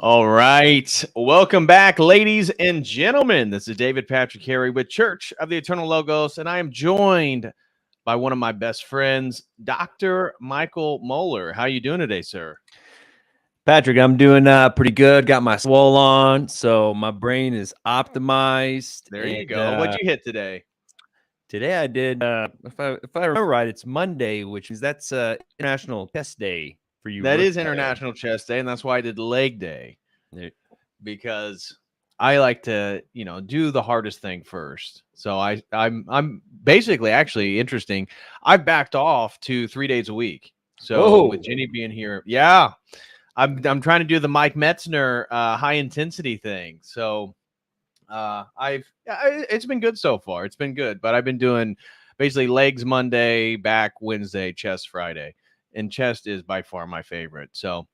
All right. Welcome back, ladies and gentlemen. This is David Patrick Harry with Church of the Eternal Logos, and I am joined by one of my best friends, Dr. Michael Moeller. How are you doing today, sir? Patrick, I'm doing pretty good. Got my swole on, so my brain is optimized. There you go. What'd you hit today? Today I did, if I remember right, it's Monday, which is that's International Chest Day for you. That is International Chest Day, and that's why I did Leg Day, because I like to, do the hardest thing first. So I'm basically actually interesting. I've backed off to 3 days a week. So with Jenny being here, yeah, I'm trying to do the Mike Metzner high intensity thing. So it's been good so far. It's been good, but I've been doing basically legs Monday, back Wednesday, chest Friday. and chest is by far my favorite. So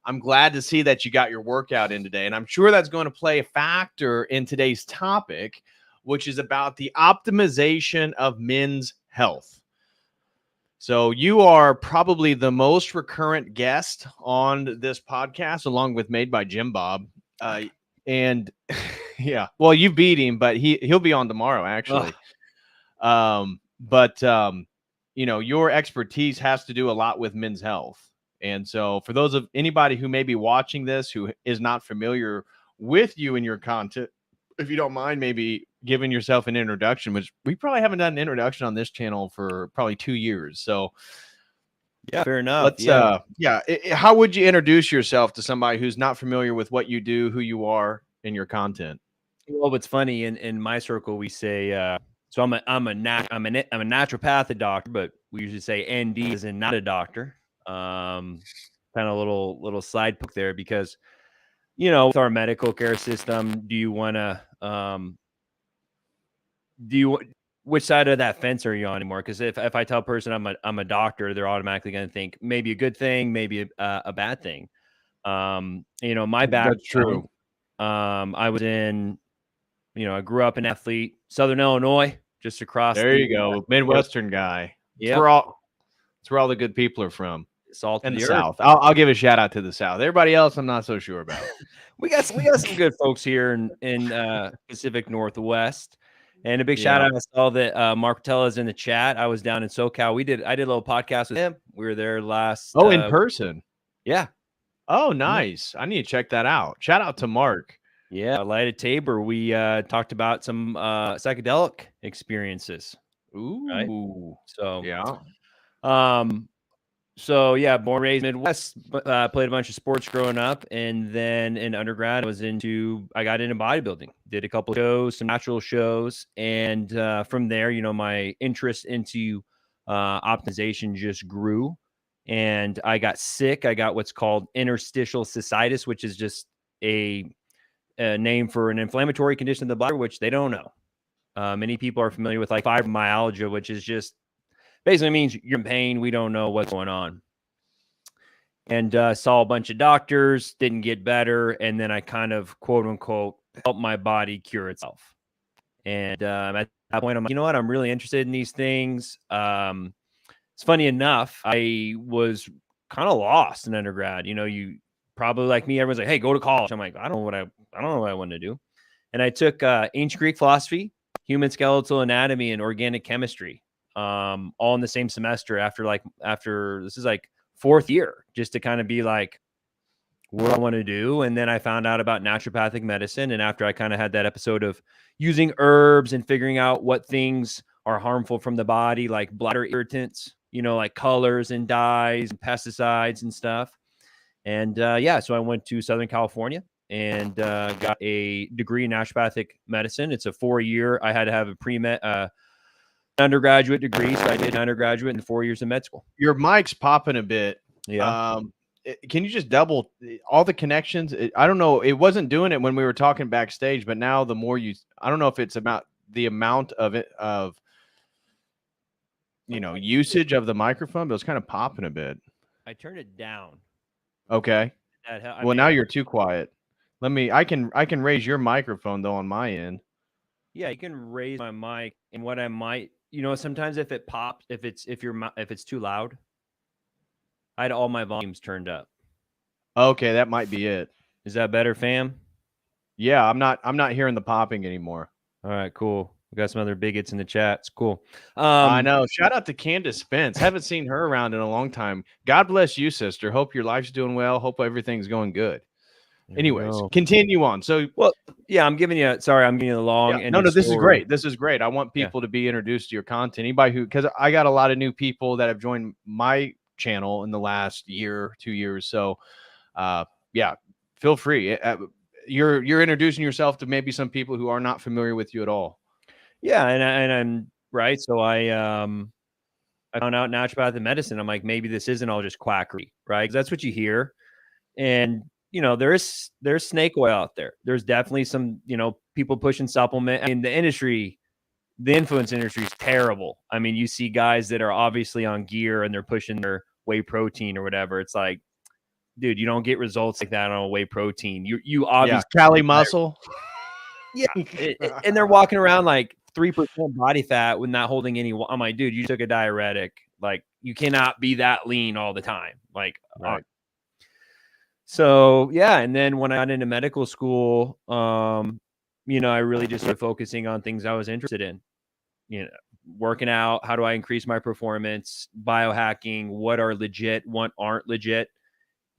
I'm glad to see that you got your workout in today. And I'm sure that's going to play a factor in today's topic, which is about the optimization of men's health. So you are probably the most recurrent guest on this podcast, along with Made by Jim Bob. And yeah, well, you beat him, but he'll be on tomorrow, actually. But you know, your expertise has to do a lot with men's health. And so for those of anybody who may be watching this who is not familiar with you and your content, if you don't mind, maybe giving yourself an introduction, which we probably haven't done an introduction on this channel for probably 2 years. So yeah, fair enough. Let's how would you introduce yourself to somebody who's not familiar with what you do, who you are, and your content? Well, what's funny in my circle, we say, so I'm a naturopathic doctor, but we usually say ND is in not a doctor. Kind of little side poke there, because, you know, with our medical care system, do you want to, which side of that fence are you on anymore? Because if I tell a person I'm a doctor, they're automatically going to think maybe a good thing, maybe a bad thing. You know, my background. That's true. I was in, you know, I grew up an athlete, Southern Illinois, just across. There you go, Midwestern guy. Yeah, it's where all the good people are from. Salt and the earth. South. I'll give a shout out to the South. Everybody else, I'm not so sure about. we got some good folks here in Pacific Northwest, and a big shout out. I saw that Mark Tella is in the chat. I was down in SoCal. I did a little podcast with him. We were there last. In person. Yeah. Oh, nice. I need to check that out. Shout out to Mark. Yeah, Light at Tabor. We talked about some psychedelic experiences. Ooh. Right? So yeah. So yeah, born raised Midwest, played a bunch of sports growing up, and then in undergrad I got into bodybuilding, did a couple shows, some natural shows, and from there, you know, my interest into optimization just grew, and I got sick. I got what's called interstitial cystitis, which is just a name for an inflammatory condition of the bladder, which they don't know. Many people are familiar with like fibromyalgia, which is just basically means you're in pain. We don't know what's going on. And saw a bunch of doctors, didn't get better. And then I kind of, quote unquote, helped my body cure itself. And at that point, I'm like, you know what? I'm really interested in these things. It's funny enough, I was kind of lost in undergrad. You know, you probably like me, everyone's like, hey, go to college. I'm like, I don't know what I want to do. And I took ancient Greek philosophy, human skeletal anatomy, and organic chemistry. All in the same semester after this is like 4th year, just to kind of be like, what I want to do. And then I found out about naturopathic medicine. And after I kind of had that episode of using herbs and figuring out what things are harmful from the body, like bladder irritants, you know, like colors and dyes and pesticides and stuff. And so I went to Southern California and got a degree in naturopathic medicine. It's a 4-year. I had to have a pre-med undergraduate degree, so I did undergraduate and 4 years of med school. Your mic's popping a bit. Yeah. Can you just double all the connections? I don't know. It wasn't doing it when we were talking backstage, but now the more I don't know if it's about the amount of usage of the microphone, but it's kind of popping a bit. I turned it down. Okay. Now you're too quiet. I can raise your microphone though on my end. Yeah, you can raise my mic, and what I might, you know, sometimes if it pops, if it's too loud, I had all my volumes turned up. Okay, that might be it. Is that better, fam? Yeah, I'm not hearing the popping anymore. All right, cool. We got some other bigots in the chat. It's cool. I know. Shout out to Candace Spence. Haven't seen her around in a long time. God bless you, sister. Hope your life's doing well. Hope everything's going good. Anyways, continue on. So, well, yeah, I'm giving you the long. Yeah, no, this is great. This is great. I want people to be introduced to your content. Anybody because I got a lot of new people that have joined my channel in the last year, 2 years. So, feel free. You're introducing yourself to maybe some people who are not familiar with you at all. Yeah, and I'm right. So I found out naturopathic medicine. I'm like, maybe this isn't all just quackery, right? 'Cause that's what you hear, and you know, there's snake oil out there. There's definitely some, you know, people pushing supplement. I mean, the influence industry is terrible. I mean, you see guys that are obviously on gear and they're pushing their whey protein or whatever. It's like, dude, you don't get results like that on a whey protein. You obviously Cali muscle. Yeah. And they're walking around like 3% body fat with not holding any. I'm like, dude, you took a diuretic. Like, you cannot be that lean all the time. Like, right. So yeah. And then when I got into medical school, I really just started focusing on things I was interested in, working out. How do I increase my performance? Biohacking, what are legit, what aren't legit.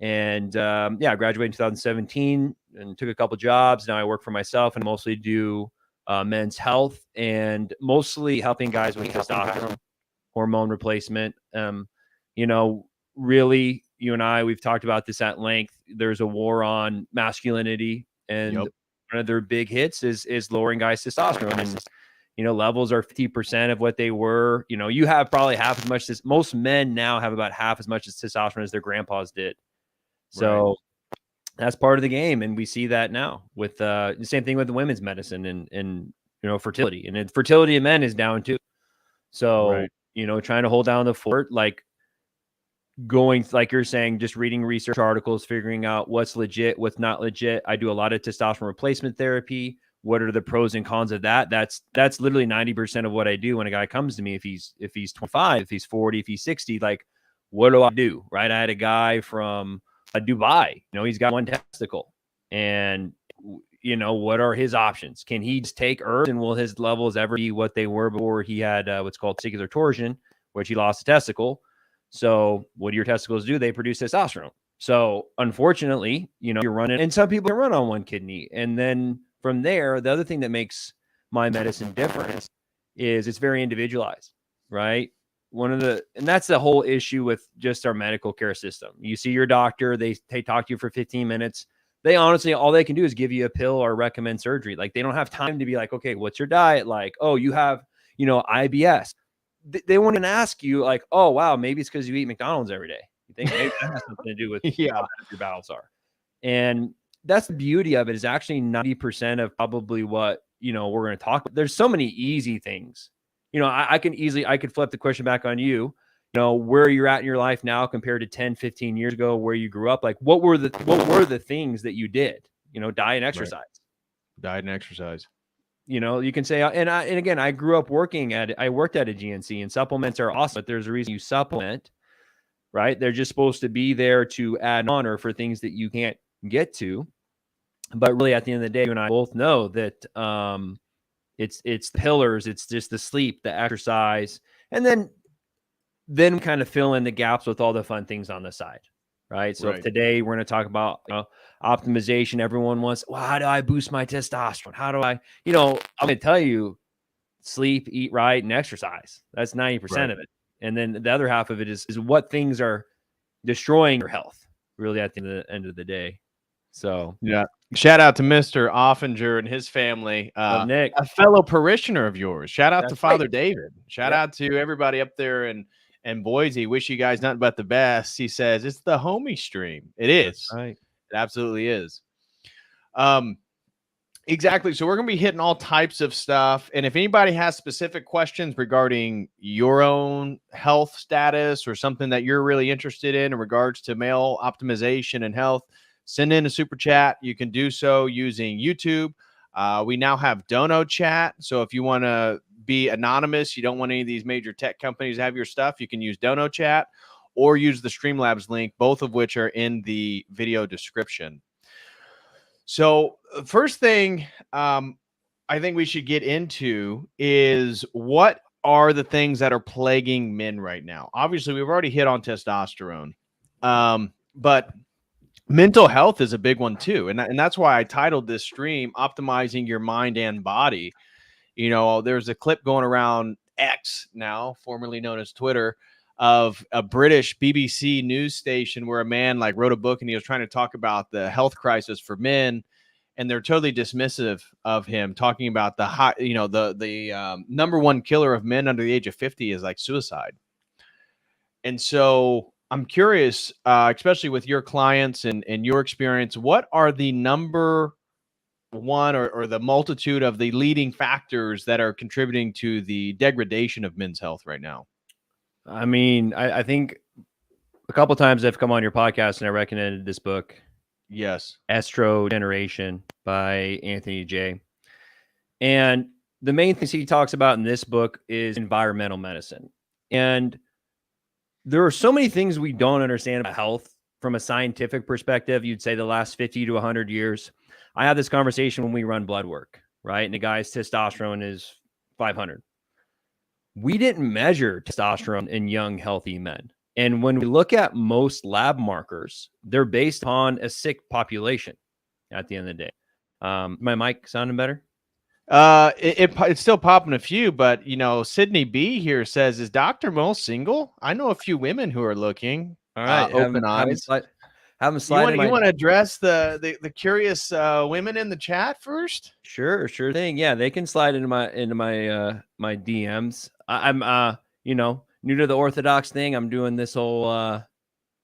And I graduated in 2017 and took a couple jobs. Now I work for myself and mostly do men's health and mostly helping guys with testosterone, hormone replacement. Really, you and I, we've talked about this at length. There's a war on masculinity, and one of their big hits is lowering guys' testosterone. And levels are 50% of what they were. You have probably half as much as most men now have about half as much as testosterone as their grandpas did. So that's part of the game. And we see that now with the same thing with the women's medicine and fertility. And fertility in men is down too. So, trying to hold down the fort, like going, like you're saying, just reading research articles, figuring out what's legit, what's not legit. I do a lot of testosterone replacement therapy. What are the pros and cons of that? That's literally 90% of what I do when a guy comes to me. If he's 25, if he's 40, if he's 60, like, what do I do? Right. I had a guy from Dubai, he's got one testicle, and what are his options? Can he just take herbs, and will his levels ever be what they were before he had what's called testicular torsion, which he lost a testicle? So what do your testicles do? They produce testosterone. So unfortunately, you're running, and some people can run on one kidney. And then from there, the other thing that makes my medicine different is it's very individualized, right? And that's the whole issue with just our medical care system. You see your doctor, they talk to you for 15 minutes. They honestly, all they can do is give you a pill or recommend surgery. Like, they don't have time to be like, okay, what's your diet like? Oh, you have, IBS. They won't even ask you like, oh, wow, maybe it's because you eat McDonald's every day. You think maybe that has something to do with how your bowels are. And that's the beauty of it, is actually 90% of probably what, we're going to talk about. There's so many easy things. I could flip the question back on you, where you're at in your life now compared to 10, 15 years ago, where you grew up. Like, what were the things that you did? Diet and exercise. Right. Diet and exercise. You can say, and again, I grew up I worked at a GNC, and supplements are awesome, but there's a reason you supplement, right? They're just supposed to be there to add on or for things that you can't get to. But really, at the end of the day, you and I both know that it's the pillars. It's just the sleep, the exercise, and then kind of fill in the gaps with all the fun things on the side, right? So if today we're going to talk about optimization. Everyone wants, well, how do I boost my testosterone? How do I, I'm going to tell you, sleep, eat right, and exercise. That's 90% of it. And then the other half of it is what things are destroying your health, really, at the end of the day. So yeah. Shout out to Mr. Offinger and his family. Nick, a fellow parishioner of yours. Shout out to Father David. Shout out to everybody up there in Boise. Wish you guys nothing but the best. He says it's the homie stream. It is. That's right. It absolutely is. Exactly. So we're going to be hitting all types of stuff. And if anybody has specific questions regarding your own health status or something that you're really interested in regards to male optimization and health, send in a super chat. You can do so using YouTube. We now have Dono Chat. So if you want to be anonymous, you don't want any of these major tech companies to have your stuff, you can use Dono Chat or use the Streamlabs link, both of which are in the video description. So first thing I think we should get into is what are the things that are plaguing men right now? Obviously, we've already hit on testosterone, but mental health is a big one too. And that's why I titled this stream, Optimizing Your Mind and Body. There's a clip going around X now, formerly known as Twitter, of a British BBC news station where a man wrote a book and he was trying to talk about the health crisis for men. And they're totally dismissive of him, talking about the high, the number one killer of men under the age of 50 is suicide. And so I'm curious, especially with your clients and your experience, what are the number one or the multitude of the leading factors that are contributing to the degradation of men's health right now? I mean, I think a couple times I've come on your podcast and I recommended this book. Yes. Estro Generation by Anthony J. And the main things he talks about in this book is environmental medicine. And there are so many things we don't understand about health from a scientific perspective. You'd say the last 50 to 100 years. I have this conversation when we run Bloodwork, right? And the guy's testosterone is 500. We didn't measure testosterone in young, healthy men. And when we look at most lab markers, they're based on a sick population at the end of the day. My mic sounding better? It's still popping a few, but Sydney B here says, is Dr. Mo single? I know a few women who are looking. All right, open eyes. Have them slide. You want to address the curious women in the chat first? Sure thing. Yeah, they can slide into my my DMs. I'm new to the Orthodox thing. I'm doing this whole I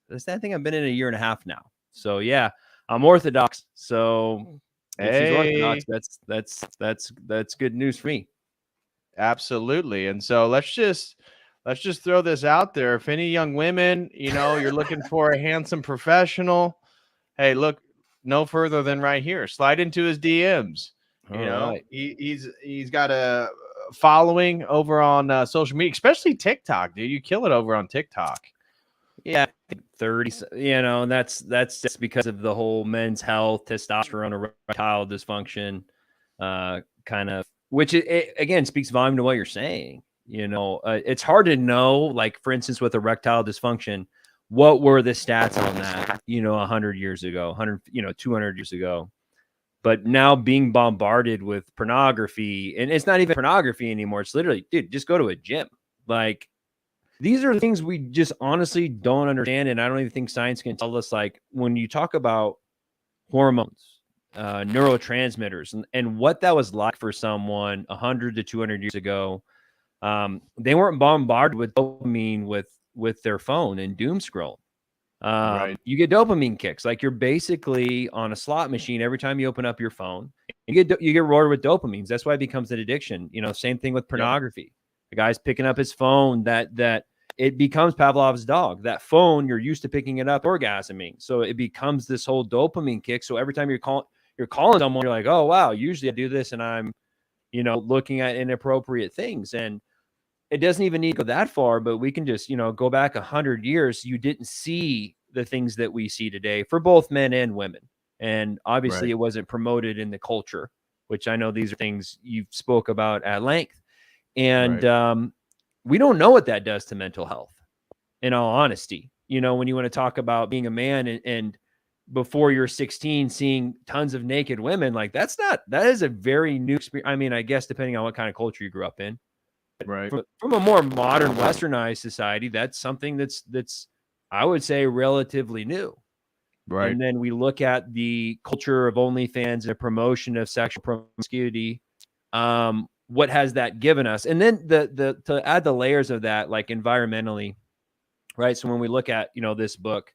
think I've been in a year and a half now. So yeah, I'm Orthodox. So if he's Orthodox, that's good news for me. Absolutely. And so let's just throw this out there. If any young women, you're looking for a handsome professional, hey, look no further than right here. Slide into his DMs. Right. He's got a following over on social media, especially TikTok, dude. You kill it over on TikTok. Yeah, 30. That's just because of the whole men's health, testosterone, erectile dysfunction, kind of, which it again speaks volume to what you're saying. It's hard to know, like, for instance, with erectile dysfunction, what were the stats on that, 100 years ago, 200 years ago. But now being bombarded with pornography, and it's not even pornography anymore. It's literally, dude, just go to a gym. Like, these are things we just honestly don't understand. And I don't even think science can tell us, like, when you talk about hormones, neurotransmitters, and what that was like for someone 100 to 200 years ago. They weren't bombarded with dopamine with their phone and doom scroll. Right. You get dopamine kicks, like you're basically on a slot machine every time you open up your phone. You get rewarded with dopamines. That's why it becomes an addiction. Same thing with pornography. Yep. The guy's picking up his phone. That it becomes Pavlov's dog. That phone, you're used to picking it up, orgasming. So it becomes this whole dopamine kick. So every time you're calling someone, you're like, oh wow, usually I do this, and I'm looking at inappropriate things. And it doesn't even need to go that far, but we can just, go back 100 years. You didn't see the things that we see today for both men and women. And obviously It wasn't promoted in the culture, which I know these are things you've spoke about at length. And we don't know what that does to mental health, in all honesty. When you want to talk about being a man and before you're 16, seeing tons of naked women, like that is a very new experience. I mean, I guess depending on what kind of culture you grew up in. Right. From a more modern westernized society, that's something that's I would say relatively new. Right. And then we look at the culture of OnlyFans and the promotion of sexual promiscuity. What has that given us? And then the to add the layers of that, like environmentally, right? So when we look at this book,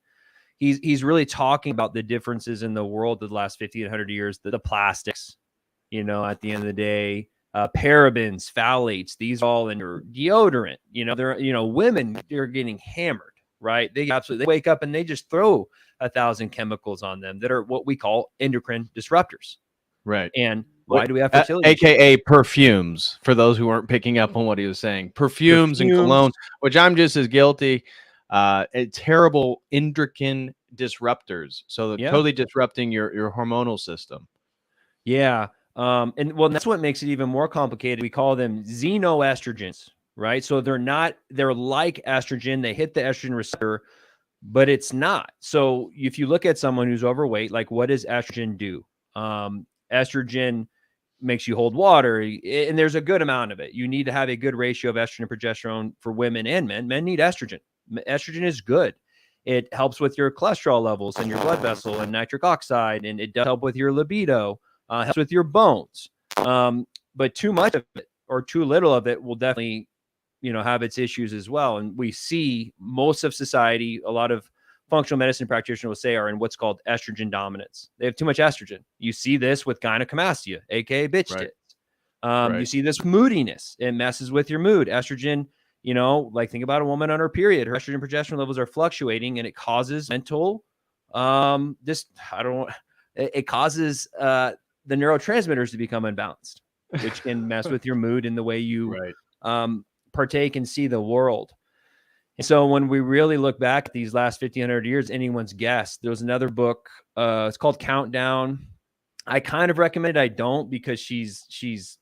he's really talking about the differences in the world of the last 50 and 100 years, the plastics, at the end of the day. Parabens, phthalates, these all in your deodorant. They're women, they're getting hammered, right? They wake up and they just throw 1,000 chemicals on them that are what we call endocrine disruptors. Right. And why do we have fertility? AKA perfumes, for those who weren't picking up on what he was saying. Perfumes and cologne, which I'm just as guilty. Terrible endocrine disruptors. So they're totally disrupting your hormonal system. Yeah. And that's what makes it even more complicated. We call them xenoestrogens, right? So they're like estrogen. They hit the estrogen receptor, but it's not. So if you look at someone who's overweight, like, what does estrogen do? Estrogen makes you hold water, and there's a good amount of it. You need to have a good ratio of estrogen and progesterone for women and men. Men need estrogen. Estrogen is good. It helps with your cholesterol levels and your blood vessel and nitric oxide, and it does help with your libido. Helps with your bones. But too much of it or too little of it will definitely, have its issues as well. And we see most of society, a lot of functional medicine practitioners will say, are in what's called estrogen dominance. They have too much estrogen. You see this with gynecomastia, aka bitch tits. You see this with moodiness. It messes with your mood. Estrogen You know, like think about a woman on her period, her estrogen progesterone levels are fluctuating, and it causes mental, it causes the neurotransmitters to become unbalanced, which can mess with your mood and the way you partake and see the world. And so when we really look back at these last 1,500 years, anyone's guess. There was another book, it's called Countdown. I kind of recommend it. I don't, because she's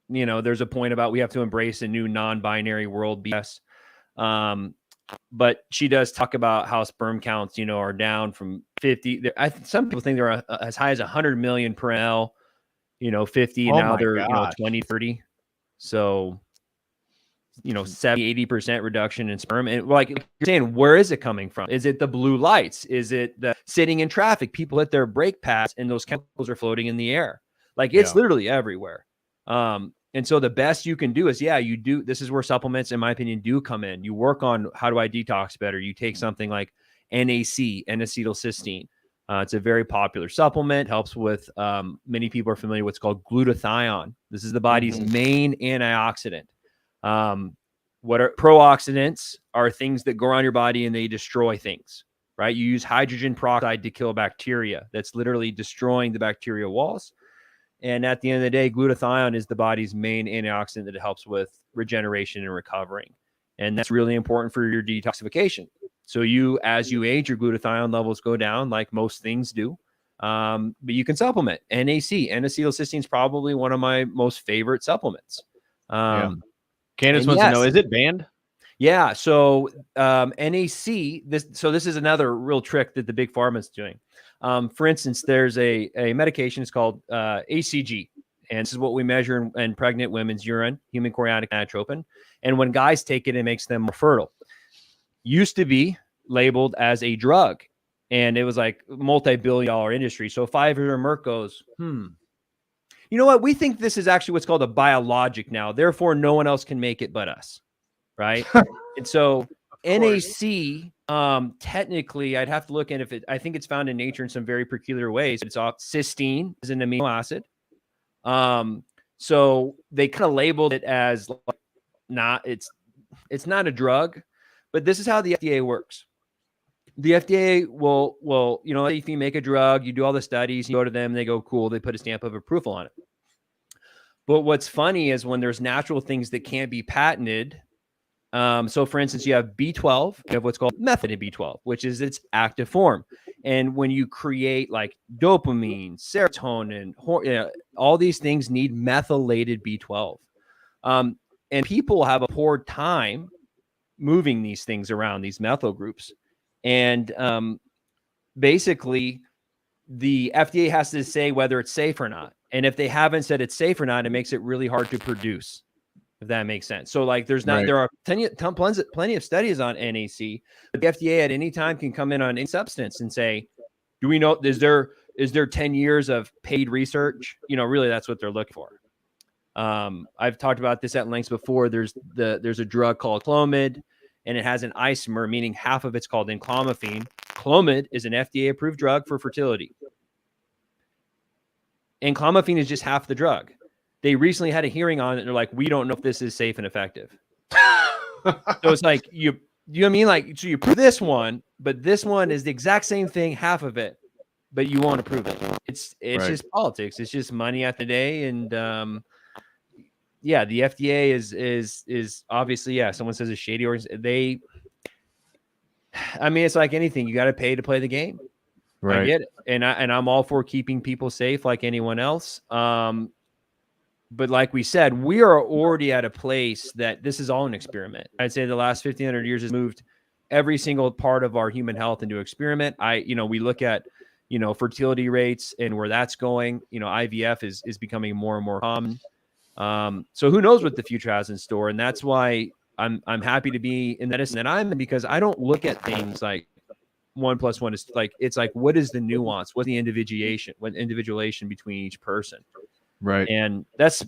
you know, there's a point about we have to embrace a new non-binary world BS. But she does talk about how sperm counts, you know, are down from 50. Some people think they're as high as 100 million per ml, you know, 50. And now they're, you know, 20, 30. So, you know, 70-80% reduction in sperm. And like you're saying, where is it coming from? Is it the blue lights? Is it the sitting in traffic? People hit their brake pads and those chemicals are floating in the air. Like it's literally everywhere. And so the best you can do is, this is where supplements, in my opinion, do come in. You work on, how do I detox better? You take something like NAC, N-acetylcysteine. It's a very popular supplement, helps with, many people are familiar with what's called glutathione. This is the body's main antioxidant. What are pro-oxidants? Are things that go around your body and they destroy things, right? You use hydrogen peroxide to kill bacteria. That's literally destroying the bacterial walls. And at the end of the day, glutathione is the body's main antioxidant that helps with regeneration and recovering. And that's really important for your detoxification. So as you age, your glutathione levels go down like most things do. But you can supplement. NAC, N-acetylcysteine, is probably one of my most favorite supplements. Candace wants to know, is it banned? Yeah. So NAC, this is another real trick that the big pharma is doing. For instance, there's a medication, it's called ACG. And this is what we measure in pregnant women's urine, human chorionic gonadotropin. And when guys take it, it makes them more fertile. Used to be labeled as a drug. And it was like multi-billion-dollar industry. So Pfizer or Merck goes, you know what? We think this is actually what's called a biologic now. Therefore, no one else can make it but us. Right. And so NAC, technically, I'd have to look at I think it's found in nature in some very peculiar ways. It's off cysteine is an amino acid. So they kind of labeled it as it's not a drug, but this is how the FDA works. The FDA will, you know, if you make a drug, you do all the studies, you go to them, they go, cool, they put a stamp of approval on it. But what's funny is when there's natural things that can't be patented. So for instance, you have B12, you have what's called method in B12, which is its active form. And when you create like dopamine, serotonin, all these things need methylated B12. And people have a poor time moving these things around, these methyl groups. And basically, the FDA has to say whether it's safe or not. And if they haven't said it's safe or not, it makes it really hard to produce. If that makes sense. So like there are plenty of studies on NAC, but the FDA at any time can come in on any substance and say, do we know, is there 10 years of paid research? You know, really that's what they're looking for. I've talked about this at length before. There's a drug called Clomid, and it has an isomer, meaning half of it's called enclomiphene. Clomid is an FDA approved drug for fertility. Enclomiphene is just half the drug. They recently had a hearing on it, and they're like, we don't know if this is safe and effective. So it's like, you know what I mean? Like, so you prove this one, but this one is the exact same thing, half of it, but you won't approve it. It's just politics. It's just money at the day. And the FDA is obviously, someone says a shady organization. It's like anything. You got to pay to play the game. Right. I get it. And I'm all for keeping people safe like anyone else. But like we said, we are already at a place that this is all an experiment. I'd say the last 1,500 years has moved every single part of our human health into experiment. We look at, fertility rates and where that's going. IVF is becoming more and more common. So who knows what the future has in store? And that's why I'm happy to be in medicine that I'm in, because I don't look at things like 1 + 1 is like, it's like, what is the nuance? What's the individuation between each person? Right. And that's,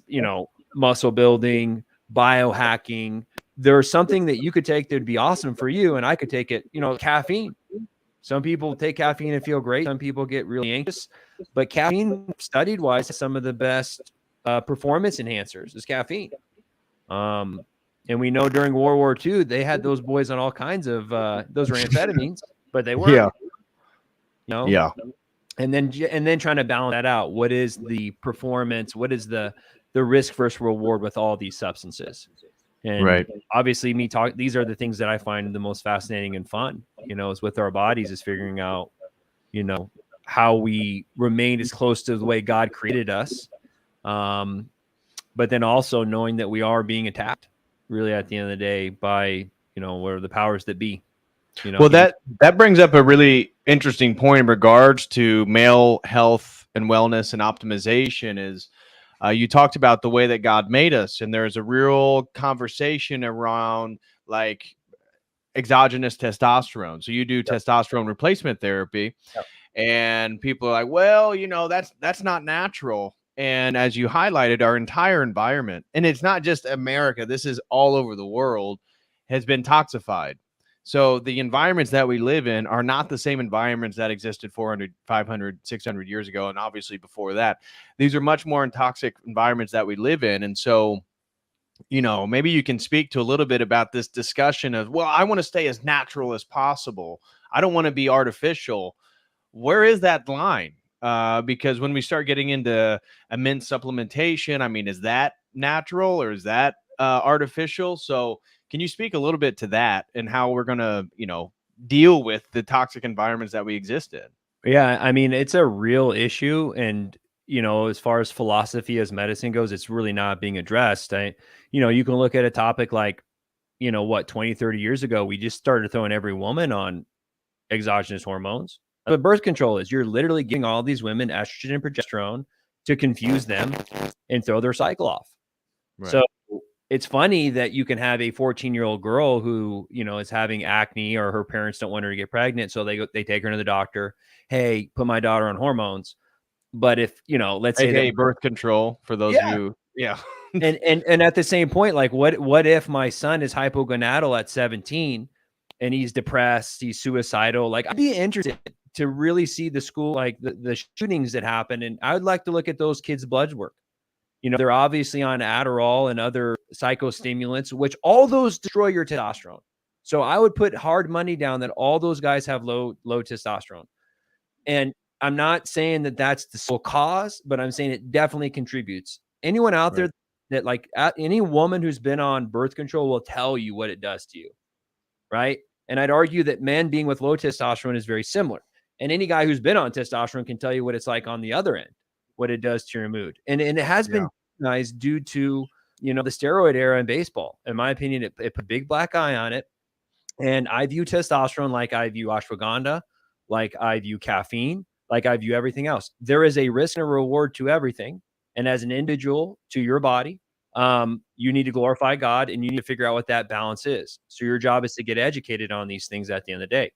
muscle building, biohacking. There's something that you could take that would be awesome for you. And I could take it, caffeine. Some people take caffeine and feel great. Some people get really anxious, but caffeine, studied wise, is some of the best performance enhancers is caffeine. And we know during World War II, they had those boys on all kinds of those were amphetamines, but they weren't. Yeah. You know? Yeah. And then trying to balance that out. What is the performance? What is the risk versus reward with all these substances? And obviously these are the things that I find the most fascinating and fun, is with our bodies, is figuring out, how we remain as close to the way God created us. But then also knowing that we are being attacked really at the end of the day by, what are the powers that be. Well, that brings up a really interesting point in regards to male health and wellness and optimization is you talked about the way that God made us, and there's a real conversation around like exogenous testosterone. So you do testosterone replacement therapy, and people are like, well, that's not natural. And as you highlighted, our entire environment, and it's not just America, this is all over the world, has been toxified. So the environments that we live in are not the same environments that existed 400, 500, 600 years ago. And obviously before that, these are much more toxic environments that we live in. And so, maybe you can speak to a little bit about this discussion of, well, I want to stay as natural as possible. I don't want to be artificial. Where is that line? Because when we start getting into immense supplementation, I mean, is that natural or is that artificial? So can you speak a little bit to that and how we're going to, deal with the toxic environments that we exist in? Yeah, I mean, it's a real issue. And, as far as philosophy as medicine goes, it's really not being addressed. You can look at a topic like, 20, 30 years ago, we just started throwing every woman on exogenous hormones. But birth control is, you're literally giving all these women estrogen and progesterone to confuse them and throw their cycle off. Right. So it's funny that you can have a 14-year-old girl who, is having acne, or her parents don't want her to get pregnant. So they take her to the doctor. Hey, put my daughter on hormones. But if, let's say that birth control for those of you. Yeah. and at the same point, like what if my son is hypogonadal at 17 and he's depressed, he's suicidal? Like, I'd be interested to really see the school, like the shootings that happen. And I would like to look at those kids' Bloodwork. They're obviously on Adderall and other psychostimulants, which all those destroy your testosterone. So I would put hard money down that all those guys have low testosterone. And I'm not saying that that's the sole cause, but I'm saying it definitely contributes. Anyone out there that, like, any woman who's been on birth control will tell you what it does to you. Right. And I'd argue that men being with low testosterone is very similar. And any guy who's been on testosterone can tell you what it's like on the other end, what it does to your mood. And it has been nice due to, the steroid era in baseball. In my opinion, it put a big black eye on it. And I view testosterone like I view ashwagandha, like I view caffeine, like I view everything else. There is a risk and a reward to everything. And as an individual, to your body, you need to glorify God, and you need to figure out what that balance is. So your job is to get educated on these things at the end of the day.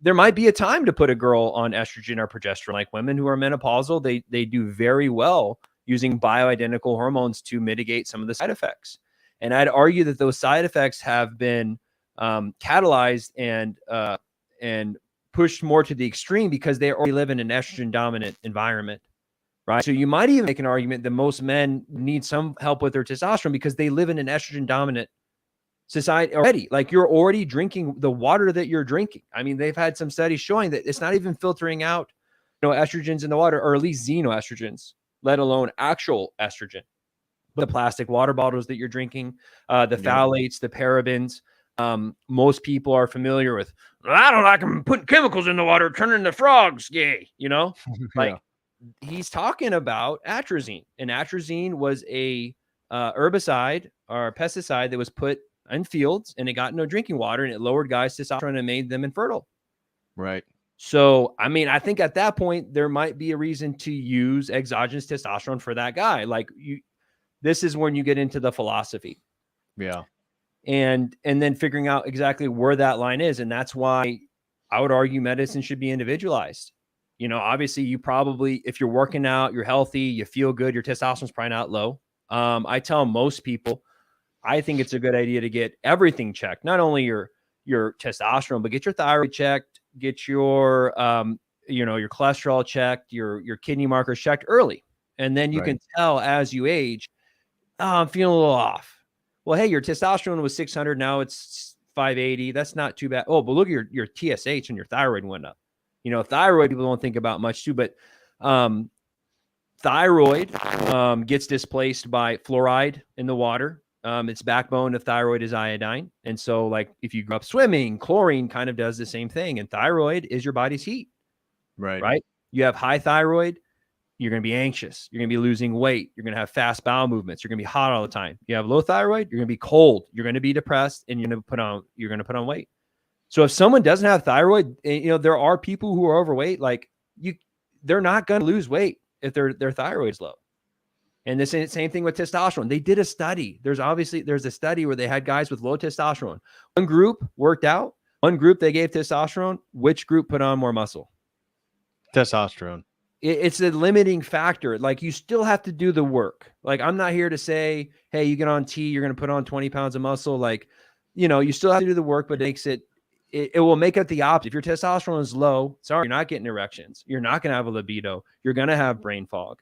There might be a time to put a girl on estrogen or progesterone. Like women who are menopausal, they do very well using bioidentical hormones to mitigate some of the side effects. And I'd argue that those side effects have been catalyzed and pushed more to the extreme because they already live in an estrogen dominant environment. Right. So you might even make an argument that most men need some help with their testosterone because they live in an estrogen dominant society already. Like, you're already drinking the water that you're drinking. I mean, they've had some studies showing that it's not even filtering out, estrogens in the water, or at least xenoestrogens, let alone actual estrogen. The plastic water bottles that you're drinking, the phthalates, the parabens. Most people are familiar with, I don't like them putting chemicals in the water, turning the frogs gay, like. He's talking about atrazine, and atrazine was a herbicide or pesticide that was put in fields, and it got into drinking water, and it lowered guys' testosterone and made them infertile. Right. So, I mean, I think at that point there might be a reason to use exogenous testosterone for that guy. Like, this is when you get into the philosophy. Yeah. And then figuring out exactly where that line is, and that's why I would argue medicine should be individualized. Obviously you probably, if you're working out, you're healthy, you feel good, your testosterone's probably not low. I tell most people, I think it's a good idea to get everything checked. Not only your testosterone, but get your thyroid checked, get your, your cholesterol checked, your kidney markers checked early. And then you can tell as you age, oh, I'm feeling a little off. Well, hey, your testosterone was 600. Now it's 580. That's not too bad. Oh, but look at your TSH and your thyroid went up. You know, thyroid people don't think about much too, but thyroid gets displaced by fluoride in the water. Its backbone of thyroid is iodine. And so, like, if you grew up swimming, chlorine kind of does the same thing. And thyroid is your body's heat. Right. You have high thyroid, you're going to be anxious. You're going to be losing weight. You're going to have fast bowel movements. You're going to be hot all the time. You have low thyroid, you're going to be cold. You're going to be depressed, and you're going to put on weight. So if someone doesn't have thyroid, you know, there are people who are overweight, like they're not going to lose weight if their thyroid's low. And the same thing with testosterone. They did a study. There's a study where they had guys with low testosterone. One group worked out. One group they gave testosterone. Which group put on more muscle? Testosterone. It's a limiting factor. Like, you still have to do the work. Like, I'm not here to say, hey, you get on T, you're going to put on 20 pounds of muscle. Like, you know, you still have to do the work, but it will make it the opposite. If your testosterone is low, sorry, you're not getting erections. You're not going to have a libido. You're going to have brain fog.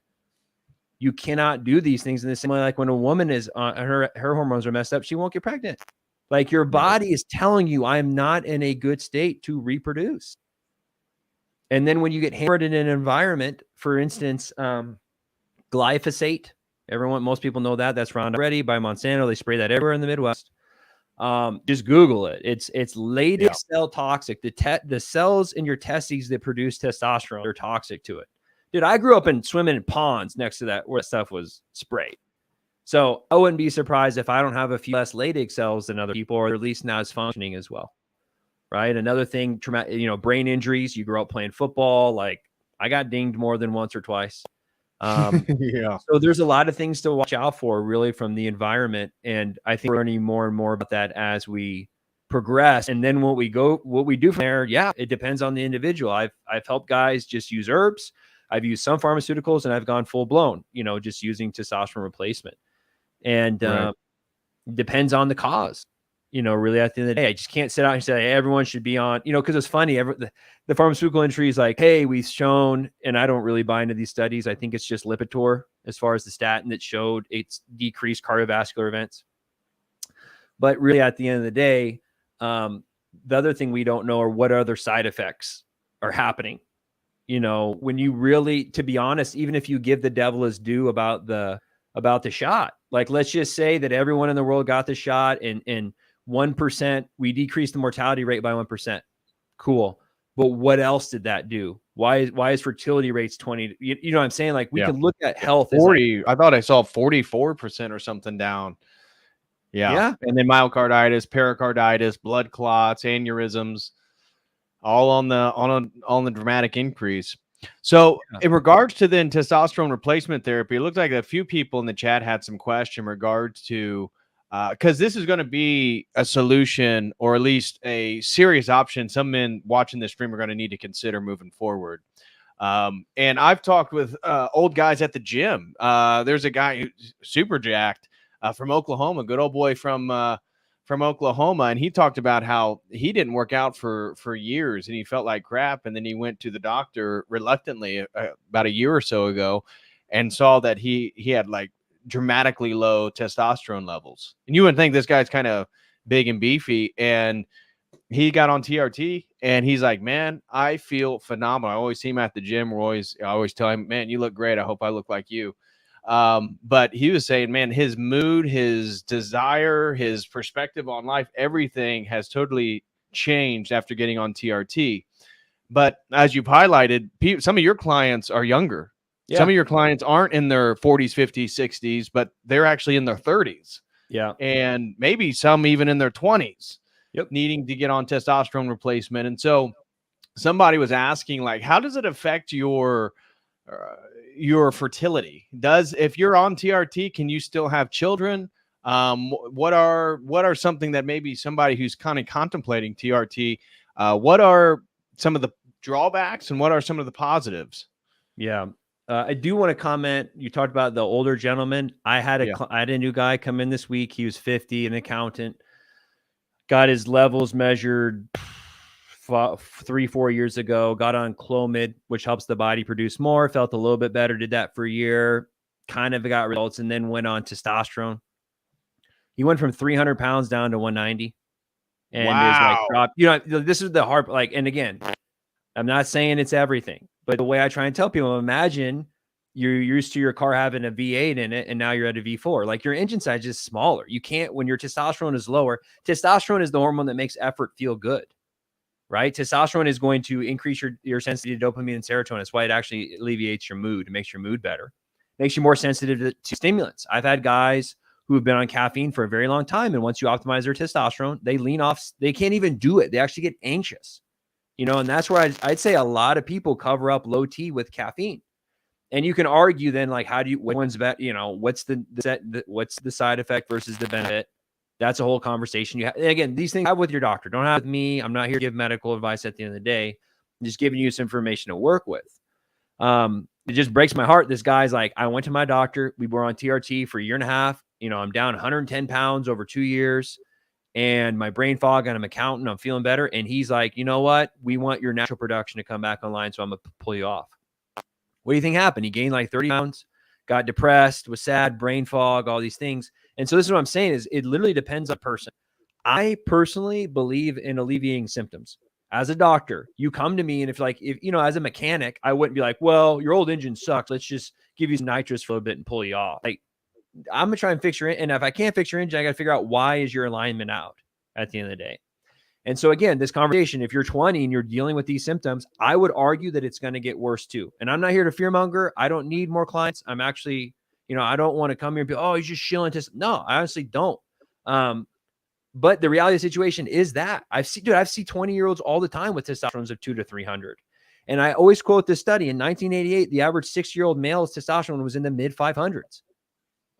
You cannot do these things in the same way. Like, when a woman is her hormones are messed up, she won't get pregnant. Like, your body is telling you, I am not in a good state to reproduce. And then when you get hammered in an environment, for instance, glyphosate, most people know that's Roundup Ready by Monsanto. They spray that everywhere in the Midwest. Just Google it. It's latest cell toxic. The cells in your testes that produce testosterone are toxic to it. Dude, I grew up swimming in ponds next to that where that stuff was sprayed. So I wouldn't be surprised if I don't have a few less Leydig cells than other people, or at least not as functioning as well. Right. Another thing, traumatic, brain injuries. You grow up playing football. Like, I got dinged more than once or twice. So there's a lot of things to watch out for, really, from the environment. And I think we're learning more and more about that as we progress. And then what we do from there, it depends on the individual. I've helped guys just use herbs. I've used some pharmaceuticals, and I've gone full blown, just using testosterone replacement. And depends on the cause. Really, at the end of the day, I just can't sit out and say, hey, everyone should be on, because it's funny. The pharmaceutical industry is like, hey, we've shown, and I don't really buy into these studies. I think it's just Lipitor as far as the statin that showed it's decreased cardiovascular events. But really, at the end of the day, the other thing we don't know are what other side effects are happening. When you really, to be honest, even if you give the devil his due about the shot, like, let's just say that everyone in the world got the shot, and 1%, we decreased the mortality rate by 1%. Cool. But what else did that do? Why is fertility rates 20? You know what I'm saying? Like, we can look at health 40. I thought I saw 44% or something down. Yeah. And then myocarditis, pericarditis, blood clots, aneurysms, all on the dramatic increase. So in regards to then testosterone replacement therapy, it looked like a few people in the chat had some question in regards to, because this is going to be a solution, or at least a serious option some men watching this stream are going to need to consider moving forward. And I've talked with old guys at the gym. There's a guy who's super jacked from Oklahoma, good old boy from Oklahoma, and he talked about how he didn't work out for years, and he felt like crap. And then he went to the doctor reluctantly about a year or so ago, and saw that he had like dramatically low testosterone levels. And you wouldn't think this guy's kind of big and beefy, and he got on TRT, and he's like, man, I feel phenomenal. I always see him at the gym. I always tell him, man, you look great. I hope I look like you. But he was saying, man, his mood, his desire, his perspective on life, everything has totally changed after getting on TRT. But as you've highlighted, some of your clients are younger. Yeah. Some of your clients aren't in their 40s, 50s, 60s, but they're actually in their 30s. Yeah. And maybe some even in their 20s, needing to get on testosterone replacement. And so somebody was asking, like, how does it affect your fertility? If you're on TRT, can you still have children? What are something that maybe somebody who's kind of contemplating TRT, what are some of the drawbacks and what are some of the positives? Yeah. I do want to comment. You talked about the older gentleman. I had a new guy come in this week. He was 50, an accountant, got his levels measured 3-4 years ago, got on Clomid, which helps the body produce more, felt a little bit better, did that for a year, kind of got results, and then went on testosterone. He went from 300 pounds down to 190 and is like, Wow. dropped. You know, this is the hard, like, and again, I'm not saying it's everything, but the way I try and tell people, imagine you're used to your car having a V8 in it, and now you're at a V4. Like, your engine size is smaller. You can't, when your testosterone is lower, testosterone is the hormone that makes effort feel good, right? Testosterone is going to increase your sensitivity to dopamine and serotonin. That's why it actually alleviates your mood. It makes your mood better. It makes you more sensitive to stimulants. I've had guys who have been on caffeine for a very long time, and once you optimize their testosterone, they lean off. They can't even do it. They actually get anxious, you know, and that's where I'd say a lot of people cover up low T with caffeine. And you can argue then, like, how do you, which one's better? You know, what's what's the side effect versus the benefit? That's a whole conversation. You have, and again, these things have with your doctor. Don't have with me. I'm not here to give medical advice at the end of the day. I'm just giving you some information to work with. It just breaks my heart. This guy's like, I went to my doctor. We were on TRT for a year and a half. You know, I'm down 110 pounds over 2 years, and my brain fog, and I'm accountant. I'm feeling better. And he's like, you know what? We want your natural production to come back online, so I'm gonna pull you off. What do you think happened? He gained like 30 pounds, got depressed, was sad, brain fog, all these things. And so this is what I'm saying is it literally depends on person. I personally believe in alleviating symptoms. As a doctor, you come to me, and if you know, as a mechanic, I wouldn't be like, well, your old engine sucks. Let's just give you some nitrous for a bit and pull you off. Like, I'm gonna try and fix your engine. And if I can't fix your engine, I got to figure out why is your alignment out at the end of the day. And so again, this conversation, if you're 20 and you're dealing with these symptoms, I would argue that it's going to get worse too. And I'm not here to fearmonger. I don't need more clients. I'm actually, you know, I don't want to come here and be, oh, he's just shilling. No, I honestly don't. But the reality of the situation is that I've seen 20-year-olds all the time with testosterone of 200 to 300. And I always quote this study. In 1988, the average 6-year-old male's testosterone was in the mid 500s.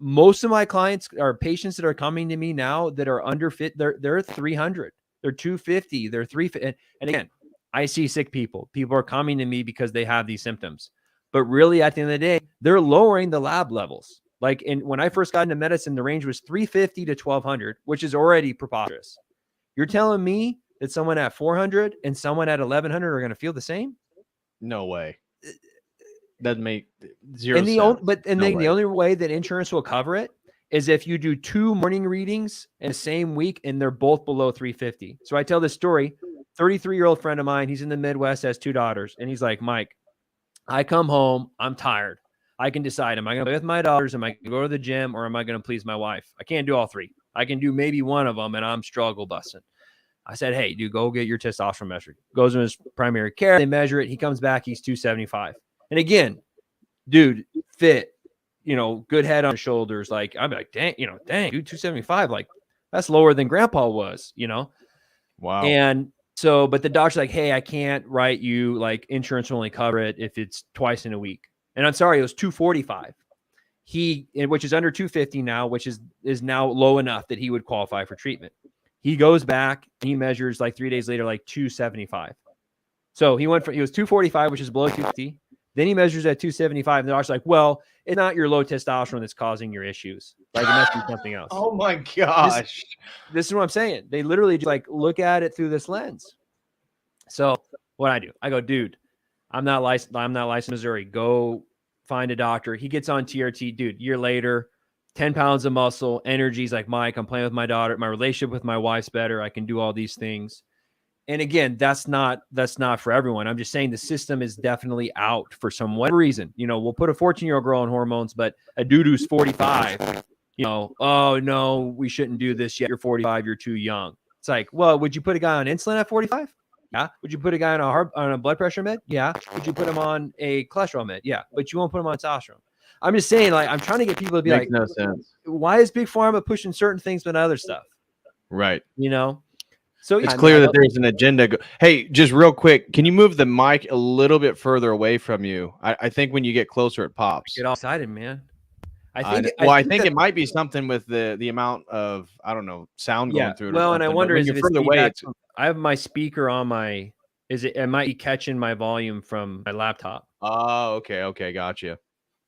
Most of my clients are patients that are coming to me now that are under fit. They're 300. They're 250. They're 350. And again, I see sick people. People are coming to me because they have these symptoms. But really, at the end of the day, they're lowering the lab levels. Like, when I first got into medicine, the range was 350 to 1200, which is already preposterous. You're telling me that someone at 400 and someone at 1100 are going to feel the same? No way. Doesn't make zero sense. The only way that insurance will cover it is if you do 2 morning readings in the same week and they're both below 350. So I tell this story, 33-year-old friend of mine, he's in the Midwest, has 2 daughters. And he's like, Mike, I come home, I'm tired. I can decide, am I going to play with my daughters? Am I going to go to the gym, or am I going to please my wife? I can't do all 3. I can do maybe one of them, and I'm struggle busting. I said, hey, dude, go get your testosterone measured. Goes in his primary care. They measure it. He comes back. He's 275. And again, dude, fit, you know, good head on his shoulders. Like, I'm like, dang, dude, 275, like, that's lower than grandpa was, you know? Wow. And so, but the doctor's like, hey, I can't write you, like, insurance will only cover it if it's twice in a week. And I'm sorry, it was 245. Which is under 250 now, which is now low enough that he would qualify for treatment. He goes back, he measures like 3 days later, like 275. So he was 245, which is below 250. Then he measures at 275, and the doctor's like, well, it's not your low testosterone that's causing your issues. Like, it must be something else. Oh my gosh. This is what I'm saying. They literally just like look at it through this lens. So what I do, I go, dude, I'm not licensed in Missouri. Go find a doctor. He gets on TRT, dude, year later, 10 pounds of muscle, energy's like, Mike, I'm playing with my daughter. My relationship with my wife's better. I can do all these things. And again, that's not for everyone. I'm just saying the system is definitely out for some whatever reason. You know, we'll put a 14-year-old girl on hormones, but a dude who's 45, you know, oh no, we shouldn't do this yet. You're 45, you're too young. It's like, well, would you put a guy on insulin at 45? Yeah. Would you put a guy on a blood pressure med? Yeah. Would you put him on a cholesterol med? Yeah. But you won't put him on testosterone. I'm just saying, like, I'm trying to get people to be Makes like, no sense. Why is Big Pharma pushing certain things but other stuff? Right. You know? So it's clear that there's an agenda. Hey, just real quick, can you move the mic a little bit further away from you? I think when you get closer, it pops. Get all excited, man. I think it might be something with the amount of, I don't know, sound going through it. Well, and I wonder if you're further away. I have my speaker on my. It might be catching my volume from my laptop. Oh, okay, gotcha.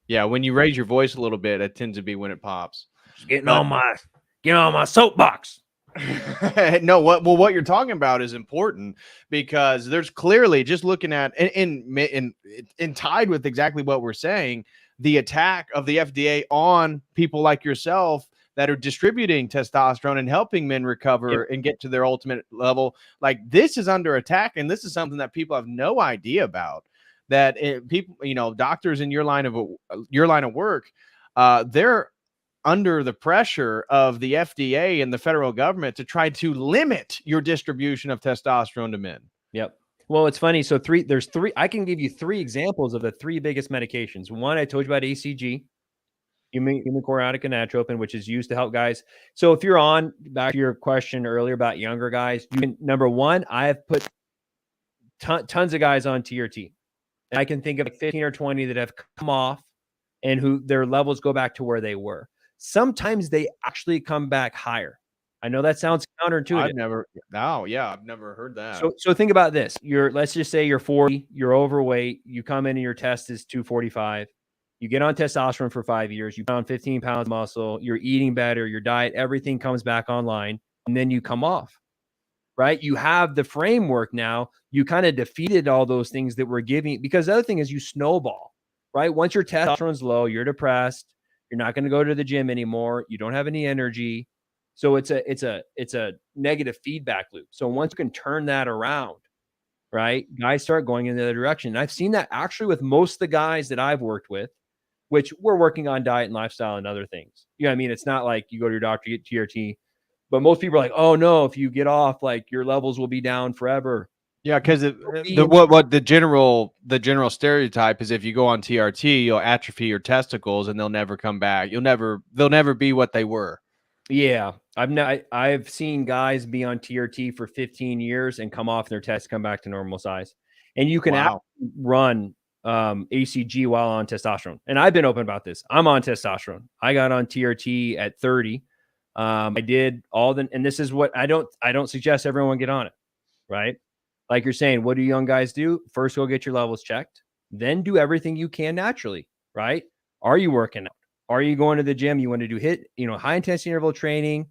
Yeah, when you raise your voice a little bit, it tends to be when it pops. Just getting on my soapbox. No, what you're talking about is important, because there's clearly, just looking at and tied with exactly what we're saying, the attack of the FDA on people like yourself that are distributing testosterone and helping men recover and get to their ultimate level. Like, this is under attack, and this is something that people have no idea about. That people, doctors in your line of work, they're under the pressure of the FDA and the federal government to try to limit your distribution of testosterone to men. Yep. Well, it's funny. So there's three. I can give you 3 examples of the 3 biggest medications. One, I told you about ACG, human chorionic gonadotropin, which is used to help guys. So if you're on, back to your question earlier about younger guys, you can, number one, I have put tons of guys on TRT. And I can think of 15 or 20 that have come off and who their levels go back to where they were. Sometimes they actually come back higher. I know that sounds counterintuitive. I've never heard that. So think about this. Let's just say you're 40, you're overweight, you come in and your test is 245. You get on testosterone for 5 years, you put on 15 pounds of muscle, you're eating better, your diet, everything comes back online, and then you come off, right? You have the framework now. You kind of defeated all those things that we're giving, because the other thing is you snowball, right? Once your testosterone's low, you're depressed, you're not going to go to the gym anymore, you don't have any energy. So it's a negative feedback loop. So once you can turn that around, right, guys start going in the other direction. And I've seen that actually with most of the guys that I've worked with, which we're working on diet and lifestyle and other things. You know what I mean? It's not like you go to your doctor, get TRT, but most people are like, oh no, if you get off, like your levels will be down forever. Yeah, because what the general stereotype is, if you go on TRT, you'll atrophy your testicles and they'll never come back. They'll never be what they were. Yeah, I've seen guys be on TRT for 15 years and come off, their tests come back to normal size. And you can run ACG while on testosterone. And I've been open about this. I'm on testosterone. I got on TRT at 30. I did and this is what I don't suggest everyone get on it, right? Like you're saying, what do young guys do? First, go get your levels checked, then do everything you can naturally, right? Are you working out? Are you going to the gym? You want to do high intensity interval training,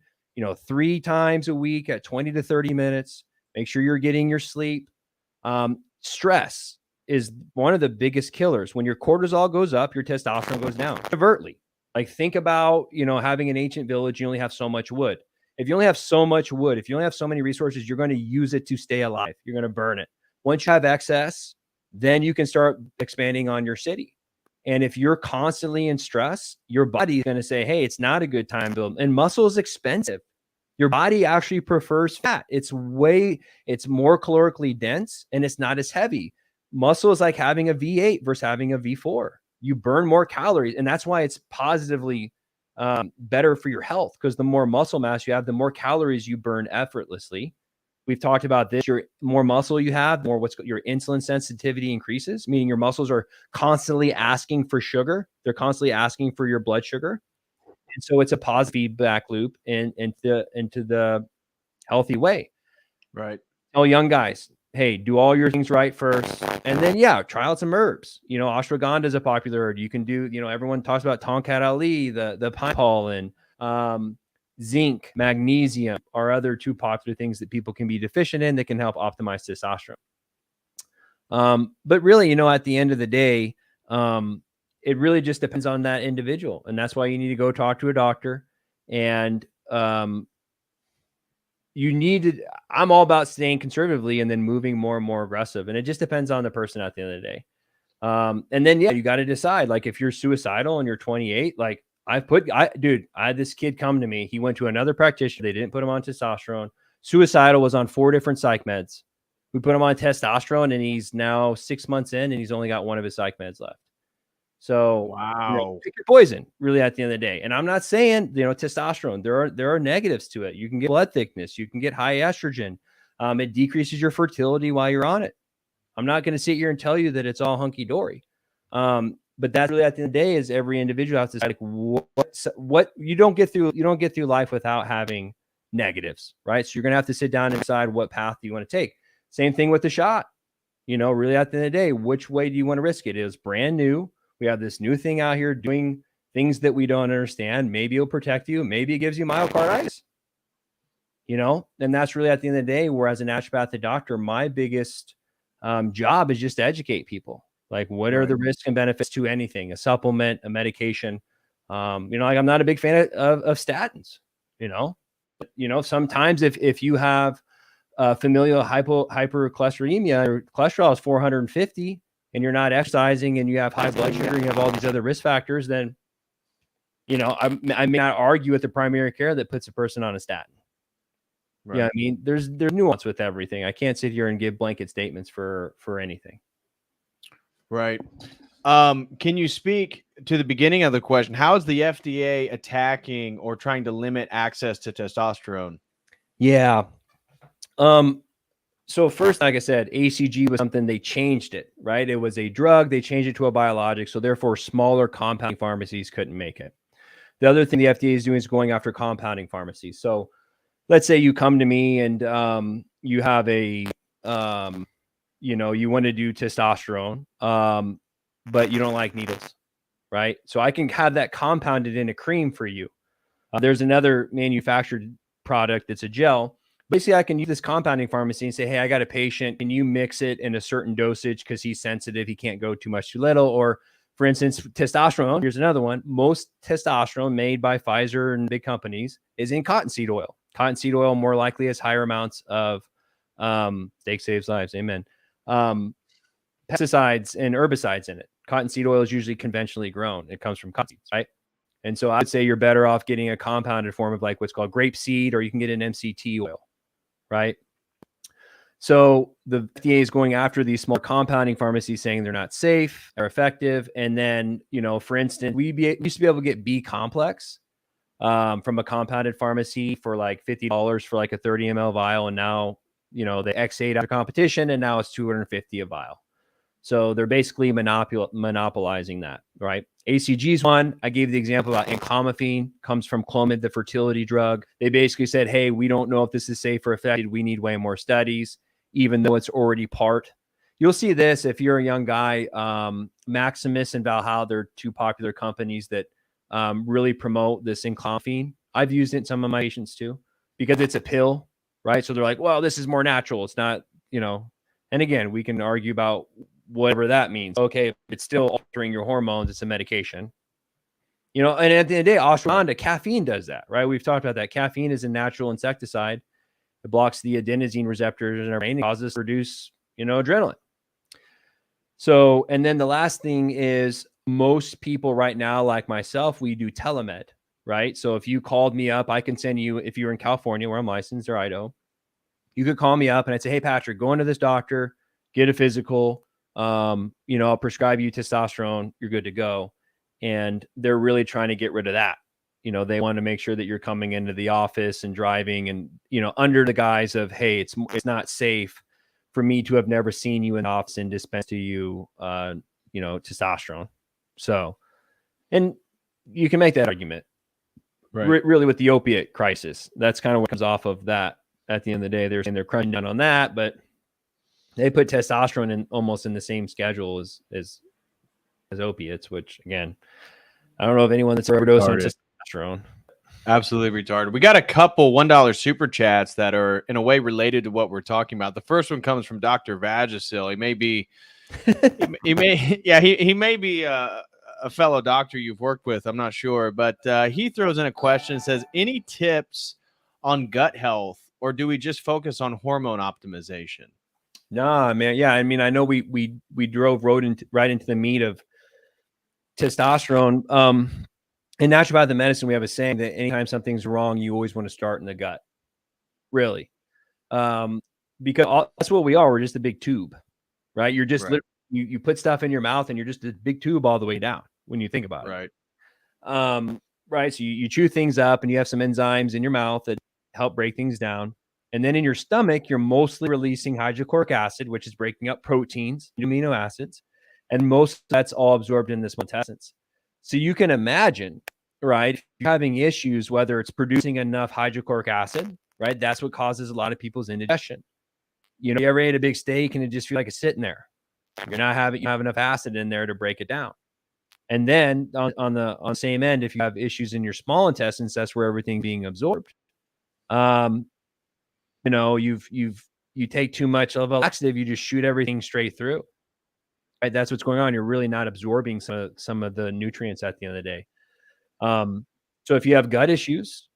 3 times a week at 20 to 30 minutes. Make sure you're getting your sleep. Stress is one of the biggest killers. When your cortisol goes up, your testosterone goes down overtly. Like, think about, having an ancient village, you only have so much wood. If you only have so much wood, if you only have so many resources, you're going to use it to stay alive. You're going to burn it. Once you have excess, then you can start expanding on your city. And if you're constantly in stress, your body is going to say, hey, it's not a good time to build. And muscle is expensive. Your body actually prefers fat. It's more calorically dense and it's not as heavy. Muscle is like having a V8 versus having a V4. You burn more calories. And that's why it's positively better for your health, because the more muscle mass you have, the more calories you burn effortlessly. We've talked about this. Your more muscle you have, more your insulin sensitivity increases, meaning your muscles are constantly asking for sugar. They're constantly asking for your blood sugar. And so it's a positive feedback loop into the healthy way. Right. Tell young guys, hey, do all your things right first. And then, try out some herbs. Ashwagandha is a popular herb. You can do, everyone talks about Tonkat Ali, the pine pollen, zinc, magnesium are other 2 popular things that people can be deficient in that can help optimize testosterone. But really, at the end of the day, it really just depends on that individual. And that's why you need to go talk to a doctor. And I'm all about staying conservatively and then moving more and more aggressive. And it just depends on the person at the end of the day. And then, you got to decide, like, if you're suicidal and you're 28, like, I had this kid come to me. He went to another practitioner. They didn't put him on testosterone. Suicidal, was on 4 different psych meds. We put him on testosterone and he's now 6 months in and he's only got 1 of his psych meds left. So wow, pick your poison, really, at the end of the day. And I'm not saying, testosterone, there are negatives to it. You can get blood thickness. You can get high estrogen. It decreases your fertility while you're on it. I'm not going to sit here and tell you that it's all hunky dory. But that's really, at the end of the day, is every individual has to decide, like, what you don't get through life without having negatives, right? So you're going to have to sit down and decide what path you want to take. Same thing with the shot. Really, at the end of the day, which way do you want to risk it? It is brand new. We have this new thing out here doing things that we don't understand. Maybe it'll protect you. Maybe it gives you myocarditis. And that's really, at the end of the day, where as a naturopathic doctor, my biggest job is just to educate people. Like, what are the risks and benefits to anything, a supplement, a medication? Like I'm not a big fan of statins, sometimes if you have familial hypercholesterolemia, your cholesterol is 450 and you're not exercising and you have high blood sugar, you have all these other risk factors, then, I may not argue with the primary care that puts a person on a statin. Right. Yeah. I mean, there's nuance with everything. I can't sit here and give blanket statements for anything. Right. Can you speak to the beginning of the question? How is the FDA attacking or trying to limit access to testosterone? Yeah. So first, like I said, ACG was something, they changed it, right? It was a drug. They changed it to a biologic. So therefore smaller compounding pharmacies couldn't make it. The other thing the FDA is doing is going after compounding pharmacies. So let's say you come to me and you have a, you want to do testosterone, but you don't like needles, right? So I can have that compounded in a cream for you. There's another manufactured product that's a gel. Basically, I can use this compounding pharmacy and say, hey, I got a patient. Can you mix it in a certain dosage because he's sensitive? He can't go too much too little. Or for instance, testosterone, here's another one. Most testosterone made by Pfizer and big companies is in cottonseed oil. Cottonseed oil more likely has higher amounts of steak saves lives. Amen. Pesticides and herbicides in it. Cottonseed oil is usually conventionally grown. It comes from cotton seeds, right? And so I would say you're better off getting a compounded form of like what's called grapeseed, or you can get an MCT oil, right? So the FDA is going after these small compounding pharmacies saying they're not safe or effective. And then, for instance, we used to be able to get B complex from a compounded pharmacy for like $50 for like a 30 ml vial. And now, the X8 after competition, and now it's $250 a vial. So they're basically monopolizing that, right? ACG's one. I gave the example about enclomiphene, comes from Clomid, the fertility drug. They basically said, hey, we don't know if this is safe or effective. We need way more studies, even though it's already part. You'll see this if you're a young guy. Maximus and Valhalla, they're two popular companies that really promote this enclomiphene. I've used it in some of my patients too, because it's a pill, right? So they're like, well, this is more natural. It's not, and again, we can argue about whatever that means. Okay, it's still altering your hormones. It's a medication. And at the end of the day, ashwagandha, caffeine does that, right? We've talked about that. Caffeine is a natural insecticide. It blocks the adenosine receptors in our brain and causes us to produce, adrenaline. So, and then the last thing is most people right now, like myself, we do telemed, right? So if you called me up, I can send you, if you're in California where I'm licensed, or Idaho, you could call me up and I'd say, hey, Patrick, go into this doctor, get a physical. I'll prescribe you testosterone. You're good to go. And they're really trying to get rid of that. They want to make sure that you're coming into the office and driving and, under the guise of, hey, it's not safe for me to have never seen you in the office and dispense to you, testosterone. So, and you can make that argument, right? Really with the opiate crisis. That's kind of what comes off of that. At the end of the day, they're saying they're crunching down on that, but they put testosterone in almost in the same schedule as opiates, which again, I don't know if anyone that's overdosed on testosterone. Absolutely retarded. We got a couple $1 super chats that are in a way related to what we're talking about. The first one comes from Dr. Vagisil. He may be, he may be a fellow doctor you've worked with. I'm not sure, but he throws in a question and says, any tips on gut health, or do we just focus on hormone optimization? Nah, man. Yeah. I mean, I know we drove right into the meat of testosterone. In naturopathic medicine, we have a saying that anytime something's wrong, you always want to start in the gut. Really. Because that's what we are. We're just a big tube, right? You're just, you put stuff in your mouth and you're just a big tube all the way down when you think about it. Right. So you chew things up and you have some enzymes in your mouth that help break things down. And then in your stomach, you're mostly releasing hydrochloric acid, which is breaking up proteins, amino acids. And most of that's all absorbed in this intestines. So you can imagine, right, if you're having issues, whether it's producing enough hydrochloric acid, right? That's what causes a lot of people's indigestion. You ever ate a big steak and it just feels like it's sitting there. You have enough acid in there to break it down. And then on the same end, if you have issues in your small intestines, that's where everything's being absorbed. You take too much of a laxative, you just shoot everything straight through. Right? That's what's going on. You're really not absorbing some of the nutrients at the end of the day. So if you have gut issues,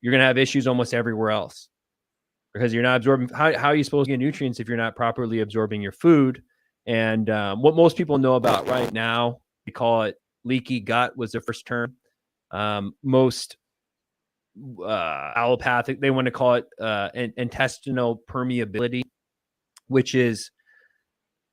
you're going to have issues almost everywhere else because you're not absorbing. How are you supposed to get nutrients if you're not properly absorbing your food? And what most people know about right now, we call it leaky gut was the first term. Most allopathic, they want to call it intestinal permeability, which is,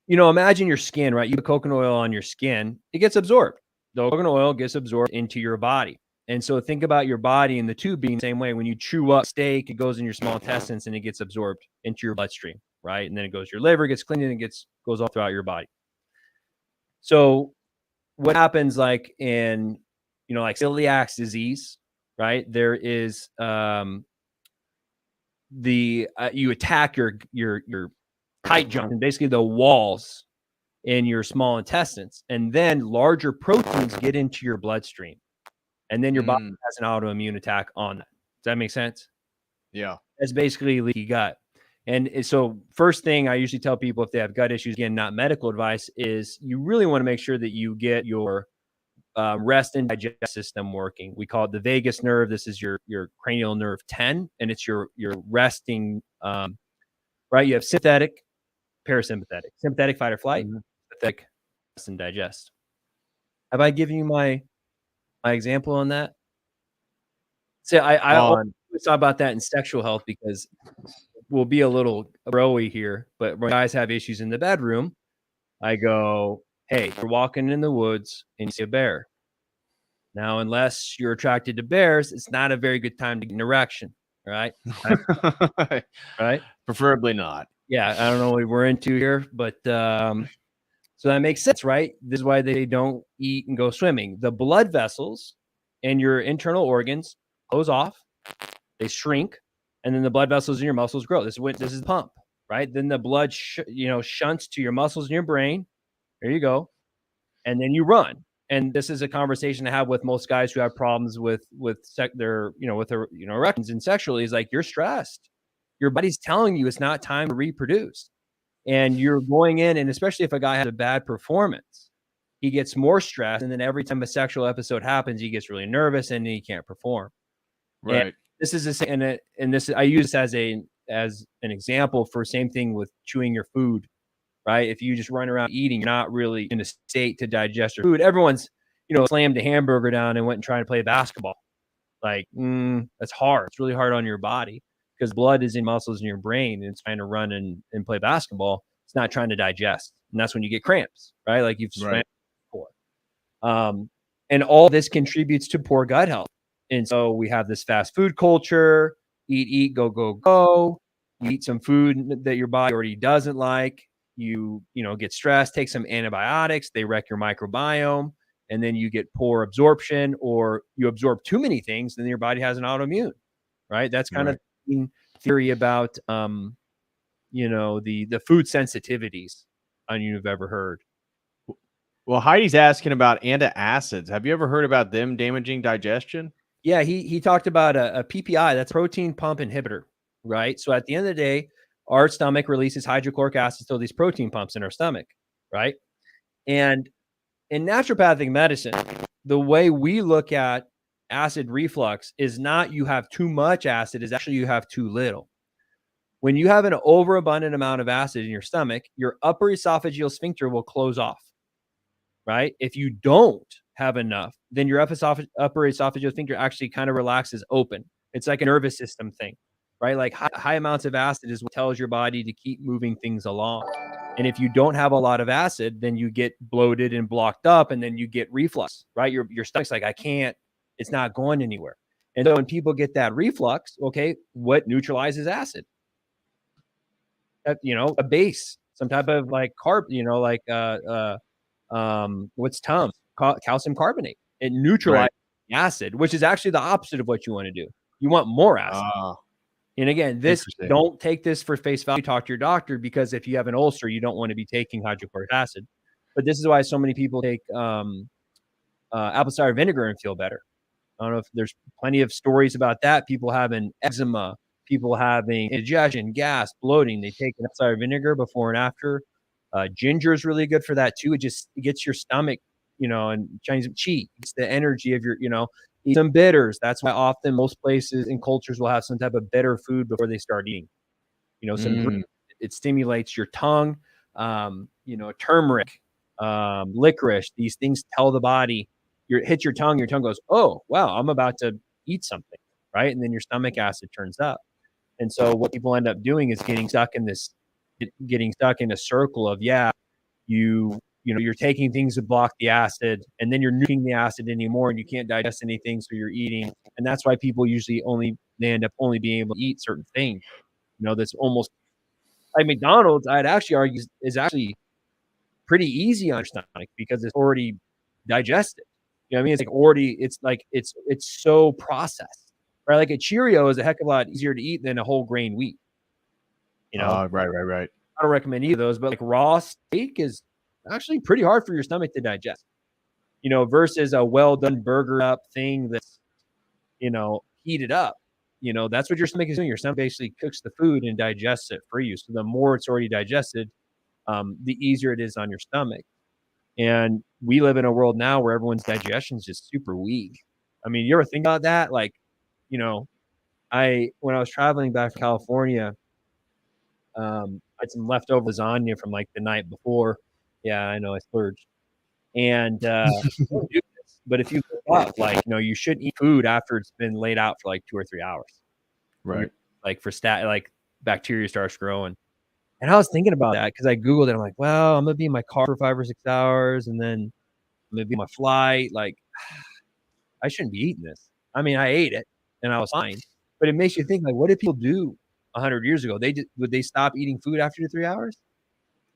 imagine your skin, right? You put coconut oil on your skin, it gets absorbed. The coconut oil gets absorbed into your body. And so think about your body and the tube being the same way. When you chew up steak, it goes in your small intestines and it gets absorbed into your bloodstream, right? And then it goes to your liver, gets cleaned, and it goes all throughout your body. So what happens like in, like celiac disease, right? There is you attack your tight junction, basically the walls in your small intestines, and then larger proteins get into your bloodstream, and then your body has an autoimmune attack on that. Does that make sense? Yeah. That's basically leaky gut. And so first thing I usually tell people if they have gut issues, again, not medical advice, is you really want to make sure that you get your rest and digest system working. We call it the vagus nerve. This is your cranial nerve 10, and it's your resting, right? You have sympathetic, parasympathetic, sympathetic fight or flight, sympathetic rest and digest. Have I given you my example on that? So I always talk about that in sexual health because we'll be a little broy here, but when guys have issues in the bedroom, I go, hey, you're walking in the woods and you see a bear. Now, unless you're attracted to bears, it's not a very good time to get an erection, right? Right? Preferably not. Yeah, I don't know what we're into here, but so that makes sense, right? This is why they don't eat and go swimming. The blood vessels and your internal organs close off, they shrink, and then the blood vessels in your muscles grow. This is the pump, right? Then the blood shunts to your muscles in your brain. There you go, and then you run. And this is a conversation to have with most guys who have problems with their erections and sexually. Is like, you're stressed. Your body's telling you it's not time to reproduce. And you're going in, and especially if a guy has a bad performance, he gets more stressed. And then every time a sexual episode happens, he gets really nervous and he can't perform. Right. And this is I use this as an example for same thing with chewing your food. Right? If you just run around eating, you're not really in a state to digest your food. Everyone's, slammed a hamburger down and went and tried to play basketball. Like, that's hard. It's really hard on your body because blood is in muscles in your brain and it's trying to run and play basketball. It's not trying to digest. And that's when you get cramps, right? Like you've swam before. And all this contributes to poor gut health. And so we have this fast food culture, eat, go, go, go. You eat some food that your body already doesn't like. You get stressed, take some antibiotics, they wreck your microbiome, and then you get poor absorption, or you absorb too many things, then your body has an autoimmune, right? That's kind of the theory about, the food sensitivities you've ever heard. Well, Heidi's asking about antacids. Have you ever heard about them damaging digestion? Yeah, he talked about a PPI, that's protein pump inhibitor, right? So at the end of the day, our stomach releases hydrochloric acid, so these protein pumps in our stomach, right? And in naturopathic medicine, the way we look at acid reflux is not you have too much acid, is actually you have too little. When you have an overabundant amount of acid in your stomach, your upper esophageal sphincter will close off, right? If you don't have enough, then your upper esophageal sphincter actually kind of relaxes open. It's like a nervous system thing. Right? Like high amounts of acid is what tells your body to keep moving things along. And if you don't have a lot of acid, then you get bloated and blocked up, and then you get reflux, right? Your stomach's like, it's not going anywhere. And so when people get that reflux, okay, what neutralizes acid? A base, some type of like carb, what's Tums? Calcium carbonate. It neutralizes acid, which is actually the opposite of what you want to do. You want more acid. And again, don't take this for face value. Talk to your doctor, because if you have an ulcer, you don't want to be taking hydrochloric acid. But this is why so many people take apple cider vinegar and feel better. I don't know if there's plenty of stories about that. People having eczema, people having indigestion, gas, bloating. They take apple cider vinegar before and after. Ginger is really good for that too. It gets your stomach, and Chinese cheat. It's the energy of your, eat some bitters. That's why often most places and cultures will have some type of bitter food before they start eating. It stimulates your tongue. Turmeric, licorice. These things tell the body. Hit your tongue goes, oh wow, I'm about to eat something, right? And then your stomach acid turns up. And so what people end up doing is getting stuck in a circle of, you're taking things to block the acid, and then you're nuking the acid anymore, and you can't digest anything, so you're eating. And that's why people usually they end up only being able to eat certain things. That's almost like McDonald's, I'd actually argue is actually pretty easy on your stomach because it's already digested. You know what I mean? It's like already, it's so processed, right? Like a Cheerio is a heck of a lot easier to eat than a whole grain wheat. Right. I don't recommend either of those, but like raw steak is actually pretty hard for your stomach to digest, versus a well done burger up thing that's, heated up. That's what your stomach is doing. Your stomach basically cooks the food and digests it for you. So the more it's already digested, the easier it is on your stomach. And we live in a world now where everyone's digestion is just super weak. I mean, you ever think about that? Like, when I was traveling back from California, I had some leftover lasagna from like the night before. Yeah, I know I splurged. And don't do this, but if you look up, like, you shouldn't eat food after it's been laid out for like 2 or 3 hours. Right. Like like bacteria starts growing. And I was thinking about that because I Googled it. I'm like, well, I'm going to be in my car for 5 or 6 hours, and then I'm going to be on my flight. Like, I shouldn't be eating this. I mean, I ate it and I was fine. But it makes you think, like, what did people do 100 years ago? Would they stop eating food after 3 hours?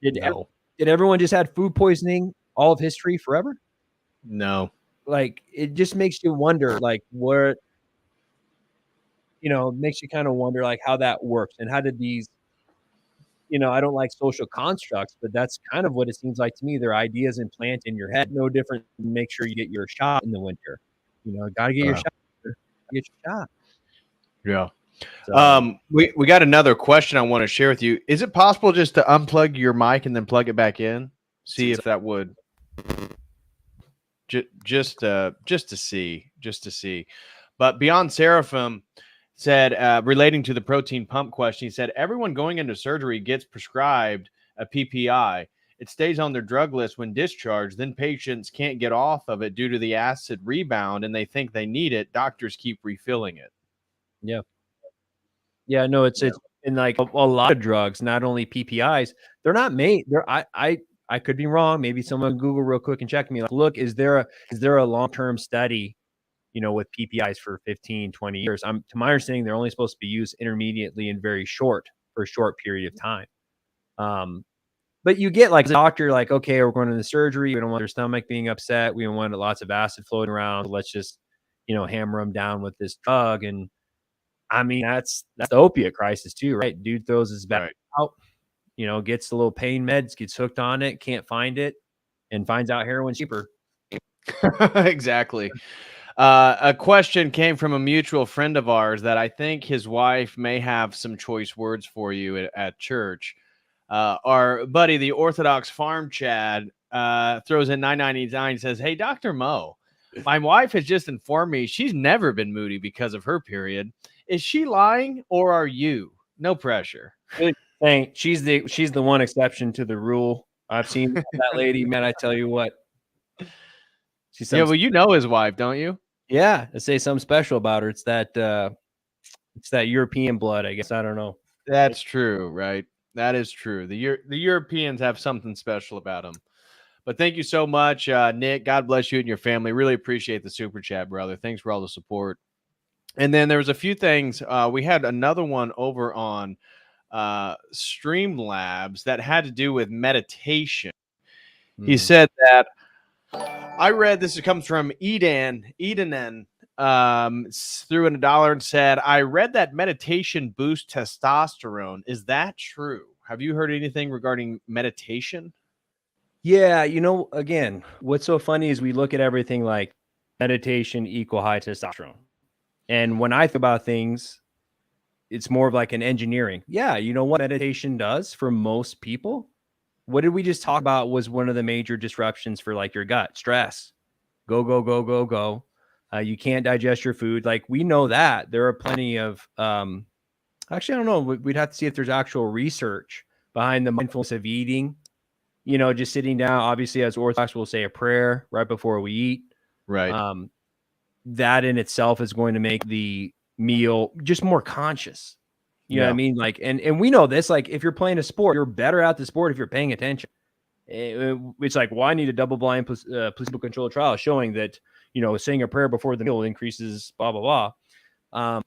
Did everyone just had food poisoning all of history forever? No. Like, it just makes you wonder, like, what, makes you kind of wonder, like, how that works and how did these, I don't like social constructs, but that's kind of what it seems like to me. They're ideas implanted in your head, no different than make sure you get your shot in the winter. Got to get your shot. Get your shot. Yeah. So, we got another question I want to share with you. Is it possible just to unplug your mic and then plug it back in? See if that would just to see. But Beyond Seraphim said, relating to the protein pump question, he said, everyone going into surgery gets prescribed a PPI. It stays on their drug list when discharged. Then patients can't get off of it due to the acid rebound, and they think they need it. Doctors keep refilling it. Yeah. Yeah, no, it's in like a lot of drugs, not only PPIs. They're not made. I could be wrong. Maybe someone Google real quick and check me. Like, look, is there a long-term study, with PPIs for 15, 20 years? To my understanding, they're only supposed to be used intermediately and very short for a short period of time. But you get like a doctor, like, okay, we're going to the surgery. We don't want their stomach being upset. We don't want lots of acid floating around. Let's just, hammer them down with this drug. And I mean, that's the opiate crisis too, right? Dude throws his back out, gets the little pain meds, gets hooked on it, can't find it, and finds out heroin's cheaper. Exactly. A question came from a mutual friend of ours that I think his wife may have some choice words for you at church. Our buddy, the Orthodox Farm Chad, throws in 999, says, hey, Dr. Mo, my wife has just informed me she's never been moody because of her period. Is she lying or are you? No pressure. Hey, she's the one exception to the rule. I've seen that lady, man. I tell you what. Well, you know his wife, don't you? Yeah, to say something special about her. It's that European blood, I guess. I don't know. That's true, right? That is true. The Europeans have something special about them. But thank you so much, Nick. God bless you and your family. Really appreciate the super chat, brother. Thanks for all the support. And then there was a few things. We had another one over on Streamlabs that had to do with meditation. He said that I read this comes from Edanen threw in $1 and said, I read that meditation boosts testosterone. Is that true? Have you heard anything regarding meditation? Yeah, again, what's so funny is we look at everything like meditation equal high testosterone. And when I think about things, it's more of like an engineering. Yeah, you know what meditation does for most people? what did we just talk about was one of the major disruptions for like your gut? Stress. Go, go, go, go, go. You can't digest your food. Like we know that there are plenty of, actually, I don't know. We'd have to see if there's actual research behind the mindfulness of eating, just sitting down. Obviously, as Orthodox, we'll say a prayer right before we eat. Right. That in itself is going to make the meal just more conscious. You know what I mean? Like, and we know this, like if you're playing a sport, you're better at the sport if you're paying attention. It's like, well, I need a double-blind placebo-controlled trial showing that, saying a prayer before the meal increases blah, blah, blah.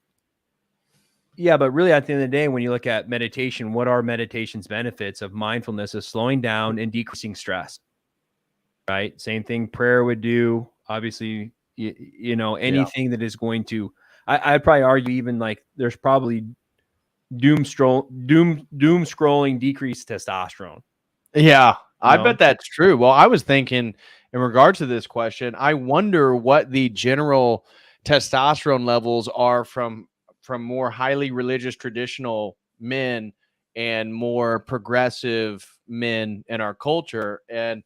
Yeah, but really at the end of the day, when you look at meditation, what are meditation's benefits of mindfulness, of slowing down and decreasing stress, right? Same thing prayer would do. Obviously, anything that is going to, I'd probably argue even like there's probably doom scrolling decreased testosterone. Yeah, I bet that's true. Well, I was thinking in regards to this question, I wonder what the general testosterone levels are from more highly religious traditional men and more progressive men in our culture. And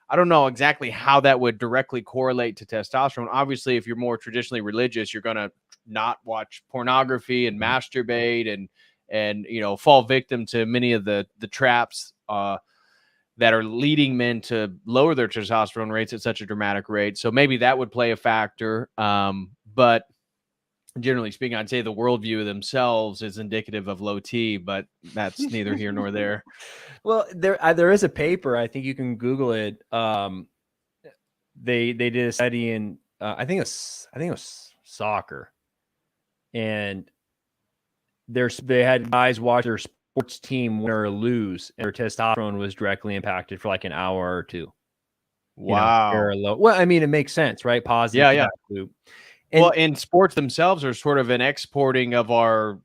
I don't know exactly how that would directly correlate to testosterone. Obviously, if you're more traditionally religious, you're going to not watch pornography and masturbate and fall victim to many of the traps that are leading men to lower their testosterone rates at such a dramatic rate. So maybe that would play a factor. But generally speaking, I'd say the worldview of themselves is indicative of low T, but that's neither here nor there. Well, there is a paper. I think you can Google it. They did a study in I think it was soccer, and they had guys watch their sports team win or lose, and their testosterone was directly impacted for like an hour or two. Wow. Well, I mean, it makes sense, right? Positive feedback loop. Well, and sports themselves are sort of an exporting of our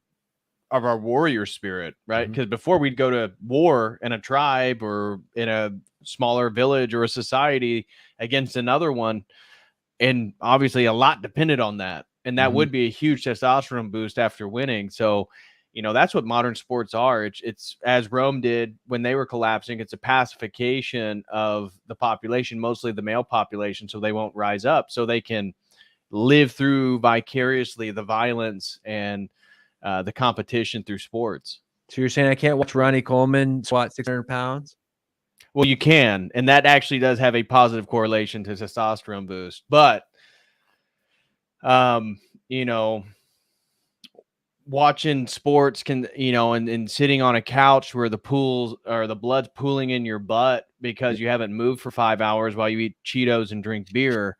warrior spirit, right? Because before we'd go to war in a tribe or in a smaller village or a society against another one, and obviously a lot depended on that, and that would be a huge testosterone boost after winning. So, that's what modern sports are. It's as Rome did when they were collapsing. It's a pacification of the population, mostly the male population, so they won't rise up, so they can live through vicariously the violence and the competition through sports. So you're saying I can't watch Ronnie Coleman squat 600 pounds? Well, you can, and that actually does have a positive correlation to testosterone boost. But, watching sports can, and sitting on a couch where the pools or the blood's pooling in your butt because you haven't moved for 5 hours while you eat Cheetos and drink beer,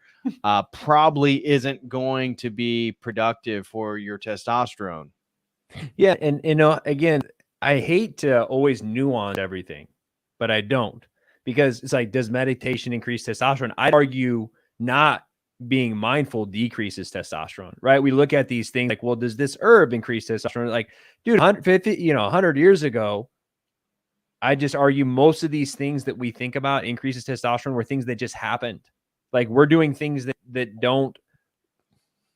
probably isn't going to be productive for your testosterone. Yeah. And, again, I hate to always nuance everything, but I don't, because it's like, does meditation increase testosterone? I'd argue not being mindful decreases testosterone, right? We look at these things like, well, does this herb increase testosterone? Like, dude, 100 years ago, I just argue most of these things that we think about increases testosterone were things that just happened. Like we're doing things that don't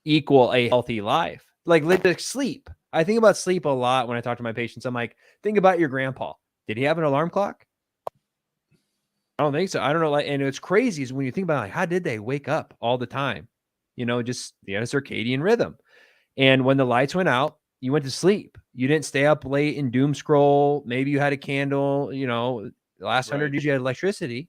equal a healthy life. Like sleep. I think about sleep a lot when I talk to my patients. I'm like, think about your grandpa. Did he have an alarm clock? I don't think so. I don't know. Like, and it's crazy is when you think about like, how did they wake up all the time? Just the circadian rhythm. And when the lights went out, you went to sleep. You didn't stay up late and doom scroll. Maybe you had a candle, the last 100 years you had electricity,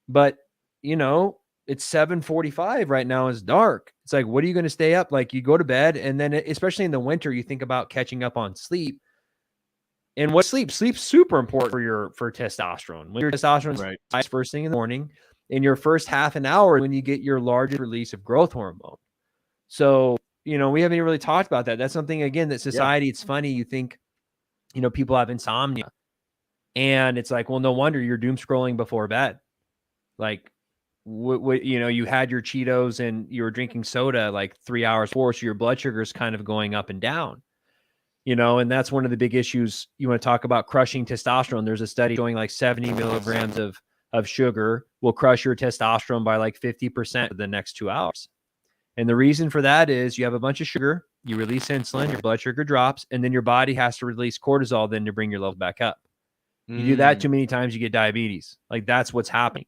but it's 7:45 right now. It's dark. It's like, what are you going to stay up? Like you go to bed, and then especially in the winter, you think about catching up on sleep. And what sleep's super important for testosterone. When your testosterone is first thing in the morning, in your first half an hour, when you get your largest release of growth hormone. So, we haven't even really talked about that. That's something, again, that society, it's funny. You think, people have insomnia, and it's like, well, no wonder you're doom scrolling before bed. Like, you had your Cheetos and you were drinking soda like 3 hours before, so your blood sugar is kind of going up and down. And that's one of the big issues. You want to talk about crushing testosterone. There's a study showing like 70 milligrams of sugar will crush your testosterone by like 50% for the next 2 hours. And the reason for that is you have a bunch of sugar, you release insulin, your blood sugar drops, and then your body has to release cortisol then to bring your level back up. You do that too many times, you get diabetes. Like that's what's happening.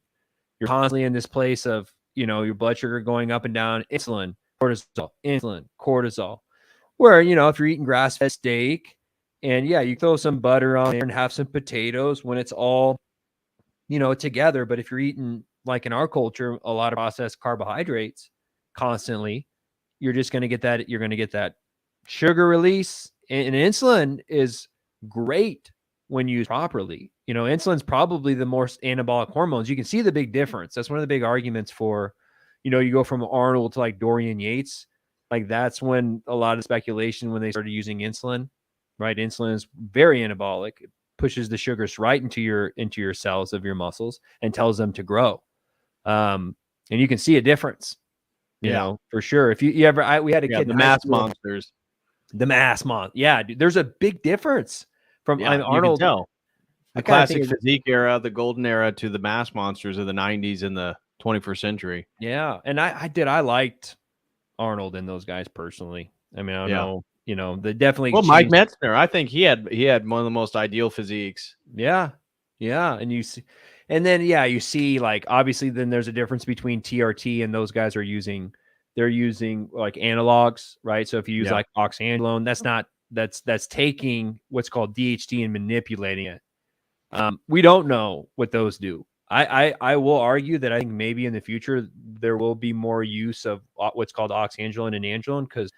You're constantly in this place of, your blood sugar going up and down, insulin, cortisol. Where, if you're eating grass-fed steak and you throw some butter on there and have some potatoes when it's all, together. But if you're eating, like in our culture, a lot of processed carbohydrates constantly, you're just going to get that. You're going to get that sugar release. And insulin is great when used properly. Insulin's probably the most anabolic hormones. You can see the big difference. That's one of the big arguments for, you go from Arnold to like Dorian Yates. Like that's when a lot of speculation when they started using insulin, right? Insulin is very anabolic. It pushes the sugars right into your cells of your muscles and tells them to grow. And you can see a difference, you know, for sure. If you ever, we had a kid, the mass monsters, Yeah, dude, there's a big difference from Arnold. You can tell. The classic physique era, the golden era, to the mass monsters of the 90s and the 21st century. Yeah. And I liked Arnold and those guys personally. I mean, I don't know, they definitely. Well, Mike Metzner, I think he had one of the most ideal physiques. Yeah. Yeah. And you see, and then, you see like, obviously then there's a difference between TRT and those guys they're using like analogs, right? So if you use like oxandrolone, that's taking what's called DHT and manipulating it. We don't know what those do. I will argue that I think maybe in the future there will be more use of what's called oxandrolone and androlone because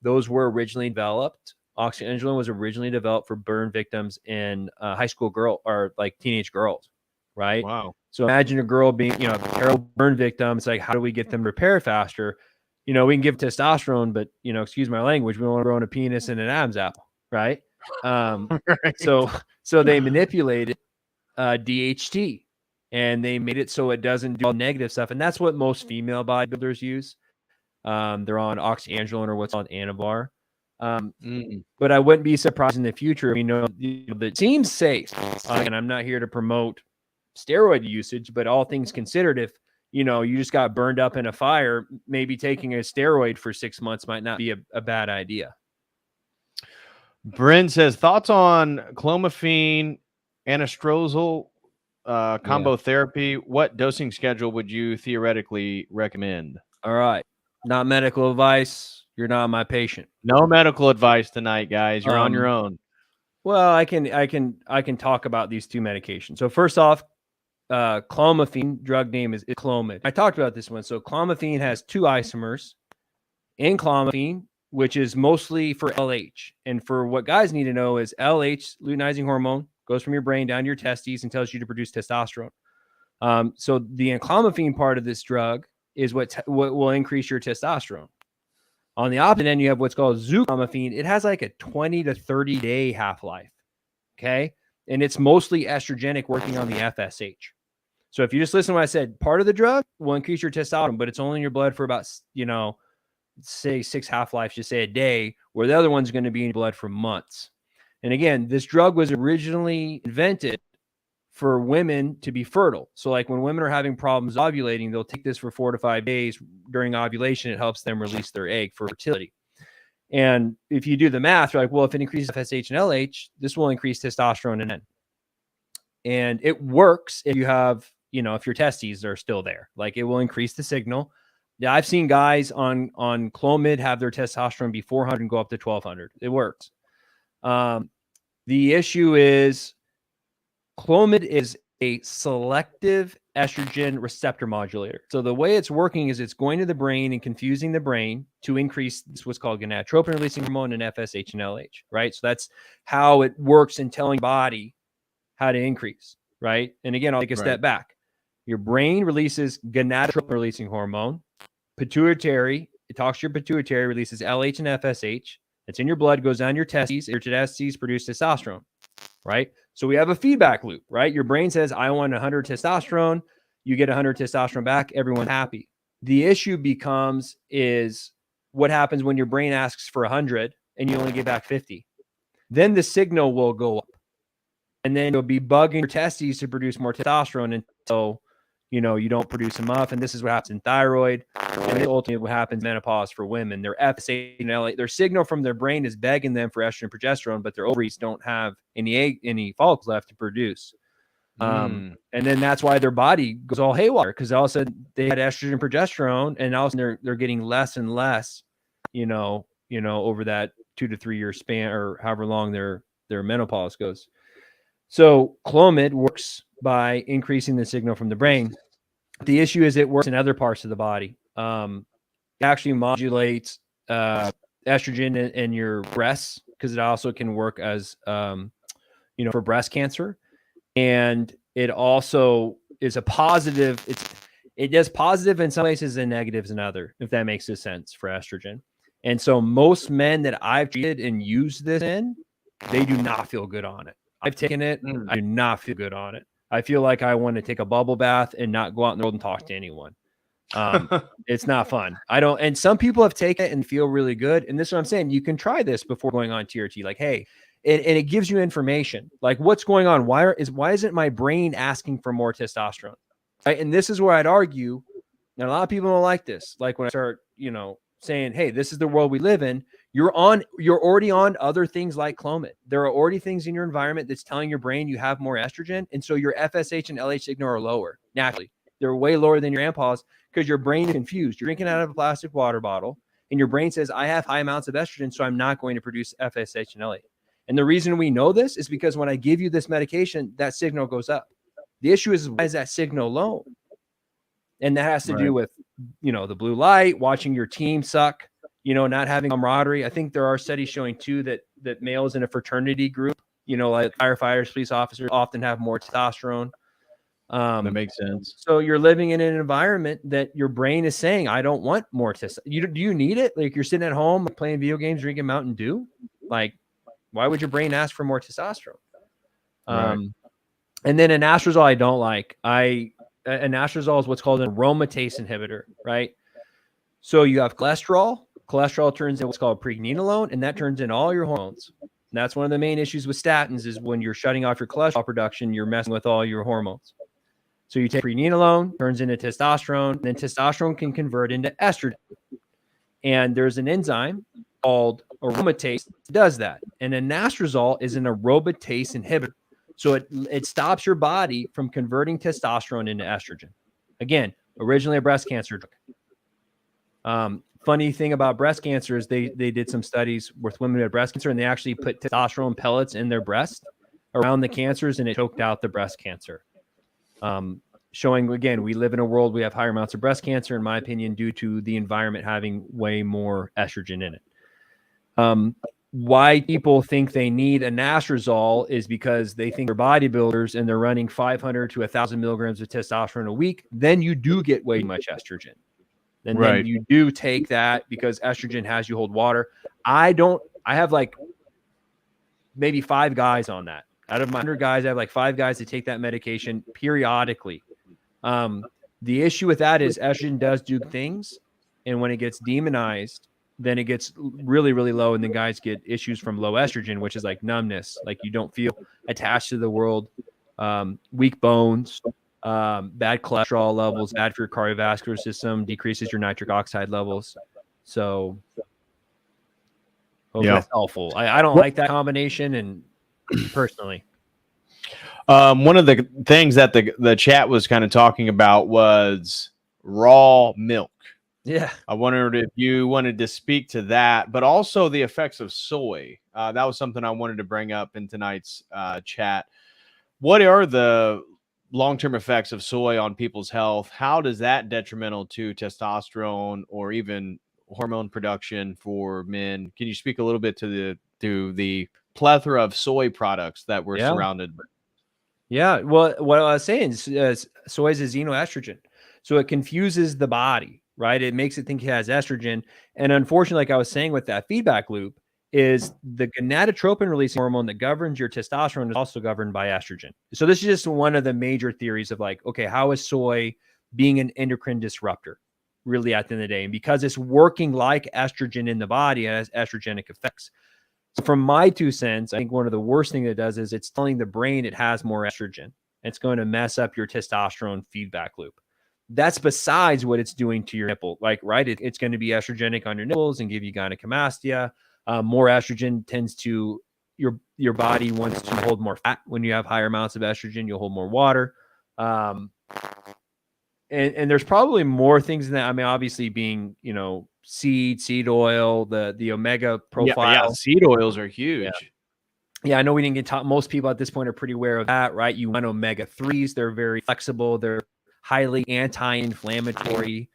those were originally developed. Oxandrolone was originally developed for burn victims in high school girl or like teenage girls, right? Wow. So imagine a girl being, a terrible burn victim. It's like, how do we get them repaired faster? We can give testosterone, but excuse my language, we don't want to grow in a penis and an Adam's apple, right? Right. So they manipulated DHT and they made it so it doesn't do all negative stuff. And that's what most female bodybuilders use. They're on oxandrolone or what's called Anavar. But I wouldn't be surprised in the future. That seems safe. And I'm not here to promote steroid usage, but all things considered, if you just got burned up in a fire, maybe taking a steroid for 6 months might not be a bad idea. Bryn says, thoughts on clomiphene, anastrozole combo therapy. What dosing schedule would you theoretically recommend? All right. Not medical advice. You're not my patient. No medical advice tonight, guys. You're on your own. Well, I can talk about these two medications. So first off, clomiphene, drug name is Clomid. I talked about this one. So clomiphene has two isomers in clomiphene, which is mostly for LH. And for what guys need to know is LH, luteinizing hormone, goes from your brain down to your testes and tells you to produce testosterone. So the clomiphene part of this drug is what will increase your testosterone. On the opposite end, you have what's called zuclomiphene. It has like a 20 to 30 day half-life. Okay. And it's mostly estrogenic working on the FSH. So if you just listen to what I said, part of the drug will increase your testosterone, but it's only in your blood for about, say 6 half-lives, just say a day, where the other one's going to be in your blood for months. And again, this drug was originally invented for women to be fertile. So like when women are having problems ovulating, they'll take this for 4 to 5 days during ovulation. It helps them release their egg for fertility. And if you do the math, you're like, well, if it increases FSH and LH, this will increase testosterone and N. And it works if you have, if your testes are still there, like it will increase the signal. Yeah, I've seen guys on Clomid have their testosterone be 400 and go up to 1200. It works. The issue is Clomid is a selective estrogen receptor modulator. So the way it's working is it's going to the brain and confusing the brain to increase what's called gonadotropin releasing hormone and FSH and LH, right? So that's how it works in telling body how to increase, right? And again, I'll take a step back. Your brain releases gonadotropin releasing hormone. Pituitary, it talks to your pituitary, releases LH and FSH. It's in your blood, goes down your testes produce testosterone, right? So we have a feedback loop, right? Your brain says, I want 100 testosterone. You get 100 testosterone back. Everyone's happy. The issue becomes is what happens when your brain asks for 100 and you only get back 50. Then the signal will go up. And then you'll be bugging your testes to produce more testosterone until you don't produce enough. And this is what happens in thyroid. And this ultimately what happens in menopause for women. Their FSH and LH, their signal from their brain is begging them for estrogen and progesterone, but their ovaries don't have any follicles left to produce. And then that's why their body goes all haywire, because all of a sudden they had estrogen and progesterone, and all of a sudden they're getting less and less, over that 2 to 3 year span, or however long their menopause goes. So Clomid works by increasing the signal from the brain. The issue is it works in other parts of the body. It actually modulates estrogen in your breasts, because it also can work as for breast cancer. And it also is a positive. It does positive in some places and negatives in other, if that makes sense, for estrogen. And so most men that I've treated and used this in, they do not feel good on it. I've taken it. I do not feel good on it. I feel like I want to take a bubble bath and not go out in the world and talk to anyone. It's not fun. And some people have taken it and feel really good. And this is what I'm saying. You can try this before going on TRT. Like, hey, and it gives you information. Like, what's going on? Why isn't my brain asking for more testosterone? Right? And this is where I'd argue, and a lot of people don't like this. Like when I start, saying, hey, this is the world we live in. You're already on other things like Clomid. There are already things in your environment that's telling your brain you have more estrogen. And so your FSH and LH signal are lower. Naturally, they're way lower than your AMPOS, because your brain is confused. You're drinking out of a plastic water bottle, and your brain says, I have high amounts of estrogen, so I'm not going to produce FSH and LH. And the reason we know this is because when I give you this medication, that signal goes up. The issue is, why is that signal low? And that has to do with, the blue light, watching your team suck, not having camaraderie. I think there are studies showing too that males in a fraternity group, like firefighters, police officers, often have more testosterone. That makes sense. So you're living in an environment that your brain is saying, I don't want more testosterone. Do you need it? Like, you're sitting at home playing video games, drinking Mountain Dew. Like, why would your brain ask for more testosterone? Right. And then anastrozole, I don't like. Anastrozole is what's called an aromatase inhibitor, right? So you have cholesterol. Cholesterol turns in what's called pregnenolone, and that turns in all your hormones. And that's one of the main issues with statins, is when you're shutting off your cholesterol production, you're messing with all your hormones. So you take pregnenolone, turns into testosterone, and then testosterone can convert into estrogen. And there's an enzyme called aromatase that does that. And anastrozole is an aromatase inhibitor. So it stops your body from converting testosterone into estrogen. Again, originally a breast cancer drug. Funny thing about breast cancer is they did some studies with women who had breast cancer, and they actually put testosterone pellets in their breast around the cancers, and it choked out the breast cancer. Showing, again, we live in a world, we have higher amounts of breast cancer, in my opinion, due to the environment having way more estrogen in it. Why people think they need anastrozole is because they think they're bodybuilders and they're running 500 to 1,000 milligrams of testosterone a week. Then you do get way much estrogen. And then you do take that because estrogen has you hold water. I have like maybe 5 guys on that. Out of my 100 guys, I have like 5 guys that take that medication periodically. The issue with that is estrogen does do things. And when it gets demonized, then it gets really, really low. And then guys get issues from low estrogen, which is like numbness. Like, you don't feel attached to the world, weak bones, bad cholesterol levels, bad for your cardiovascular system, decreases your nitric oxide levels. So that's helpful. I don't like that combination, and personally. One of the things that the chat was kind of talking about was raw milk. Yeah. I wondered if you wanted to speak to that, but also the effects of soy. That was something I wanted to bring up in tonight's chat. What are the long-term effects of soy on people's health? How does that detrimental to testosterone or even hormone production for men? Can you speak a little bit to the plethora of soy products that we're surrounded by? Yeah. Well, what I was saying is soy is a xenoestrogen. So it confuses the body, right? It makes it think it has estrogen. And unfortunately, like I was saying with that feedback loop, is the gonadotropin releasing hormone that governs your testosterone is also governed by estrogen. So this is just one of the major theories of like, okay, how is soy being an endocrine disruptor really at the end of the day? And because it's working like estrogen in the body, it has estrogenic effects. So from my 2 cents, I think one of the worst things it does is it's telling the brain it has more estrogen. It's going to mess up your testosterone feedback loop. That's besides what it's doing to your nipple. Like, right, it's going to be estrogenic on your nipples and give you gynecomastia. More estrogen tends to, your body wants to hold more fat. When you have higher amounts of estrogen, you'll hold more water. And there's probably more things than that. I mean, obviously being, seed oil, the omega profile. Yeah, seed oils are huge. Yeah, I know we didn't get taught. Most people at this point are pretty aware of that, right? You want omega-3s. They're very flexible. They're highly anti-inflammatory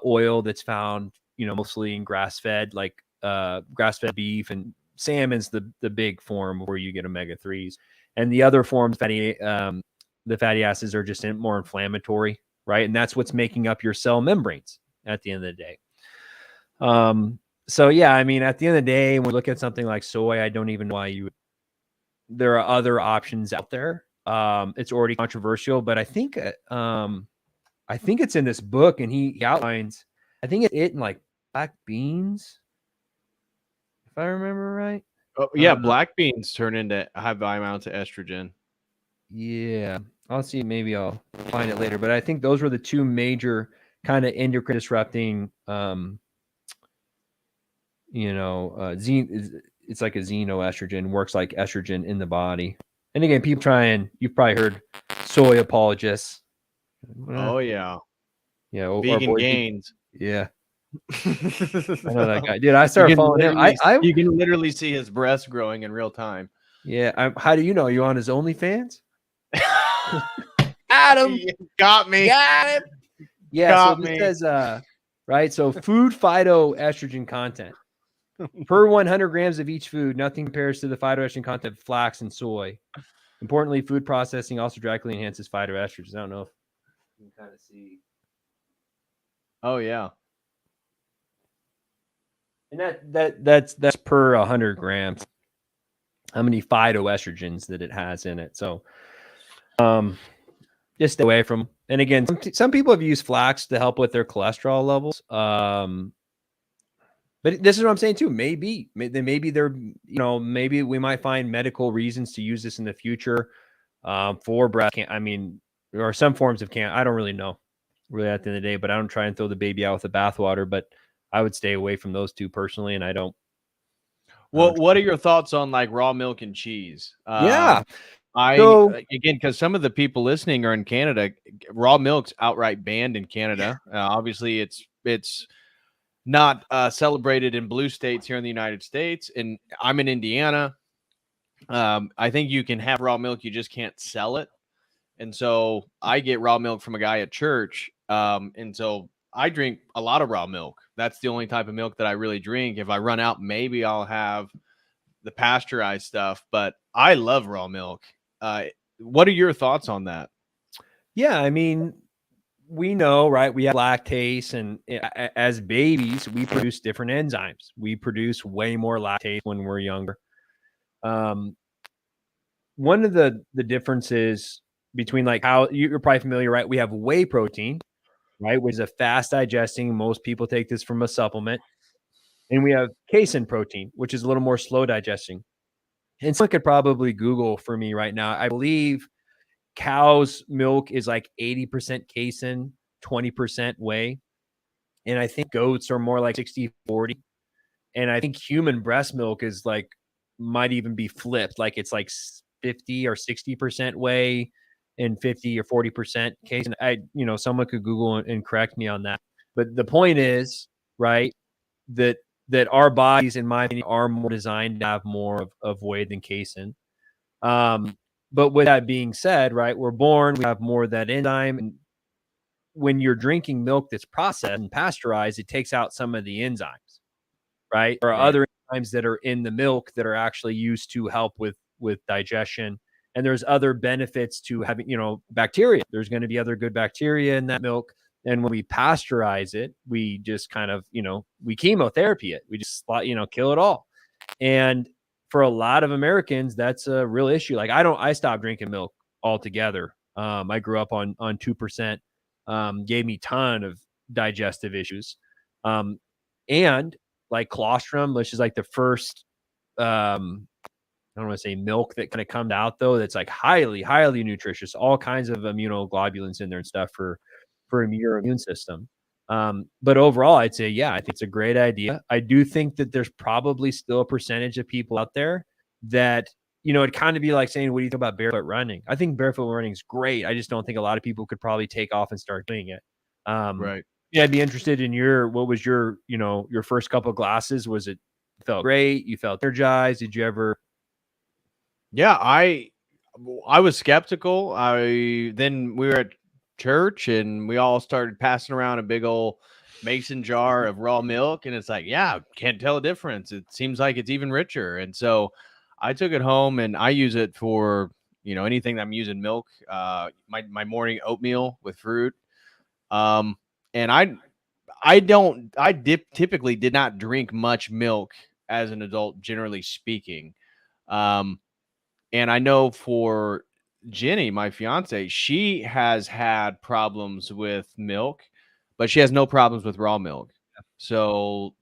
oil that's found, mostly in grass-fed, like grass-fed beef, and salmon's the big form where you get omega-3s. And the other forms, the fatty acids, are just more inflammatory, right? And that's what's making up your cell membranes at the end of the day. So yeah, I mean, at the end of the day, when we look at something like soy, I don't even know why there are other options out there. It's already controversial, but I think it's in this book, and he outlines, I think it's in like black beans, if I remember right. Oh, yeah, black beans turn into high amounts of estrogen. Yeah, I'll see. Maybe I'll find it later. But I think those were the two major kind of endocrine disrupting. It's like a xenoestrogen, works like estrogen in the body. And again, you've probably heard soy apologists. Oh yeah, vegan gains. Yeah. I know that guy. Dude, I started following him. You can literally see his breast growing in real time. Yeah. How do you know? You on his OnlyFans? Adam got me. Got him. Yeah. So this says, right. So food phytoestrogen content per 100 grams of each food. Nothing compares to the phytoestrogen content of flax and soy. Importantly, food processing also directly enhances phytoestrogens. I don't know if you can kind of see. Oh yeah. And that's per 100 grams. How many phytoestrogens that it has in it? So, just stay away from. And again, some people have used flax to help with their cholesterol levels. But this is what I'm saying too. Maybe we might find medical reasons to use this in the future for breast cancer. I mean, there are some forms of cancer. I don't really know, really, at the end of the day. But I don't try and throw the baby out with the bathwater. But I would stay away from those two personally, and I don't. Well, what are your thoughts on like raw milk and cheese? Yeah. Again, because some of the people listening are in Canada, raw milk's outright banned in Canada. Obviously, it's not celebrated in blue states here in the United States, and I'm in Indiana. I think you can have raw milk, you just can't sell it. And so I get raw milk from a guy at church, and so I drink a lot of raw milk. That's the only type of milk that I really drink. If I run out, maybe I'll have the pasteurized stuff, but I love raw milk. What are your thoughts on that? Yeah, I mean, we know, right? We have lactase, and as babies, we produce different enzymes. We produce way more lactase when we're younger. One of the differences between, like, how you're probably familiar, right? We have whey protein, right, which is a fast digesting. Most people take this from a supplement. And we have casein protein, which is a little more slow digesting. And someone could probably Google for me right now. I believe cow's milk is like 80% casein, 20% whey. And I think goats are more like 60-40. And I think human breast milk is like, might even be flipped. Like it's like 50 or 60% whey and 50 or 40% casein. Someone could Google and correct me on that. But the point is, right, that our bodies, in my opinion, are more designed to have more of whey than casein. But with that being said, right, we're born, we have more of that enzyme. And when you're drinking milk that's processed and pasteurized, it takes out some of the enzymes, right? There are other enzymes that are in the milk that are actually used to help with digestion. And there's other benefits to having, bacteria. There's going to be other good bacteria in that milk. And when we pasteurize it, we just kind of, we chemotherapy it. We just, kill it all. And for a lot of Americans, that's a real issue. Like I stopped drinking milk altogether. I grew up on 2%, gave me a ton of digestive issues. And like colostrum, which is like the first don't want to say milk that kind of comes out though. That's like highly, highly nutritious, all kinds of immunoglobulins in there and stuff for your immune system. But overall, I'd say, yeah, I think it's a great idea. I do think that there's probably still a percentage of people out there that, it'd kind of be like saying, what do you think about barefoot running? I think barefoot running is great. I just don't think a lot of people could probably take off and start doing it. Right. Yeah, I'd be interested in what was your first couple of glasses? Was it felt great? You felt energized? Did you ever? Yeah, I was skeptical. Then we were at church and we all started passing around a big old mason jar of raw milk, and it's like, yeah, can't tell a difference. It seems like it's even richer. And so I took it home and I use it for, anything that I'm using milk, my morning oatmeal with fruit. And I typically did not drink much milk as an adult, generally speaking. And I know for Jenny, my fiance, she has had problems with milk, but she has no problems with raw milk. So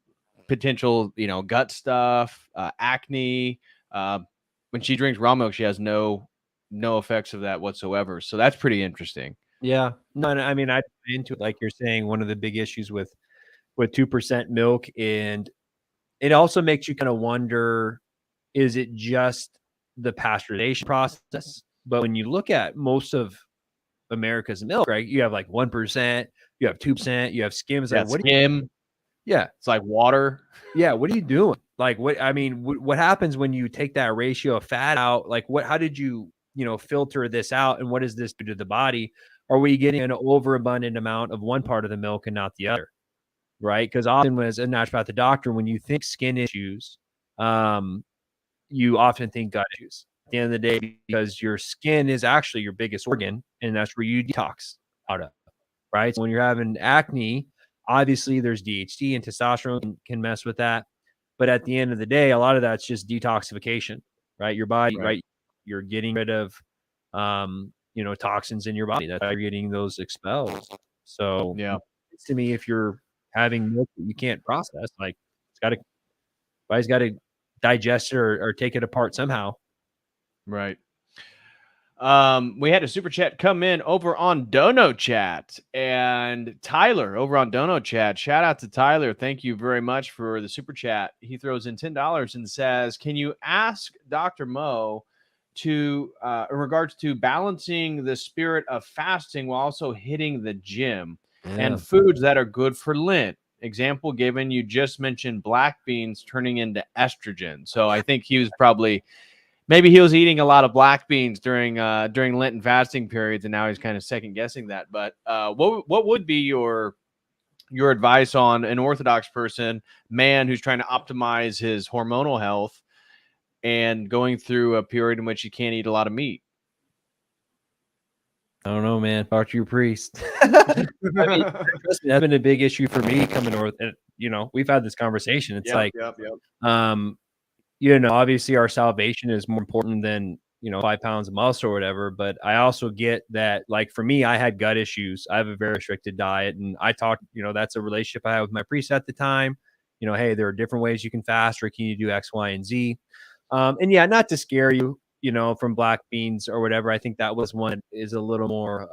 potential, gut stuff, acne. When she drinks raw milk, she has no effects of that whatsoever. So that's pretty interesting. Yeah, no, I mean, I into it, like you're saying, one of the big issues with 2% milk, and it also makes you kind of wonder, is it just the pasteurization process? But when you look at most of America's milk, right, you have like 1%, you have 2%, you have skims. Yeah, Like, what? skim. Yeah, it's like water. Yeah, what are you doing? Like, what happens when you take that ratio of fat out? Like, how did you, filter this out? And what does this do to the body? Are we getting an overabundant amount of one part of the milk and not the other? Right? Because often as a naturopathic doctor, when you think skin issues, you often think gut issues at the end of the day, because your skin is actually your biggest organ, and that's where you detox out of, right? So when you're having acne, obviously there's DHT and testosterone can mess with that. But at the end of the day, a lot of that's just detoxification, right? Your body, right? You're getting rid of, toxins in your body. That's how you're getting those expelled. So yeah, to me, if you're having milk that you can't process, like body's got to digest it or take it apart somehow. Right. We had a super chat come in over on Dono Chat, and Tyler over on Dono Chat. Shout out to Tyler. Thank you very much for the super chat. He throws in $10 and says, can you ask Dr. Mo to, in regards to balancing the spirit of fasting while also hitting the gym and foods that are good for Lent? Example given, you just mentioned black beans turning into estrogen. So I think he was maybe he was eating a lot of black beans during Lenten fasting periods, and now he's kind of second guessing that. But what would be your advice on an Orthodox man who's trying to optimize his hormonal health and going through a period in which he can't eat a lot of meat? I don't know, man. Talk to your priest. I mean, that's been a big issue for me coming north. And, we've had this conversation. It's obviously our salvation is more important than, 5 pounds of muscle or whatever. But I also get that, like, for me, I had gut issues. I have a very restricted diet. And I talked, that's a relationship I had with my priest at the time. Hey, there are different ways you can fast, or can you do X, Y, and Z? And yeah, not to scare you, from black beans or whatever. I think that was one that is a little more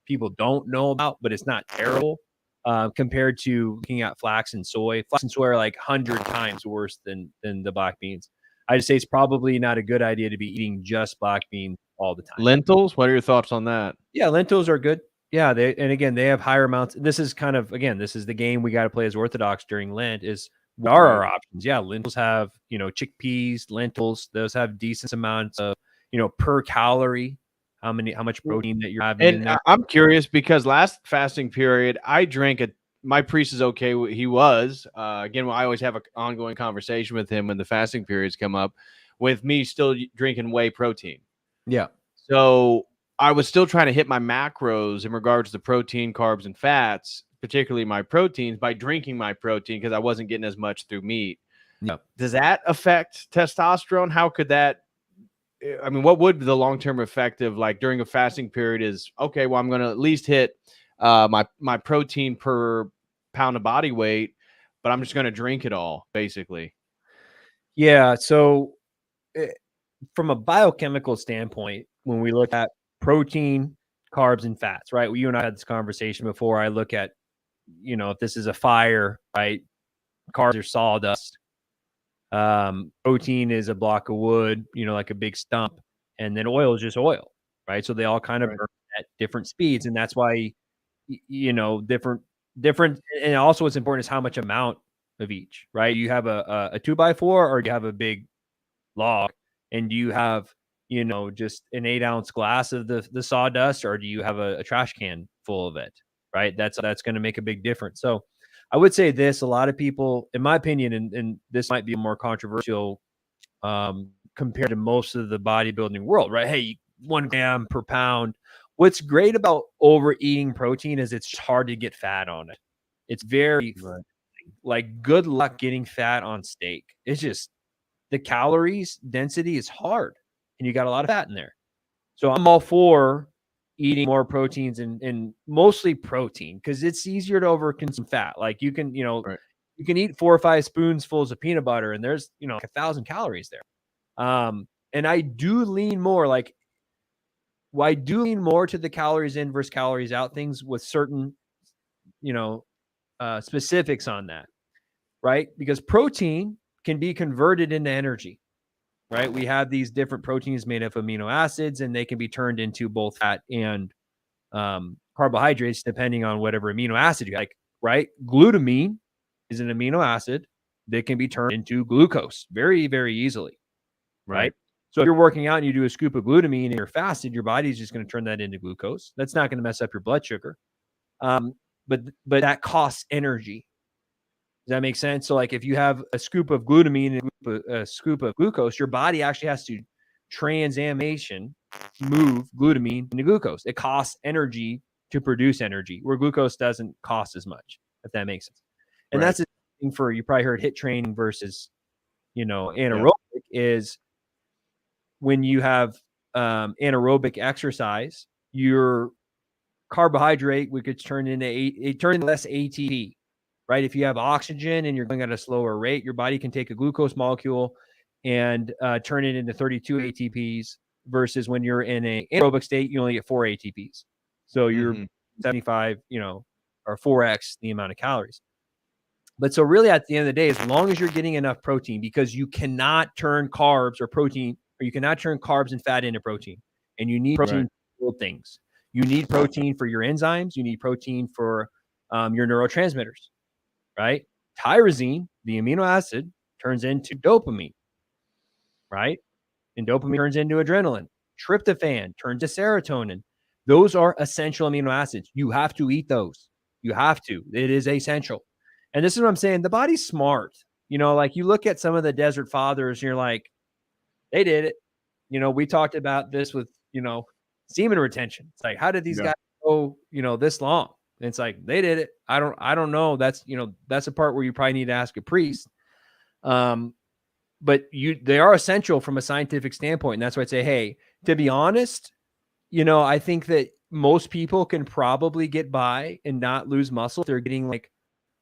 people don't know about, but it's not terrible compared to looking at flax and soy. Flax and soy are like 100 times worse than the black beans. I just say it's probably not a good idea to be eating just black beans all the time. Lentils, what are your thoughts on that? Yeah, lentils are good. Yeah, they have higher amounts. This is the game we got to play as Orthodox during Lent is, what are our options? Yeah, lentils have, chickpeas, lentils, those have decent amounts of, per calorie, how much protein that you're having in there. I'm curious because last fasting period, I drank my priest is okay. He was, again, I always have an ongoing conversation with him when the fasting periods come up, with me still drinking whey protein. Yeah. So I was still trying to hit my macros in regards to protein, carbs, and fats, particularly my proteins, by drinking my protein because I wasn't getting as much through meat. Yeah. Does that affect testosterone? How could that? I mean, what would the long-term effect of, like, during a fasting period is, okay, well, I'm going to at least hit my protein per pound of body weight, but I'm just going to drink it all, basically. Yeah. So from a biochemical standpoint, when we look at protein, carbs, and fats, right? You and I had this conversation before. I look at, if this is a fire, right? Carbs are sawdust. Protein is a block of wood, like a big stump, and then oil is just oil, right? So they all kind of burn at different speeds, and that's why, different. And also, what's important is how much amount of each, right? You have a 2x4, or you have a big log, and do you have just an 8-ounce glass of the sawdust, or do you have a trash can full of it, right? That's going to make a big difference. So I would say this: a lot of people, in my opinion, and this might be more controversial compared to most of the bodybuilding world, right? Hey, 1 gram per pound. What's great about overeating protein is it's hard to get fat on it. It's very like, good luck getting fat on steak. It's just, the calories density is hard, and you got a lot of fat in there. So I'm all for eating more proteins, and mostly protein, because it's easier to overconsume fat. Like, you can, you can eat 4 or 5 spoonfuls of peanut butter, and there's, like 1,000 calories there. And I do lean more to the calories in versus calories out things, with certain, specifics on that, right? Because protein can be converted into energy, right? We have these different proteins made of amino acids, and they can be turned into both fat and carbohydrates, depending on whatever amino acid you like, right? Glutamine is an amino acid that can be turned into glucose very, very easily, right? So if you're working out and you do a scoop of glutamine and you're fasted, your body's just going to turn that into glucose. That's not going to mess up your blood sugar. But that costs energy. Does that make sense? So, like, if you have a scoop of glutamine and a scoop of glucose, your body actually has to transamation move glutamine into glucose. It costs energy to produce energy, where glucose doesn't cost as much, if that makes sense. And that's the thing for, you probably heard HIIT training versus, anaerobic is, when you have anaerobic exercise, your carbohydrate, we could turn into less ATP. Right? If you have oxygen and you're going at a slower rate, your body can take a glucose molecule and turn it into 32 ATPs, versus when you're in an aerobic state, you only get 4 ATPs. So you're 75, or 4x the amount of calories. But so really, at the end of the day, as long as you're getting enough protein, because you cannot turn carbs or protein, or you cannot turn carbs and fat into protein, and you need protein to build things. You need protein for your enzymes. You need protein for your neurotransmitters. Right? Tyrosine, the amino acid, turns into dopamine, right? And dopamine turns into adrenaline. Tryptophan turns to serotonin. Those are essential amino acids. You have to eat those. You have to. It is essential. And this is what I'm saying. The body's smart. Like, you look at some of the desert fathers, and you're like, they did it. We talked about this with, semen retention. It's like, how did these guys go, this long? And it's like, they did it. I don't know. That's, that's a part where you probably need to ask a priest. But they are essential from a scientific standpoint. And that's why I'd say, hey, to be honest, I think that most people can probably get by and not lose muscle if they're getting like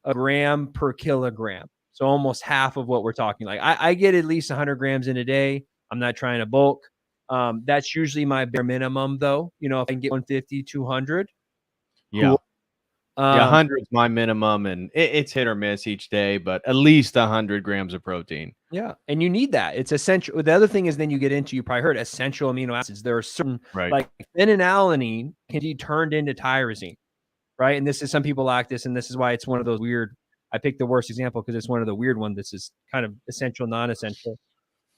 a gram per kilogram. So almost half of what we're talking. Like, I get at least 100 grams in a day. I'm not trying to bulk. That's usually my bare minimum, though. If I can get 150, 200. Cool. 100 is my minimum, and it's hit or miss each day, but at least 100 grams of protein. Yeah, and you need that. It's essential. The other thing is, then you get into, you probably heard, essential amino acids. There are certain, like phenylalanine can be turned into tyrosine, right? And this is, some people lack this, and this is why it's one of those weird. I picked the worst example because it's one of the weird ones. This is kind of essential, non-essential.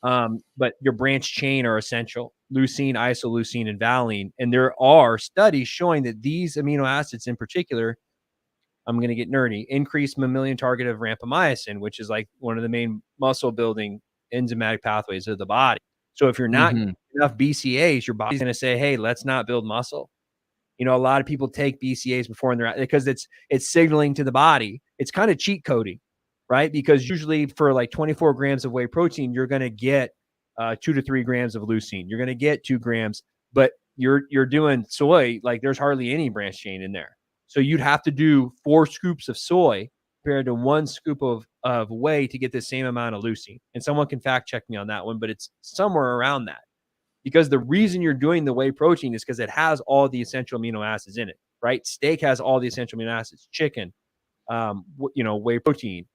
But your branch chain are essential: leucine, isoleucine, and valine. And there are studies showing that these amino acids in particular, I'm going to get nerdy, increase mammalian target of rapamycin, which is like one of the main muscle building enzymatic pathways of the body. So if you're not getting enough BCAAs, your body's going to say, hey, let's not build muscle. A lot of people take BCAAs before, and because it's signaling to the body. It's kind of cheat coding, right? Because usually for like 24 grams of whey protein, you're going to get 2 to 3 grams of leucine. You're going to get 2 grams, but you're doing soy, like there's hardly any branch chain in there. So you'd have to do 4 scoops of soy compared to 1 scoop of whey to get the same amount of leucine. And someone can fact check me on that one, but it's somewhere around that. Because the reason you're doing the whey protein is because it has all the essential amino acids in it, right? Steak has all the essential amino acids, chicken, whey protein,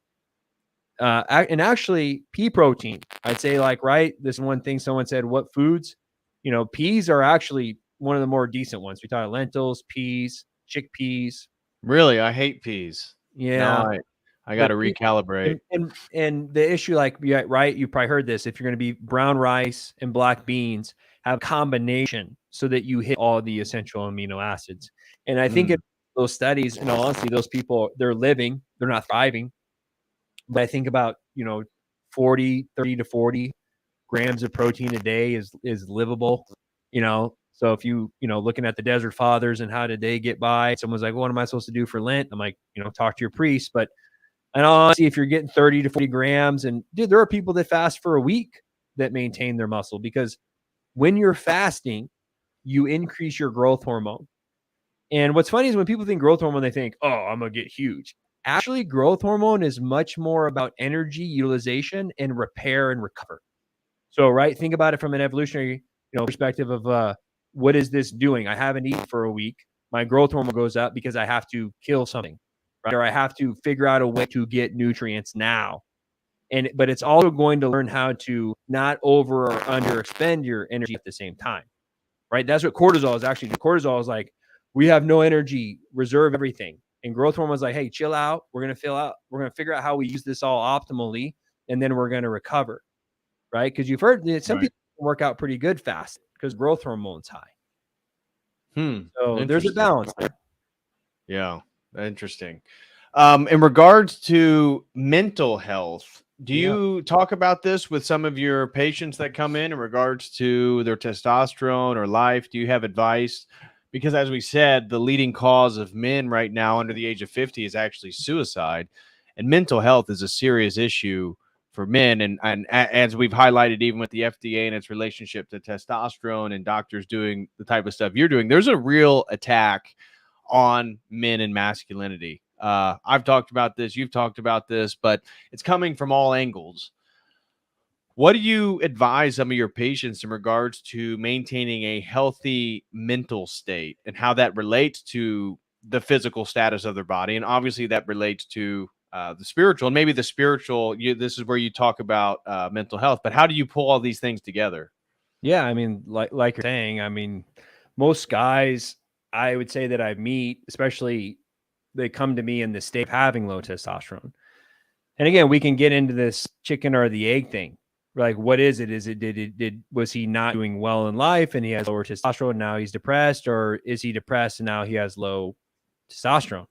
and actually pea protein. I'd say, like, right, this one thing someone said, what foods? Peas are actually one of the more decent ones. We talk lentils, peas, chickpeas. Really, I hate peas. Yeah. No, I got to recalibrate. And the issue, like, yeah, right, you probably heard this. If you're going to be brown rice and black beans, have a combination so that you hit all the essential amino acids. And I think in those studies, and honestly, those people, they're living, they're not thriving. But I think about 30 to 40 grams of protein a day is livable. So if looking at the Desert Fathers and how did they get by? Someone's like, what am I supposed to do for Lent? I'm like, talk to your priest. But and honestly, if you're getting 30 to 40 grams, and dude, there are people that fast for a week that maintain their muscle, because when you're fasting, you increase your growth hormone. And what's funny is when people think growth hormone, they think, oh, I'm going to get huge. Actually, growth hormone is much more about energy utilization and repair and recover. So, right, think about it from an evolutionary perspective of what is this doing? I haven't eaten for a week. My growth hormone goes up because I have to kill something, right? Or I have to figure out a way to get nutrients now. But it's also going to learn how to not over or under expend your energy at the same time, right? That's what cortisol is actually. Cortisol is like, we have no energy, reserve everything. And growth hormone is like, hey, chill out. We're going to figure out how we use this all optimally, and then we're going to recover, right? Because you've heard some people work out pretty good fast because growth hormone's high. So there's a balance there. Yeah, interesting. In regards to mental health, do you talk about this with some of your patients that come in regards to their testosterone or life? Do you have advice? Because as we said, the leading cause of men right now under the age of 50 is actually suicide, and mental health is a serious issue for men. And as we've highlighted, even with the FDA and its relationship to testosterone and doctors doing the type of stuff you're doing, there's a real attack on men and masculinity. I've talked about this, you've talked about this, but it's coming from all angles. What do you advise some of your patients in regards to maintaining a healthy mental state and how that relates to the physical status of their body? And obviously that relates to the spiritual, and maybe the spiritual, this is where you talk about mental health, but how do you pull all these things together? Yeah. I mean, like you're saying, I mean, most guys, I would say that I meet, especially they come to me in the state of having low testosterone. And again, we can get into this chicken or the egg thing. Like, what is it? Is it was he not doing well in life and he has lower testosterone and now he's depressed, or is he depressed and now he has low testosterone?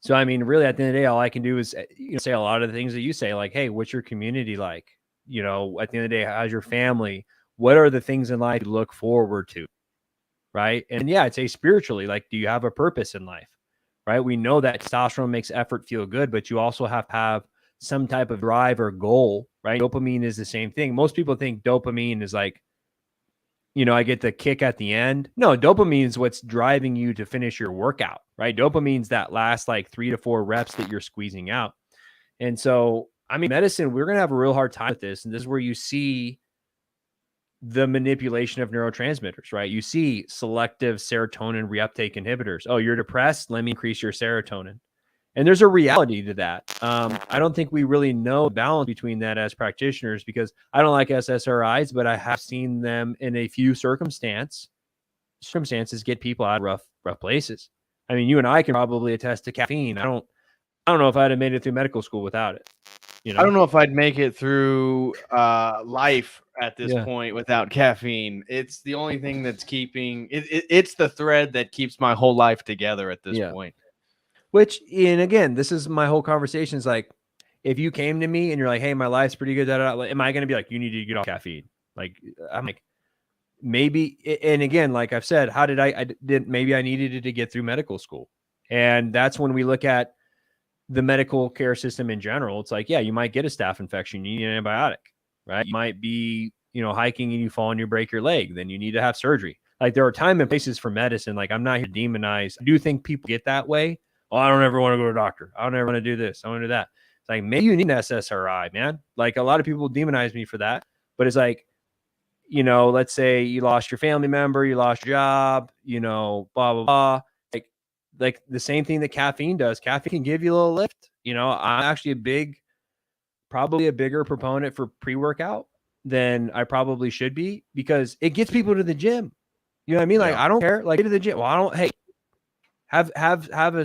So, I mean, really, at the end of the day, all I can do is say a lot of the things that you say, like, hey, what's your community like? At the end of the day, how's your family? What are the things in life you look forward to? Right. And yeah, I'd say spiritually, like, do you have a purpose in life? Right. We know that testosterone makes effort feel good, but you also have to have some type of drive or goal, right? Dopamine is the same thing. Most people think dopamine is like, I get the kick at the end. No, dopamine is what's driving you to finish your workout, right? Dopamine's that last like 3 to 4 reps that you're squeezing out. And so, I mean, medicine, we're going to have a real hard time with this. And this is where you see the manipulation of neurotransmitters, right? You see selective serotonin reuptake inhibitors. Oh, you're depressed? Let me increase your serotonin. And there's a reality to that. I don't think we really know the balance between that as practitioners, because I don't like SSRIs, but I have seen them in a few circumstances get people out of rough places. I mean, you and I can probably attest to caffeine. I don't know if I'd have made it through medical school without it. I don't know if I'd make it through life at this point without caffeine. It's the only thing that's keeping it's the thread that keeps my whole life together at this point. Which, and again, this is my whole conversation is like, if you came to me and you're like, hey, my life's pretty good, am I going to be like, you need to get off caffeine? Like, I'm like, maybe. And again, like I've said, how did I didn't, maybe I needed it to get through medical school. And that's when we look at the medical care system in general. It's like, yeah, you might get a staph infection. You need an antibiotic, right? You might be, hiking and you fall and you break your leg. Then you need to have surgery. Like, there are time and places for medicine. Like, I'm not here to demonize. I do think people get that way, Oh, I don't ever want to go to a doctor. I don't ever want to do this. I want to do that. It's like, maybe you need an SSRI, man. Like, a lot of people demonize me for that, but it's like, you know, let's say you lost your family member, you lost your job, you know, blah, blah, blah. Like the same thing that caffeine does. Caffeine can give you a little lift. You know, I'm actually probably a bigger proponent for pre-workout than I probably should be, because it gets people to the gym. You know what I mean? Like, I don't care. Like, get to the gym. Well, hey, have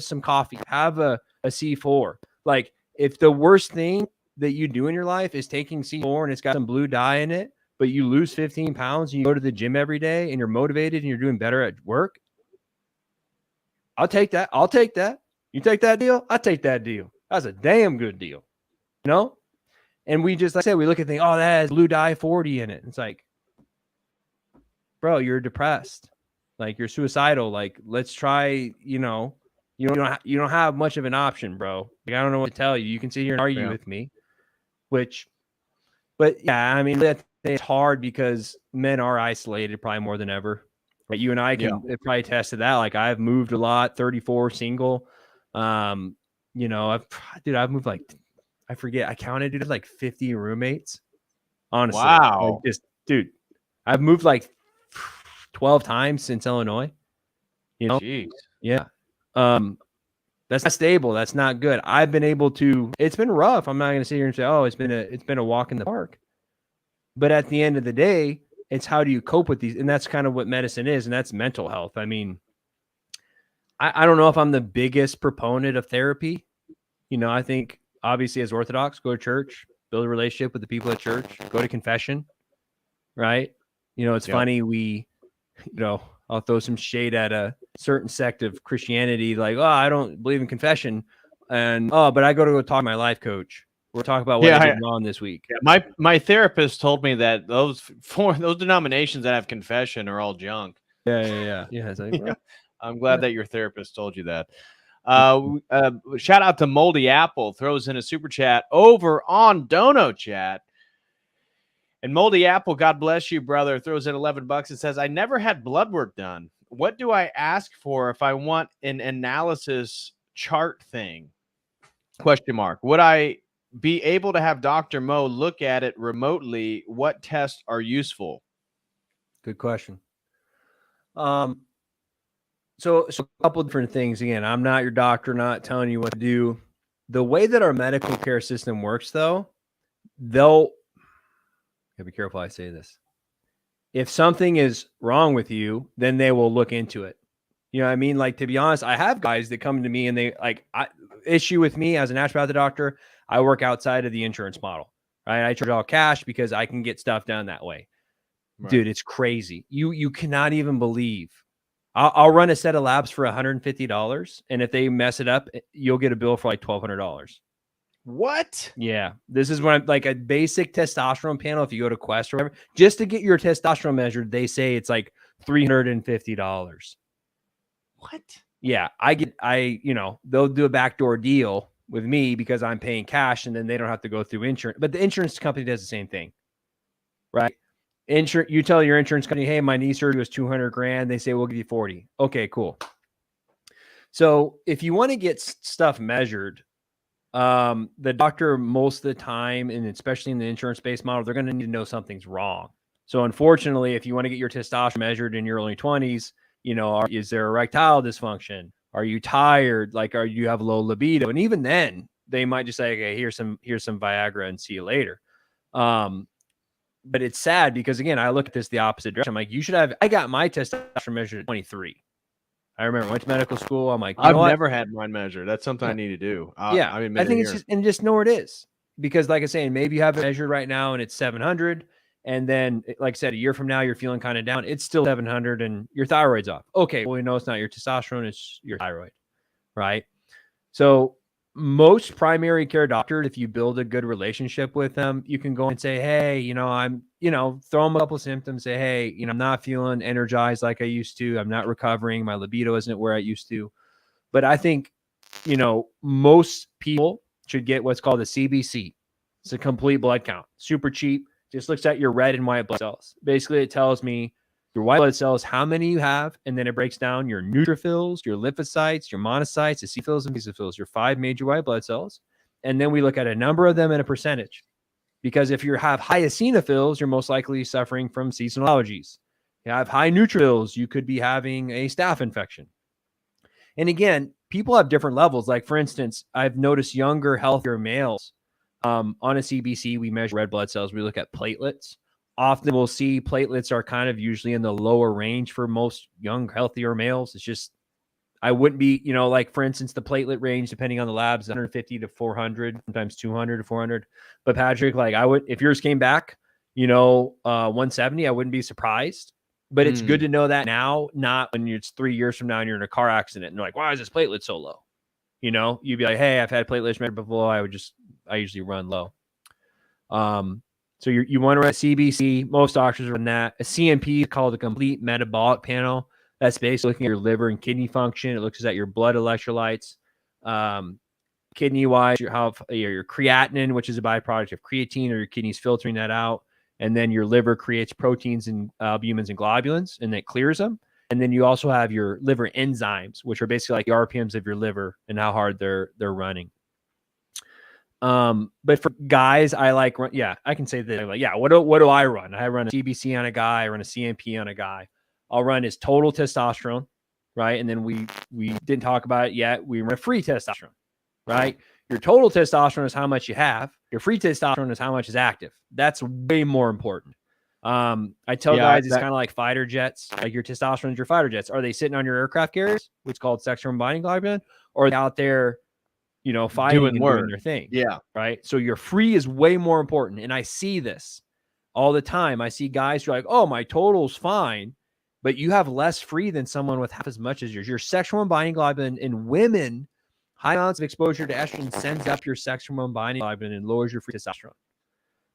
some coffee, have a C4. Like, if the worst thing that you do in your life is taking C4 and it's got some blue dye in it, but you lose 15 pounds and you go to the gym every day and you're motivated and you're doing better at work, I'll take that. I'll take that. You take that deal? I take that deal. That's a damn good deal. You know? And we just, like I said, we look at things, oh, that has blue dye 40 in it. It's like, bro, you're depressed. Like, you're suicidal. Like, let's try, you know, you don't have much of an option, bro. Like, I don't know what to tell you. You can sit here and argue with me, but yeah, I mean, it's hard because men are isolated probably more than ever. Right? You and I can probably attest to that. Like, I've moved a lot, 34 single. You know, I've moved like, I forget, I counted, dude, like 50 roommates. Honestly. Wow. Like, dude, I've moved like 12 times since Illinois. You know? Jeez. Yeah. That's not stable. That's not good. I've been able to, it's been rough. I'm not going to sit here and say, oh, it's been a walk in the park. But at the end of the day, it's how do you cope with these? And that's kind of what medicine is. And that's mental health. I mean, I don't know if I'm the biggest proponent of therapy. You know, I think obviously as Orthodox, go to church, build a relationship with the people at church, go to confession, right? You know, it's funny. I'll throw some shade at a certain sect of Christianity. Like, oh, I don't believe in confession. And, but I go talk to my life coach. We'll talk about what I did wrong this week. Yeah, my therapist told me that those denominations that have confession are all junk. Yeah. It's like, yeah. I'm glad that your therapist told you that. Shout out to Moldy Apple, throws in a super chat over on Dono Chat. And Moldy Apple, God bless you, brother, throws in $11 and says, I never had blood work done. What do I ask for if I want an analysis chart thing? Question mark. Would I be able to have Dr. Mo look at it remotely? What tests are useful? Good question. So a couple different things. Again, I'm not your doctor, not telling you what to do. The way that our medical care system works, though, gotta be careful how I say this. If something is wrong with you, then they will look into it. You know what I mean? Like, to be honest, I have guys that come to me and they issue with me as a naturopathic doctor. I work outside of the insurance model, right? I charge all cash because I can get stuff done that way. Right. Dude, it's crazy. You cannot even believe. I'll run a set of labs for $150. And if they mess it up, you'll get a bill for like $1,200. What? Yeah. This is when I'm like a basic testosterone panel. If you go to Quest or whatever, just to get your testosterone measured, they say it's like $350. What? Yeah. They'll do a backdoor deal with me because I'm paying cash and then they don't have to go through insurance. But the insurance company does the same thing, right? You tell your insurance company, hey, my knee surgery was $200,000. They say, we'll give you 40. Okay, cool. So if you want to get stuff measured, the doctor most of the time, and especially in the insurance-based model, they're going to need to know something's wrong. So unfortunately, if you want to get your testosterone measured in your early 20s, is there erectile dysfunction? Are you tired? Like, you have low libido? And even then, they might just say, okay, here's some Viagra and see you later. But it's sad because, again, I look at this the opposite direction. I'm like, I got my testosterone measured at 23. I remember I went to medical school. I'm like, I've never had mine measured. That's something I need to do. I think it's just know where it is. Because like I say, maybe you have it measured right now and it's 700. And then, like I said, a year from now, you're feeling kind of down. It's still 700 and your thyroid's off. Okay, well, we know it's not your testosterone, it's your thyroid, right? So most primary care doctors, if you build a good relationship with them, you can go and say, hey, I'm, throw them a couple of symptoms, say, hey, I'm not feeling energized like I used to. I'm not recovering. My libido isn't where I used to. But I think, most people should get what's called a CBC. It's a complete blood count, super cheap. Just looks at your red and white blood cells. Basically, it tells me Your white blood cells, how many you have, and then it breaks down your neutrophils, your lymphocytes, your monocytes, eosinophils, and basophils, your 5 major white blood cells. And then we look at a number of them and a percentage. Because if you have high eosinophils, you're most likely suffering from seasonal allergies. You have high neutrophils, you could be having a staph infection. And again, people have different levels. Like, for instance, I've noticed younger, healthier males on a CBC, we measure red blood cells. We look at platelets. Often we'll see platelets are kind of usually in the lower range for most young, healthier males. It's just, I wouldn't be, like, for instance, the platelet range, depending on the labs, 150 to 400, sometimes 200 to 400. But Patrick, like, I would, if yours came back, 170, I wouldn't be surprised. But it's good to know that now, not when it's 3 years from now and you're in a car accident and you're like, why is this platelet so low? You'd be like, hey, I've had platelets measured before. I usually run low. So you want to run a CBC. Most doctors run that. A CMP is called a complete metabolic panel. That's basically looking at your liver and kidney function. It looks at your blood electrolytes, kidney-wise, your creatinine, which is a byproduct of creatine, or your kidneys filtering that out. And then your liver creates proteins and albumins and globulins, and it clears them. And then you also have your liver enzymes, which are basically like the RPMs of your liver and how hard they're running. But for guys, I can say that. What do I run? I run a CBC on a guy. I run a CMP on a guy. I'll run his total testosterone, right? And then we didn't talk about it yet. We run a free testosterone, right? Your total testosterone is how much you have. Your free testosterone is how much is active. That's way more important. I tell guys it's kind of like fighter jets. Like, your testosterone is your fighter jets. Are they sitting on your aircraft carriers, which is called sex-hormone binding globulin, or are they out there, fighting and doing their thing? Yeah. Right. So your free is way more important. And I see this all the time. I see guys who are like, oh, my total's fine, but you have less free than someone with half as much as yours. Your sex-hormone binding globulin in women, high amounts of exposure to estrogen sends up your sex-hormone binding globulin and lowers your free testosterone.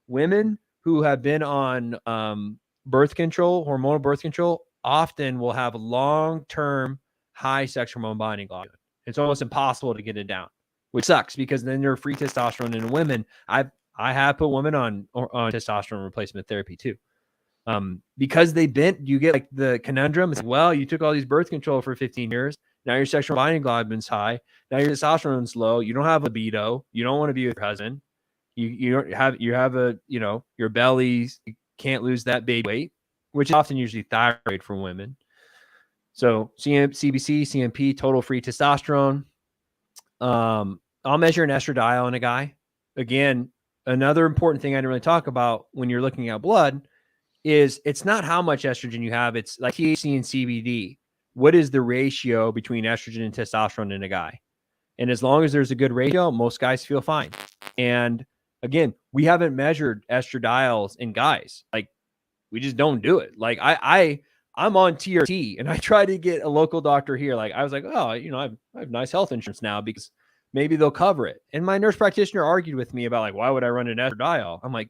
Women who have been on birth control, hormonal birth control, often will have long-term high sex-hormone binding globulin. It's almost impossible to get it down, which sucks, because then your free testosterone in women, I have put women on testosterone replacement therapy too. Because you get like the conundrum is, well, you took all these birth control for 15 years. Now your sexual binding globulin's high. Now your testosterone's low. You don't have libido. You don't want to be with your husband. You have your belly. You can't lose that baby weight, which is often usually thyroid for women. So CBC, CMP, total free testosterone. I'll measure an estradiol in a guy. Again, another important thing I didn't really talk about when you're looking at blood is it's not how much estrogen you have. It's like THC and CBD. What is the ratio between estrogen and testosterone in a guy? And as long as there's a good ratio, most guys feel fine. And again, we haven't measured estradiols in guys. Like, we just don't do it. Like, I'm on TRT, and I try to get a local doctor here. Like, I was like, oh, I have nice health insurance now because maybe they'll cover it. And my nurse practitioner argued with me about, like, why would I run an estradiol? I'm like,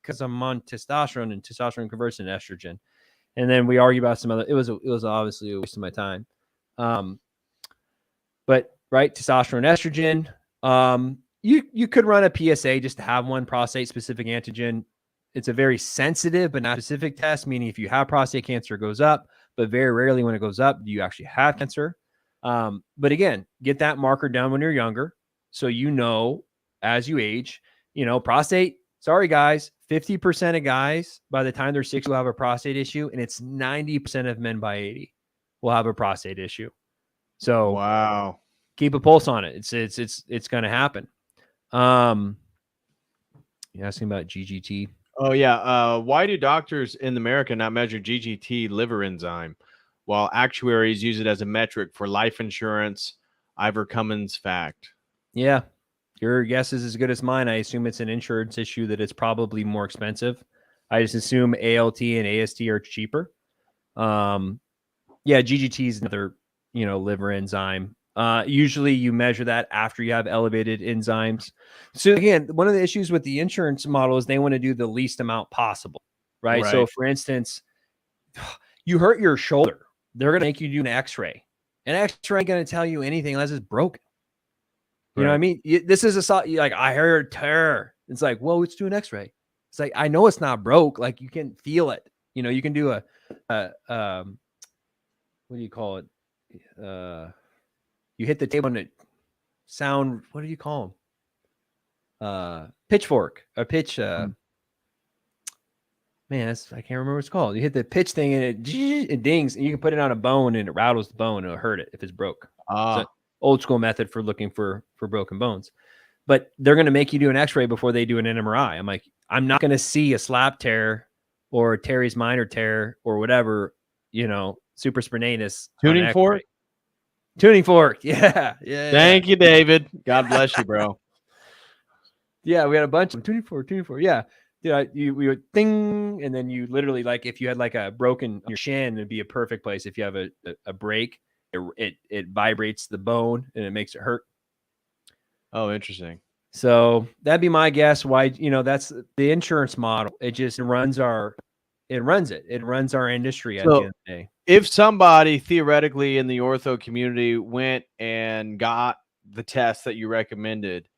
because I'm on testosterone, and testosterone converts into estrogen. And then we argue about some other. It was obviously a waste of my time. But right, testosterone, estrogen. You could run a PSA just to have one prostate specific antigen. It's a very sensitive but not specific test, meaning if you have prostate cancer, it goes up, but very rarely when it goes up, do you actually have cancer. But again, get that marker down when you're younger. So, as you age, prostate, sorry guys, 50% of guys by the time they're 60 will have a prostate issue, and it's 90% of men by 80 will have a prostate issue. So wow, keep a pulse on it. It's going to happen. You're asking about GGT. Oh yeah. Why do doctors in America not measure GGT liver enzyme, while actuaries use it as a metric for life insurance? Ivor Cummins fact. Yeah. Your guess is as good as mine. I assume it's an insurance issue that it's probably more expensive. I just assume ALT and AST are cheaper. GGT is another, liver enzyme. Usually you measure that after you have elevated enzymes. So again, one of the issues with the insurance model is they want to do the least amount possible, right? So for instance, you hurt your shoulder. They're going to make you do an x-ray. An x-ray ain't going to tell you anything unless it's broken. You know what I mean? This is I heard tear. It's like, well, let's do an x-ray. It's like, I know it's not broke. Like, you can feel it. You can do what do you call it? You hit the table and it sound. What do you call them? Pitchfork, a pitch. Man, I can't remember what it's called. You hit the pitch thing and it dings, and you can put it on a bone and it rattles the bone and it'll hurt it if it's broke. It's an old school method for looking for broken bones. But they're going to make you do an X-ray before they do an MRI. I'm like, I'm not going to see a slap tear or Terry's minor tear or whatever, supraspinatus. Tuning fork? Tuning fork. Yeah. Thank you, David. God bless you, bro. Yeah, we had a bunch of tuning fork. Yeah. We would ding, and then you literally, like, if you had like a broken your shin, it'd be a perfect place. If you have a break, it vibrates the bone and it makes it hurt. Oh, interesting. So that'd be my guess. Why, that's the insurance model. It just runs our industry at the end of the day. If somebody theoretically in the ortho community went and got the test that you recommended,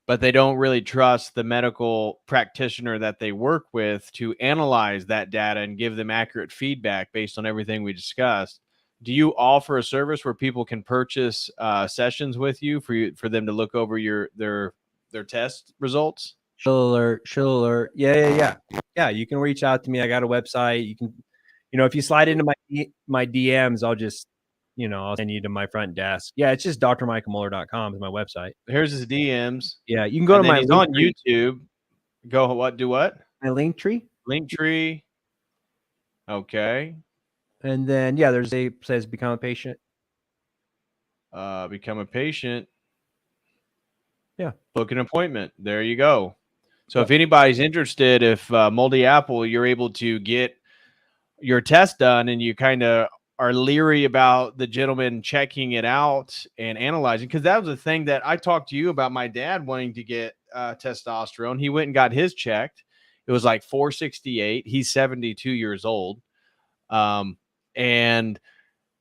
but they don't really trust the medical practitioner that they work with to analyze that data and give them accurate feedback based on everything we discussed, do you offer a service where people can purchase sessions with you for them to look over their test results? Sure. Yeah. You can reach out to me. I got a website. You can, if you slide into my DMs, I'll just, I'll send you to my front desk. Yeah, it's just drmichaelmoeller.com is my website. Here's his DMs. Yeah, you can go to my link on tree. YouTube. Go what? Do what? My link tree. Link tree. Okay. And then says become a patient. Become a patient. Yeah. Book an appointment. There you go. So if anybody's interested, if Moldy Apple, you're able to get your test done and you kind of are leery about the gentleman checking it out and analyzing, because that was the thing that I talked to you about, my dad wanting to get testosterone. He went and got his checked. It was like 468. He's 72 years old. And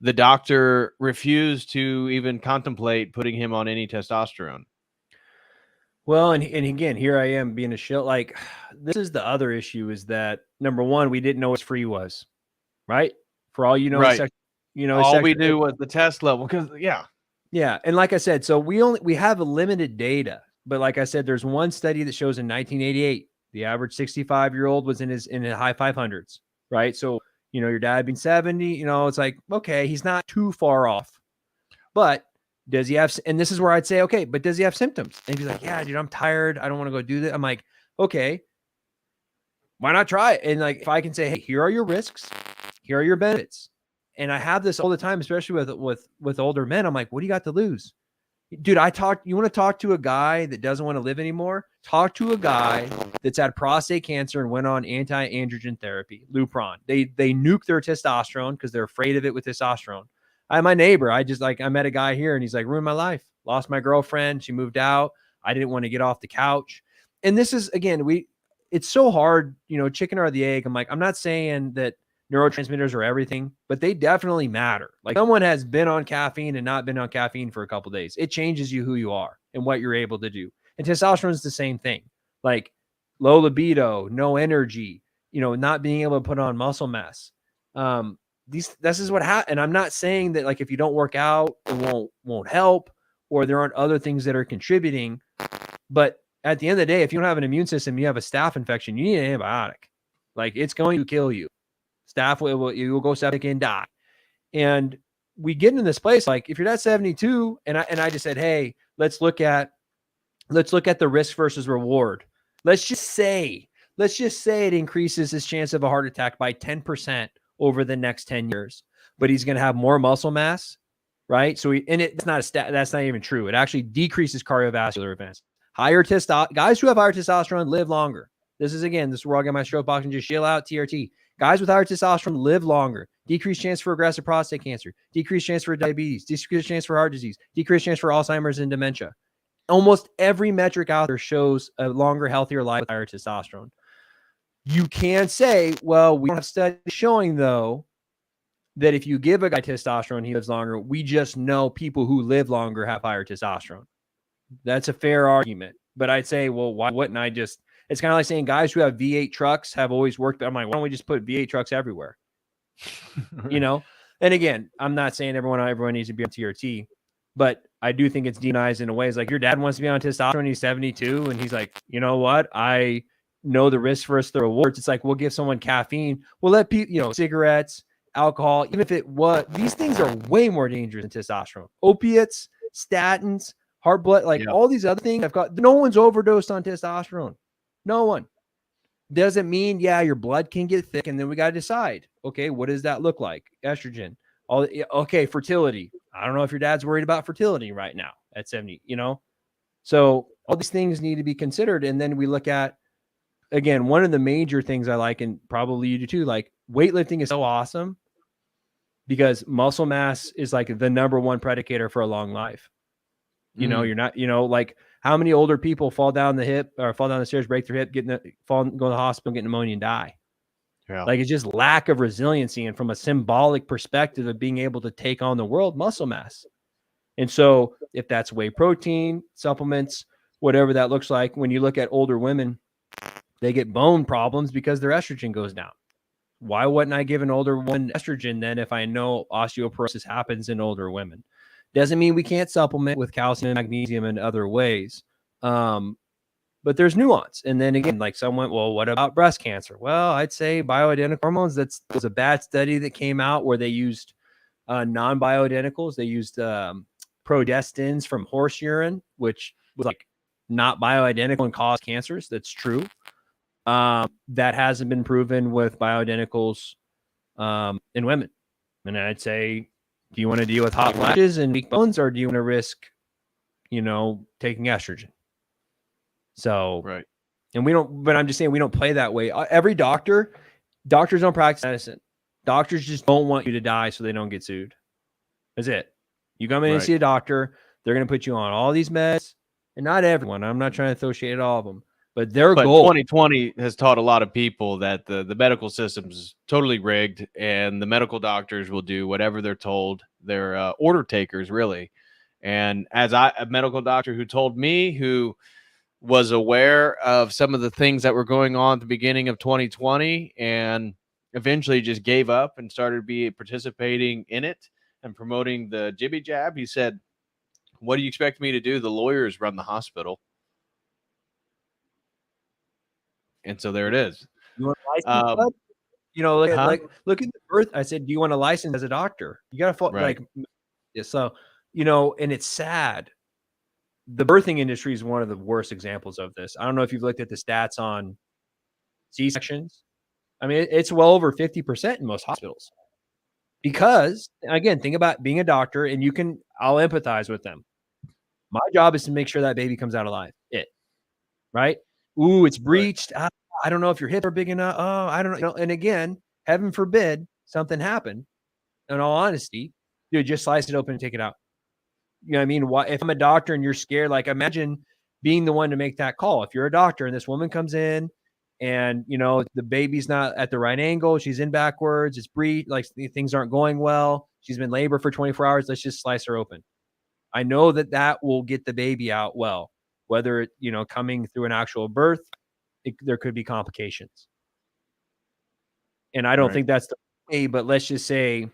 the doctor refused to even contemplate putting him on any testosterone. Well, and again, here I am being a shill. Like, this is the other issue, is that, number one, we didn't know what free was, right? For all you know, right. All we knew was the test level, because yeah. And like I said, so we have a limited data, but like I said, there's one study that shows in 1988, the average 65-year-old was in the high 500s, right? So, your dad being 70, it's like, okay, he's not too far off, but does he have, and this is where I'd say, okay, but does he have symptoms? And he's like, yeah, dude, I'm tired. I don't want to go do that. I'm like, okay, why not try it? And like, if I can say, hey, here are your risks, here are your benefits. And I have this all the time, especially with older men. I'm like, what do you got to lose? Dude, you want to talk to a guy that doesn't want to live anymore? Talk to a guy that's had prostate cancer and went on anti-androgen therapy, Lupron. They nuke their testosterone because they're afraid of it with testosterone. My neighbor, I met a guy here and he's like, ruined my life. Lost my girlfriend. She moved out. I didn't want to get off the couch. And this is, again, it's so hard, chicken or the egg. I'm like, I'm not saying that neurotransmitters are everything, but they definitely matter. Like, someone has been on caffeine and not been on caffeine for a couple of days. It changes you who you are and what you're able to do. And testosterone is the same thing. Like, low libido, no energy, not being able to put on muscle mass. This is what happens. And I'm not saying that, like, if you don't work out, it won't help, or there aren't other things that are contributing. But at the end of the day, if you don't have an immune system, you have a staph infection, you need an antibiotic. Like, it's going to kill you. Staph you will go septic and die. And we get into this place, like, if you're at 72, and I just said, hey, let's look at the risk versus reward. Let's just say it increases his chance of a heart attack by 10% over the next 10 years, but he's going to have more muscle mass, right? So it's not a stat. That's not even true. It actually decreases cardiovascular events. Guys who have higher testosterone live longer. This is where I'll get my stroke box and just chill out. TRT. Guys with higher testosterone live longer. Decreased chance for aggressive prostate cancer. Decreased chance for diabetes. Decreased chance for heart disease. Decreased chance for Alzheimer's and dementia. Almost every metric out there shows a longer, healthier life with higher testosterone. You can say, well, we don't have studies showing, though, that if you give a guy testosterone, he lives longer. We just know people who live longer have higher testosterone. That's a fair argument. But I'd say, well, why wouldn't I just... It's kind of like saying guys who have V8 trucks have always worked. I'm like, why don't we just put V8 trucks everywhere? you know. And again, I'm not saying everyone needs to be on TRT, but I do think it's demonized in a way. It's like your dad wants to be on testosterone, he's 72, and he's like, you know what? I know the risks versus the rewards. It's like, we'll give someone caffeine. We'll let people, you know, cigarettes, alcohol, even if it was, these things are way more dangerous than testosterone. Opiates, statins, heart blood, like all these other things. No one's overdosed on testosterone. No one. Doesn't mean, your blood can get thick, and then we got to decide, okay, what does that look like? Estrogen. Okay, fertility. I don't know if your dad's worried about fertility right now at 70, you know? So all these things need to be considered. And then we look at, again, one of the major things I like, and probably you do too, like weightlifting is so awesome because muscle mass is like the number one predicator for a long life. You know, you're not, you know, like how many older people fall down the stairs, break their hip, go to the hospital, get pneumonia and die. Yeah. Like it's just lack of resiliency. And from a symbolic perspective of being able to take on the world, muscle mass. And so if that's whey protein, supplements, whatever that looks like, when you look at older women, they get bone problems because their estrogen goes down. Why wouldn't I give an older woman estrogen then if I know osteoporosis happens in older women? Doesn't mean we can't supplement with calcium and magnesium in other ways. But there's nuance. And then again, like someone, well, what about breast cancer? Well, I'd say bioidentical hormones. That was a bad study that came out where they used non-bioidenticals. They used progestins from horse urine, which was like not bioidentical and caused cancers. That's true. That hasn't been proven with bioidenticals in women. And I'd say, do you want to deal with hot flashes and weak bones, or do you want to risk, you know, taking estrogen? So, right. And but I'm just saying we don't play that way. Every doctors don't practice medicine. Doctors just don't want you to die so they don't get sued. That's it. You come in and see a doctor, they're going to put you on all these meds, and not everyone. I'm not trying to throw shade at all of them, but their goal. 2020 has taught a lot of people that the medical system is totally rigged, and the medical doctors will do whatever they're told. They're order takers, really. And as a medical doctor who told me, who was aware of some of the things that were going on at the beginning of 2020 and eventually just gave up and started participating in it and promoting the jibby jab. He said, what do you expect me to do? The lawyers run the hospital. And so there it is. You want a license, you know, look at the birth. I said, do you want a license as a doctor? You got to like, so, you know, and it's sad. The birthing industry is one of the worst examples of this. I don't know if you've looked at the stats on C-sections. I mean, it's well over 50% in most hospitals. Because, again, think about being a doctor, and I'll empathize with them. My job is to make sure that baby comes out alive. Right? Ooh, it's breached. Right. I don't know if your hips are big enough. Oh, I don't know. And again, heaven forbid something happened. In all honesty, dude, just slice it open and take it out. You know what I mean? If I'm a doctor and you're scared, like imagine being the one to make that call. If you're a doctor and this woman comes in and, you know, the baby's not at the right angle, she's in backwards, it's breech, like things aren't going well. She's been in labor for 24 hours. Let's just slice her open. I know that will get the baby out well, whether it, you know, coming through an actual birth, there could be complications. And I don't think that's the way, but let's just say,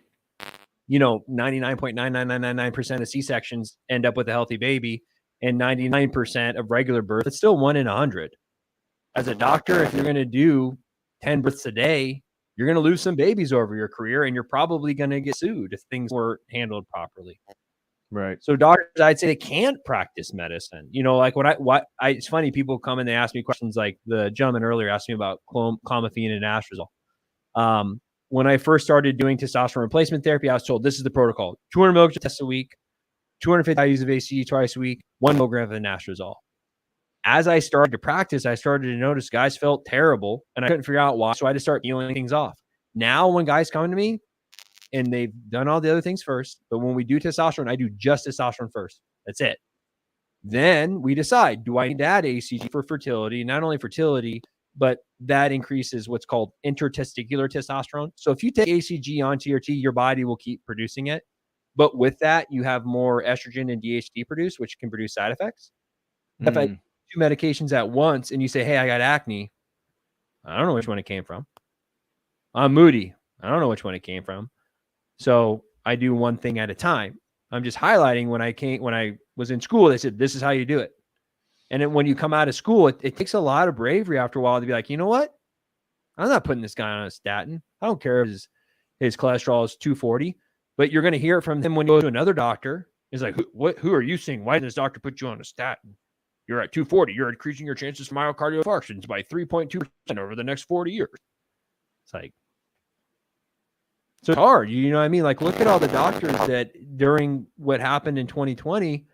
you know, 99.99999% of C-sections end up with a healthy baby, and 99% of regular birth, it's still 1 in 100. As a doctor, if you're going to do 10 births a day, you're going to lose some babies over your career, and you're probably going to get sued if things weren't handled properly. Right. So doctors, I'd say they can't practice medicine. You know, like it's funny, people come and they ask me questions like the gentleman earlier asked me about clomiphene and anastrozole. When I first started doing testosterone replacement therapy, I was told this is the protocol: 200 milligrams of test a week, 250 IUs of ACG twice a week, 1 milligram of anastrozole. As I started to practice, I started to notice guys felt terrible, and I couldn't figure out why. So I had to start peeling things off. Now, when guys come to me and they've done all the other things first, but when we do testosterone, I do just testosterone first. That's it. Then we decide, do I need to add ACG for fertility? Not only fertility, but that increases what's called intertesticular testosterone. So if you take ACG on TRT, your body will keep producing it. But with that, you have more estrogen and DHT produced, which can produce side effects. If I do 2 medications at once and you say, hey, I got acne, I don't know which one it came from. I'm moody. I don't know which one it came from. So I do one thing at a time. I'm just highlighting when I was in school, they said, this is how you do it. And then when you come out of school, it takes a lot of bravery after a while to be like, you know what? I'm not putting this guy on a statin. I don't care if his cholesterol is 240, but you're going to hear it from him when you go to another doctor. He's like, who are you seeing? Why did this doctor put you on a statin? You're at 240. You're increasing your chances for myocardial infarctions by 3.2% over the next 40 years. It's like, so it's hard. You know what I mean? Like, look at all the doctors that during what happened in 2020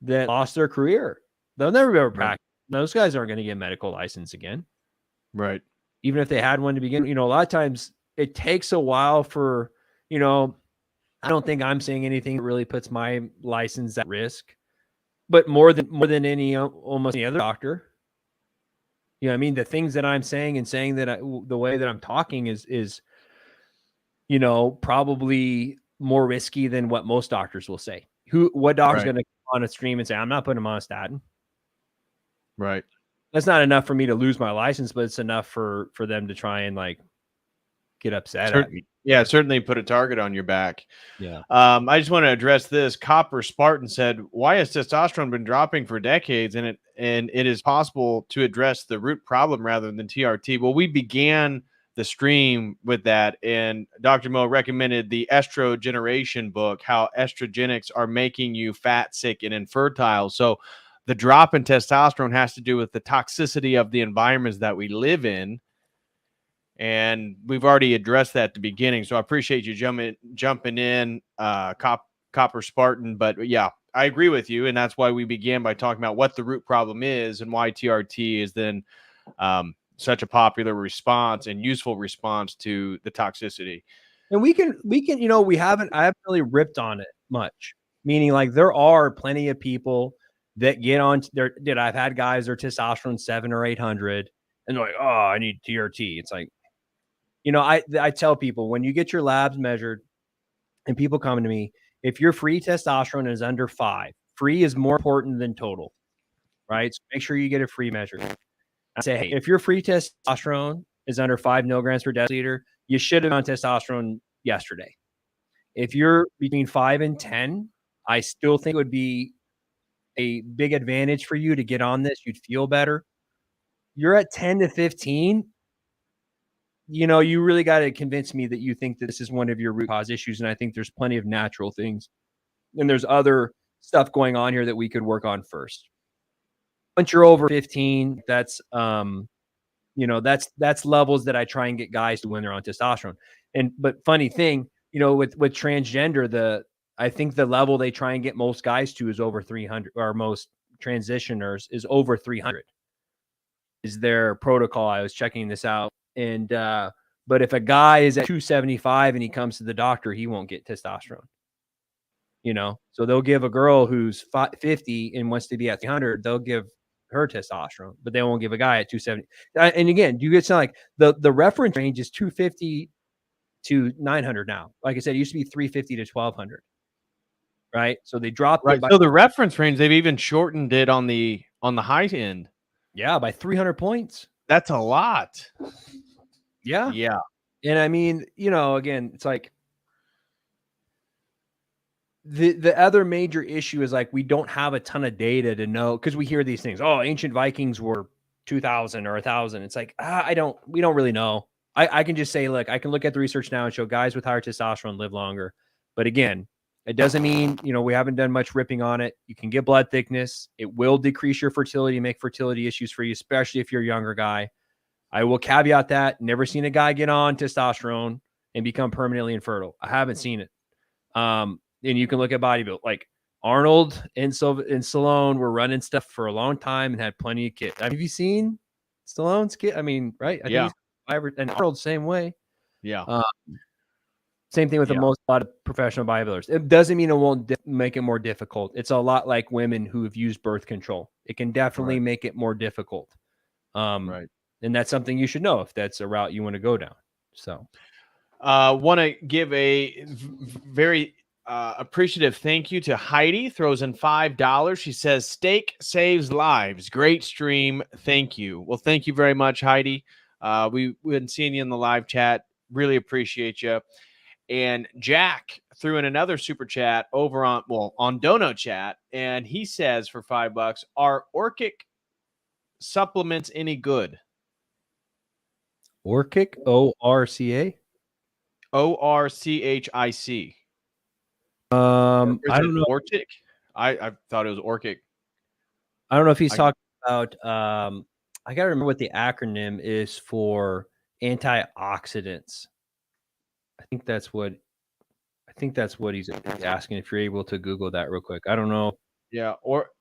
that lost their career. They'll never be able to practice. Those guys aren't going to get a medical license again. Right. Even if they had one to begin, a lot of times it takes a while for, I don't think I'm saying anything that really puts my license at risk, but more than almost any other doctor. You know what I mean? The things that I'm saying and saying that the way that I'm talking is, probably more risky than what most doctors will say. What doctor's going to come on a stream and say, I'm not putting him on a statin? Right. That's not enough for me to lose my license, but it's enough for them to try and like get upset at me. Yeah, certainly put a target on your back. Yeah. I just want to address this. Copper Spartan said, why has testosterone been dropping for decades? And it is possible to address the root problem rather than TRT. Well, we began the stream with that, and Dr. Mo recommended the Estrogeneration book, how estrogenics are making you fat, sick, and infertile. So the drop in testosterone has to do with the toxicity of the environments that we live in. And we've already addressed that at the beginning. So I appreciate you jumping in, Copper Spartan. But yeah, I agree with you. And that's why we began by talking about what the root problem is and why TRT is then such a popular response and useful response to the toxicity. And we can, I haven't really ripped on it much, meaning like there are plenty of people that get on there. I've had guys, their testosterone 700 or 800 and they're like, oh, I need TRT. It's like, I tell people when you get your labs measured and people come to me, if your free testosterone is under 5, free is more important than total, right? So make sure you get a free measure. I say, hey, if your free testosterone is under 5 milligrams per deciliter, you should have been on testosterone yesterday. If you're between 5 and 10, I still think it would be a big advantage for you to get on this. You'd feel better. You're at 10 to 15. You really got to convince me that you think that this is one of your root cause issues. And I think there's plenty of natural things. And there's other stuff going on here that we could work on first. Once you're over 15, that's, that's levels that I try and get guys to when they're on testosterone. But funny thing, with transgender, I think the level they try and get most guys to is over 300, or most transitioners is over 300 is their protocol. I was checking this out. And, but if a guy is at 275 and he comes to the doctor, he won't get testosterone, so they'll give a girl who's 50 and wants to be at 300, they'll give her testosterone, but they won't give a guy at 270. And again, you get something like the reference range is 250 to 900 now. Like I said, it used to be 350 to 1200. Right. So they dropped it. So the reference range, they've even shortened it on the high end. Yeah. By 300 points. That's a lot. Yeah. Yeah. And I mean, again, it's like the other major issue is like we don't have a ton of data to know, because we hear these things. Oh, ancient Vikings were 2,000 or 1,000. It's like, we don't really know. I can just say, look, I can look at the research now and show guys with higher testosterone live longer. But again, it doesn't mean, we haven't done much ripping on it. You can get blood thickness. It will decrease your fertility, make fertility issues for you, especially if you're a younger guy. I will caveat that. Never seen a guy get on testosterone and become permanently infertile. I haven't seen it. And you can look at bodybuilding. Like Arnold and Stallone were running stuff for a long time and had plenty of kids. Have you seen Stallone's kid? I mean, right? I think and Arnold same way. Yeah. Same thing with a lot of professional bodybuilders. It doesn't mean it won't make it more difficult. It's a lot like women who have used birth control. It can definitely make it more difficult. Right. And that's something you should know if that's a route you want to go down. So, want to give a very appreciative thank you to Heidi. Throws in $5. She says, "Steak saves lives. Great stream. Thank you." Well, thank you very much, Heidi. We've been seeing you in the live chat. Really appreciate you. And Jack threw in another super chat over on Dono Chat, and he says for $5, are Orchic supplements any good? Orchic, O-R-C-A? Orchic. I don't know. Orchic? I thought it was Orchic. I don't know if he's talking about. I gotta remember what the acronym is for antioxidants. I think that's what he's asking. If you're able to Google that real quick, I don't know. Yeah,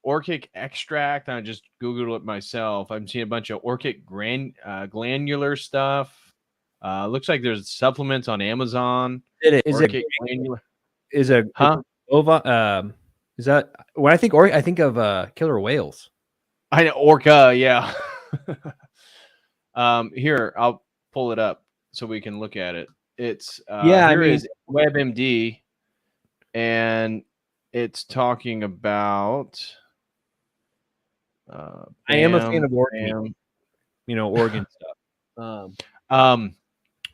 Orchic extract. I just Googled it myself. I'm seeing a bunch of Orchic glandular stuff. Looks like there's supplements on Amazon. Is Orchic glandular. Is a huh? Is that when I think of killer whales? I know Orca. Yeah. Here I'll pull it up so we can look at it. It's is WebMD, and it's talking about. I am a fan of organ, organ stuff.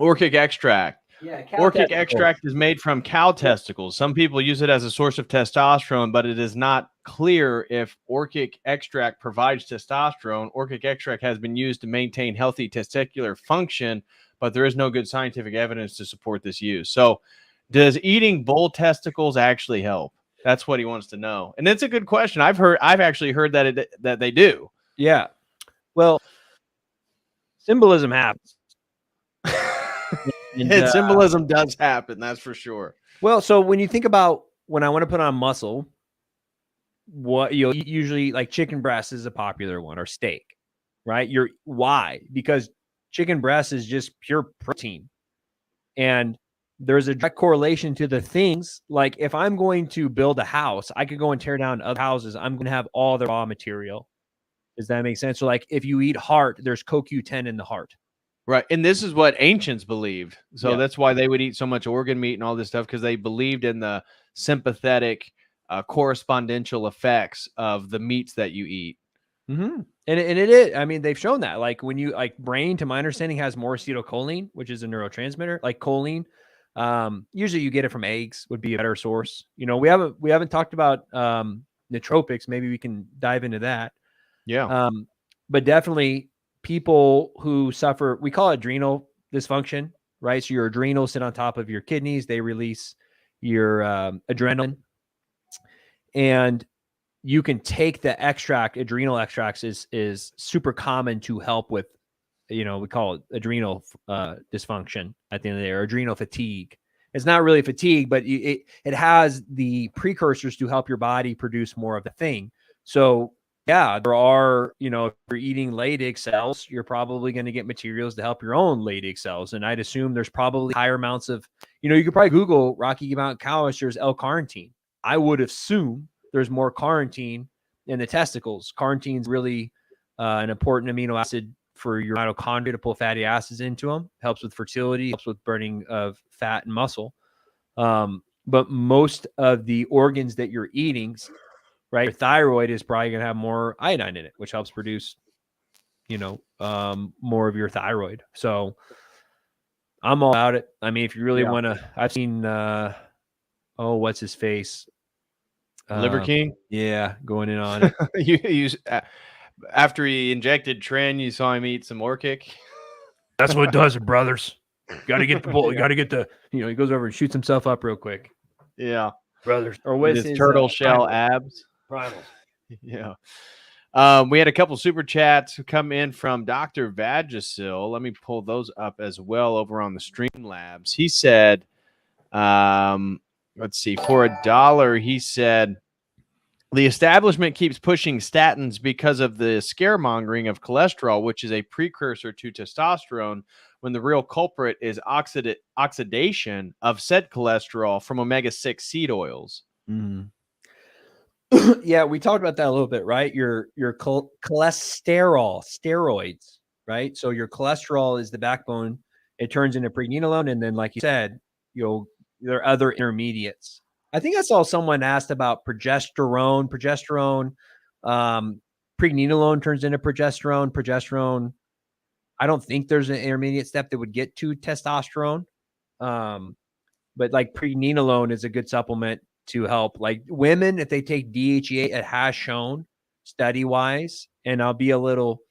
Orchic extract. Yeah, Orchic extract is made from cow testicles. Some people use it as a source of testosterone, but it is not clear if orchic extract provides testosterone. Orchic extract has been used to maintain healthy testicular function, but there is no good scientific evidence to support this use. So, does eating bull testicles actually help? That's what he wants to know, and it's a good question. I've actually heard that they do. Yeah. Well, symbolism happens. And symbolism does happen, that's for sure. Well, so when you think about when I want to put on muscle, what usually like chicken breast is a popular one, or steak, right? Why? Because chicken breast is just pure protein, and there's a direct correlation to the things. Like if I'm going to build a house, I could go and tear down other houses. I'm going to have all the raw material. Does that make sense? So like if you eat heart, there's CoQ10 in the heart. Right. And this is what ancients believed. So that's why they would eat so much organ meat and all this stuff, because they believed in the sympathetic correspondential effects of the meats that you eat. Mm-hmm. And it is. I mean, they've shown that. Like when you brain, to my understanding, has more acetylcholine, which is a neurotransmitter, like choline. Usually you get it from eggs, would be a better source. We haven't talked about nootropics. Maybe we can dive into that. Yeah. But definitely people who suffer, we call it adrenal dysfunction, right? So your adrenals sit on top of your kidneys. They release your adrenaline. And you can take the extract. Adrenal extracts is super common to help with, we call it adrenal dysfunction at the end of the day, or adrenal fatigue. It's not really fatigue, but it has the precursors to help your body produce more of the thing. So yeah, there are, if you're eating Leydig cells, you're probably going to get materials to help your own Leydig cells. And I'd assume there's probably higher amounts of, you could probably Google Rocky Mountain cow oysters L-carnitine. I would assume there's more carnitine in the testicles. Carnitine is really an important amino acid for your mitochondria to pull fatty acids into them. Helps with fertility, helps with burning of fat and muscle. But most of the organs that you're eating, right, your thyroid is probably going to have more iodine in it, which helps produce, more of your thyroid. So I'm all about it. I mean, if you really want to, I've seen, what's his face? Liver King. Yeah. Going in on it. After he injected Tren, you saw him eat some Orchic. That's what it does, brothers. Got to get the bull. You got to get the, he goes over and shoots himself up real quick. Yeah. Brothers. Or with his turtle shell abs. Primal. Yeah. We had a couple super chats come in from Dr. Vagisil. Let me pull those up as well over on the Streamlabs. He said, let's see, for $1, he said, the establishment keeps pushing statins because of the scaremongering of cholesterol, which is a precursor to testosterone, when the real culprit is oxidation of said cholesterol from omega-6 seed oils. Mm. Yeah, we talked about that a little bit, right? Your cholesterol, steroids, right? So your cholesterol is the backbone. It turns into pregnenolone, and then, like you said, there are other intermediates. I think I saw someone asked about progesterone. Pregnenolone turns into progesterone. I don't think there's an intermediate step that would get to testosterone. But like pregnenolone is a good supplement to help. Like women, if they take DHEA, it has shown study wise, and I'll be a little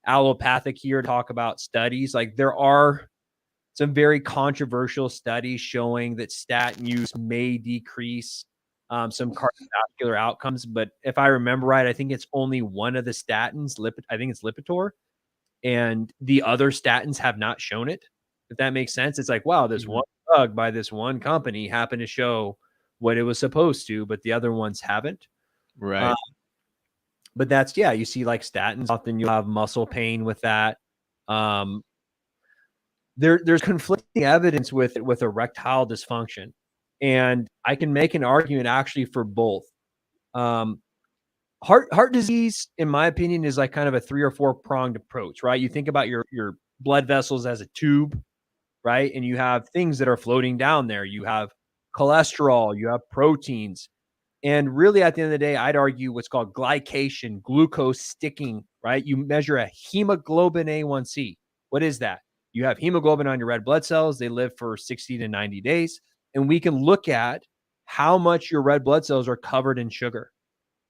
allopathic here to talk about studies. Like there are some very controversial studies showing that statin use may decrease some cardiovascular outcomes. But if I remember right, I think it's only one of the statins, I think it's Lipitor, and the other statins have not shown it. If that makes sense, it's like, wow, this one drug by this one company happened to show what it was supposed to, but the other ones haven't. Right. But that's, yeah, you see like statins, often you have muscle pain with that. There's conflicting evidence with erectile dysfunction. And I can make an argument actually for both. Heart disease, in my opinion, is like kind of a 3 or 4 pronged approach, right? You think about your blood vessels as a tube, right? And you have things that are floating down there. You have cholesterol, you have proteins. And really, at the end of the day, I'd argue what's called glycation, glucose sticking, right? You measure a hemoglobin A1C. What is that? You have hemoglobin on your red blood cells. They live for 60 to 90 days. And we can look at how much your red blood cells are covered in sugar,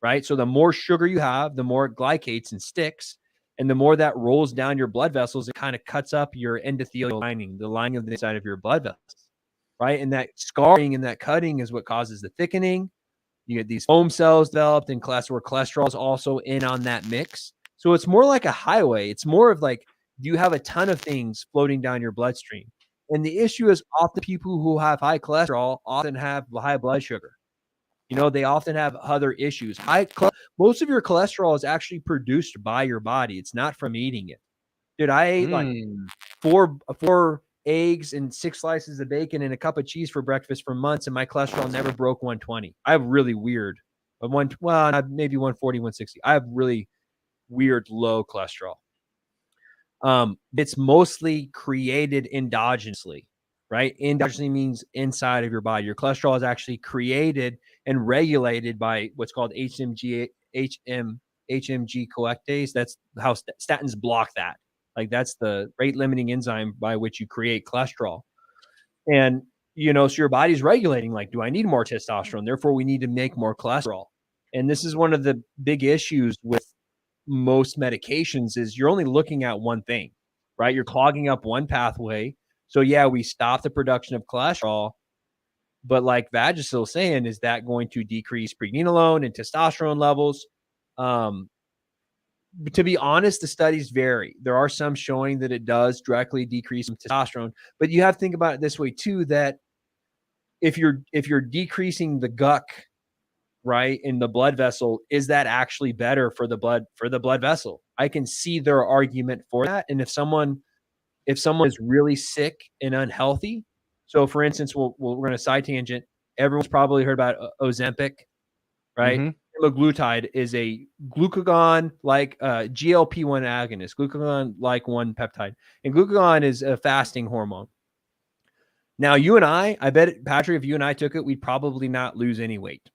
right? So the more sugar you have, the more it glycates and sticks. And the more that rolls down your blood vessels, it kind of cuts up your endothelial lining, the lining of the inside of your blood vessels, right? And that scarring and that cutting is what causes the thickening. You get these foam cells developed, and cholesterol is also in on that mix. So it's more like a highway. It's more of like, you have a ton of things floating down your bloodstream. And the issue is often people who have high cholesterol often have high blood sugar. You know, they often have other issues. Most of your cholesterol is actually produced by your body. It's not from eating it. Dude, I ate like four eggs and 6 slices of bacon and a cup of cheese for breakfast for months, and my cholesterol never broke 120. I have really weird, maybe 140, 160. I have really weird low cholesterol. It's mostly created endogenously, right? Endogenously means inside of your body. Your cholesterol is actually created and regulated by what's called HMG colectase. That's how statins block that. Like that's the rate limiting enzyme by which you create cholesterol. And, you know, so your body's regulating, like, do I need more testosterone? Therefore, we need to make more cholesterol. And this is one of the big issues with most medications is you're only looking at one thing, right? You're clogging up one pathway. So yeah, we stop the production of cholesterol, but like Vagisil is saying, is that going to decrease pregnenolone and testosterone levels? To be honest, the studies vary. There are some showing that it does directly decrease testosterone, but you have to think about it this way too, that if you're decreasing the GUC, right, in the blood vessel, is that actually better for the blood vessel? I can see their argument for that. And if someone is really sick and unhealthy, so for instance, we're going to side tangent. Everyone's probably heard about Ozempic, right? Mm-hmm. Semaglutide is a glucagon like GLP-1 agonist, glucagon like 1 peptide, and glucagon is a fasting hormone. Now, you and I bet, Patrick, if you and I took it, we'd probably not lose any weight.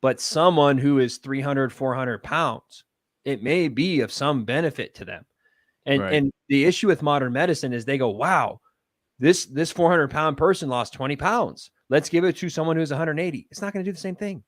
But someone who is 300, 400 pounds, it may be of some benefit to them. And the issue with modern medicine is they go, wow, this 400-pound person lost 20 pounds. Let's give it to someone who's 180. It's not going to do the same thing.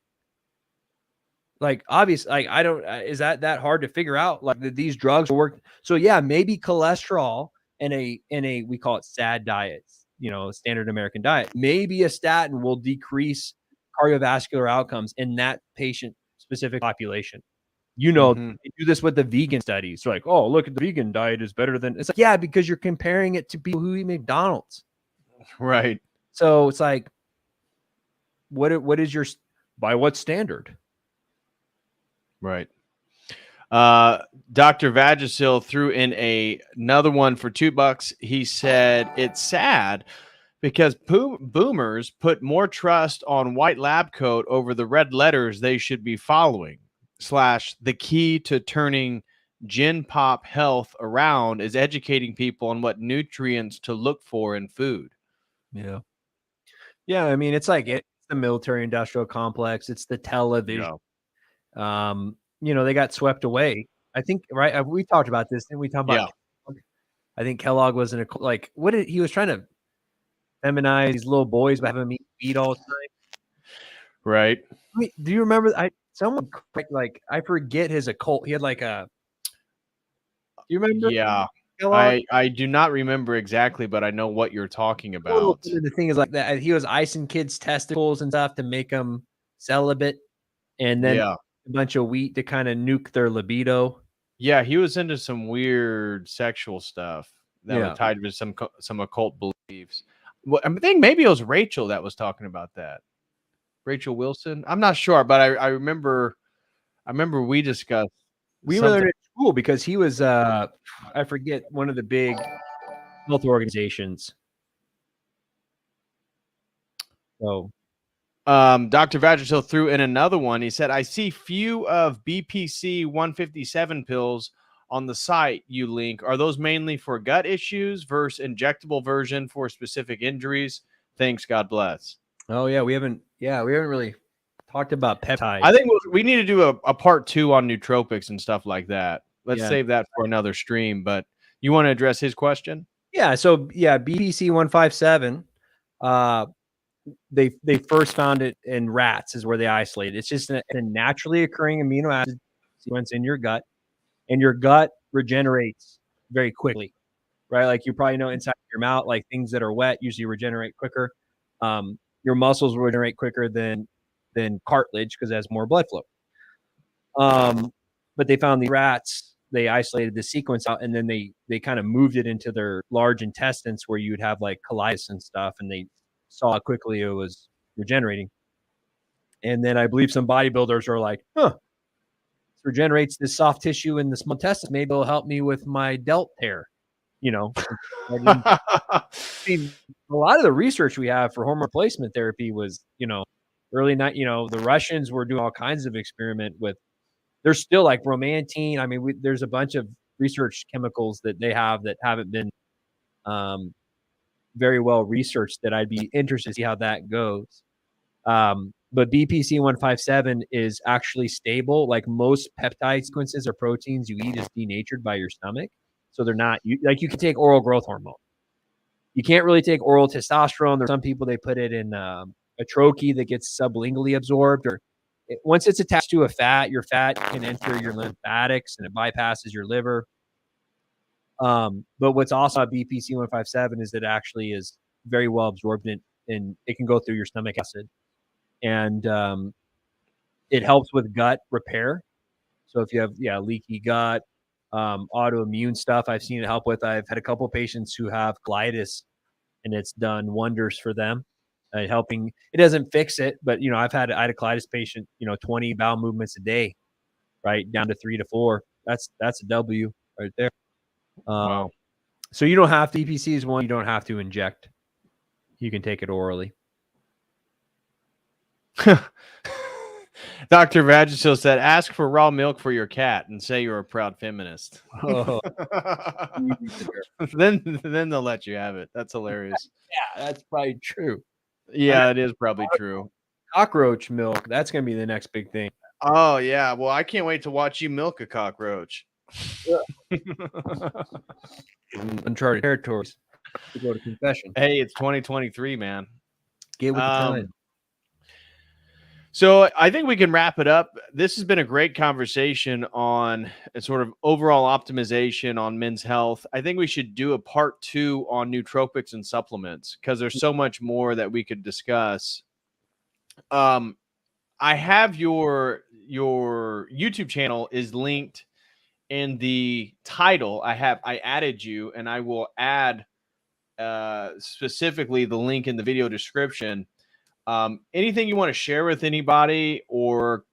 Like, obviously, like, I don't, is that hard to figure out? Like, these drugs work. So yeah, maybe cholesterol in a, we call it SAD diets, you know, standard American diet. Maybe a statin will decrease cardiovascular outcomes in that patient specific population. You know, they do this with the vegan studies. So like, oh, look at the vegan diet is better than, it's like, yeah, because you're comparing it to people who eat McDonald's. Right. So it's like, what is your, by what standard? Right. Dr. Vagisil threw in another one for $2. He said it's sad because boomers put more trust on white lab coat over the red letters they should be following. / the key to turning Gen Pop health around is educating people on what nutrients to look for in food. Yeah. Yeah. I mean, it's like it's the military industrial complex. It's the television. Yeah. You know, they got swept away. I think, right? We talked about this, and we talked about I think Kellogg was in a like what did he was trying to feminize these little boys by having them eat all the time. Right. Wait, do you remember? Someone like I forget his occult. He had like a. Do you remember? Yeah. Kellogg? I do not remember exactly, but I know what you're talking about. The thing is like that. He was icing kids' testicles and stuff to make them celibate, and then Yeah. a bunch of wheat to kind of nuke their libido. Yeah, he was into some weird sexual stuff that was tied with some occult beliefs. Well, I think maybe it was Rachel that was talking about that. Rachel Wilson. I'm not sure, but I remember we discussed. We were there at school because he was I forget one of the big health organizations. So Dr. Vagisil threw in another one. He said, I see few of BPC 157 pills on the site you link. Are those mainly for gut issues versus injectable version for specific injuries? Thanks. God bless. Oh yeah, we haven't really talked about peptides. I think we need to do a part 2 on nootropics and stuff like that. Let's save that for another stream. But you want to address his question? Yeah. So yeah, BPC 157. They first found it in rats is where they isolated. It's just a naturally occurring amino acid sequence in your gut, and your gut regenerates very quickly, right? Like you probably know inside your mouth, like things that are wet usually regenerate quicker. Your muscles regenerate quicker than cartilage because it has more blood flow. But they found the rats, they isolated the sequence out, and then they kind of moved it into their large intestines where you would have like colitis and stuff, and they saw how quickly it was regenerating. And then I believe some bodybuilders are like, this regenerates this soft tissue in the small intestines. Maybe it'll help me with my delt tear. You know, I mean, a lot of the research we have for hormone replacement therapy was, early night. The Russians were doing all kinds of experiment with. There's still like bromantine. I mean, there's a bunch of research chemicals that they have that haven't been very well researched that I'd be interested to see how that goes. But BPC 157 is actually stable. Like most peptide sequences or proteins you eat is denatured by your stomach. So they're not you can take oral growth hormone. You can't really take oral testosterone. There's some people, they put it in a troche that gets sublingually absorbed, or once it's attached to a fat, your fat can enter your lymphatics and it bypasses your liver. But what's awesome about BPC 157 is that it actually is very well absorbed and it can go through your stomach acid. And it helps with gut repair. So if you have leaky gut, autoimmune stuff, I've seen it help with. I've had a couple of patients who have colitis, and it's done wonders for them. Helping, it doesn't fix it, but I had a colitis patient, 20 bowel movements a day, right down to 3 to 4. That's a W right there. Wow. So you don't have to. EPC is one you don't have to inject. You can take it orally. Dr. Vagisil said, ask for raw milk for your cat and say you're a proud feminist. Oh. then they'll let you have it. That's hilarious. Yeah, that's probably true. Yeah, it is probably true. Cockroach milk. That's going to be the next big thing. Oh, yeah. Well, I can't wait to watch you milk a cockroach. Uncharted territories. To go to confession. Hey, it's 2023, man. Get with the time. So I think we can wrap it up. This has been a great conversation on a sort of overall optimization on men's health. I think we should do a part 2 on nootropics and supplements because there's so much more that we could discuss. I have your YouTube channel is linked in the title. I added you, and I will add specifically the link in the video description. Anything you want to share with anybody, or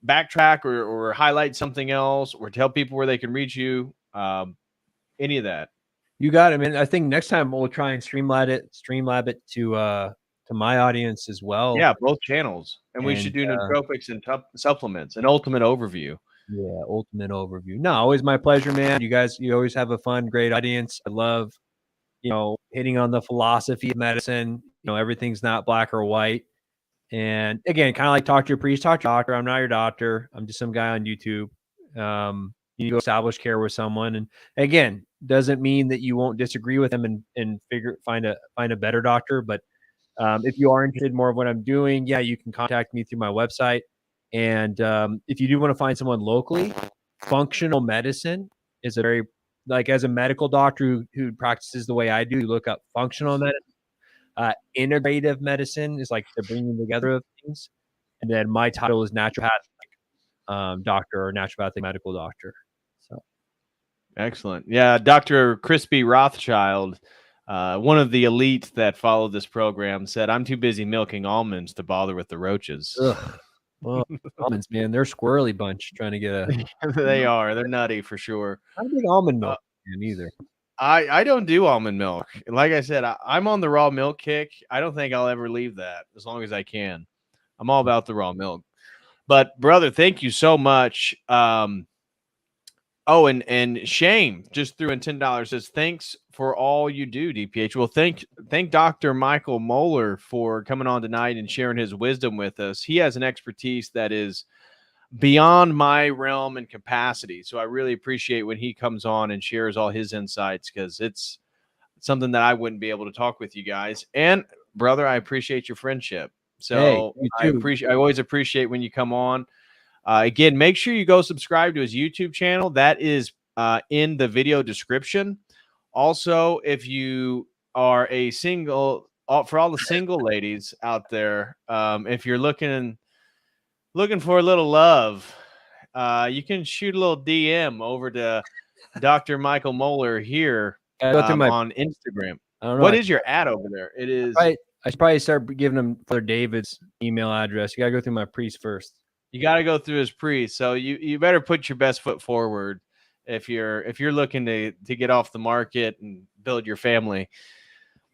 backtrack or highlight something else, or tell people where they can reach you? Any of that? You got it, man. I think next time we'll try and streamlab it to my audience as well. Yeah, both channels, and we should do nootropics and supplements, an ultimate overview. Yeah, ultimate overview. No, always my pleasure, man. You always have a fun, great audience. I love, hitting on the philosophy of medicine. Everything's not black or white. And again, kind of like talk to your priest, talk to your doctor. I'm not your doctor. I'm just some guy on YouTube. You need to establish care with someone. And again, doesn't mean that you won't disagree with them and find a better doctor. But if you are interested in more of what I'm doing, yeah, you can contact me through my website. And if you do want to find someone locally, functional medicine is a very, like, as a medical doctor who practices the way I do, you look up functional medicine. Integrative medicine is like the bringing together of things. And then my title is naturopathic doctor or naturopathic medical doctor. So excellent. Yeah, Dr. Crispy Rothschild, one of the elite that followed this program, said, "I'm too busy milking almonds to bother with the roaches." Well, almonds, man, they're squirrely bunch trying to get a. They are. They're nutty for sure. I don't think almond milk either. I don't do almond milk. Like I said, I'm on the raw milk kick. I don't think I'll ever leave that as long as I can. I'm all about the raw milk. But brother, thank you so much. Oh, and Shane just threw in $10. Says thanks for all you do, DPH. Well, thank Dr. Michael Moeller for coming on tonight and sharing his wisdom with us. He has an expertise that is beyond my realm and capacity. So I really appreciate when he comes on and shares all his insights, because it's something that I wouldn't be able to talk with you guys. And brother, I appreciate your friendship. So hey, I always appreciate when you come on. Again, make sure you go subscribe to his YouTube channel. That is in the video description. Also, if you are a single, for all the single ladies out there, if you're looking for a little love, you can shoot a little DM over to Dr. Michael Moeller here on Instagram. I don't know. What is your ad over there? It is. I should probably start giving them Father David's email address. You gotta go through my priest first. You got to go through his priest. So you better put your best foot forward if you're looking to get off the market and build your family.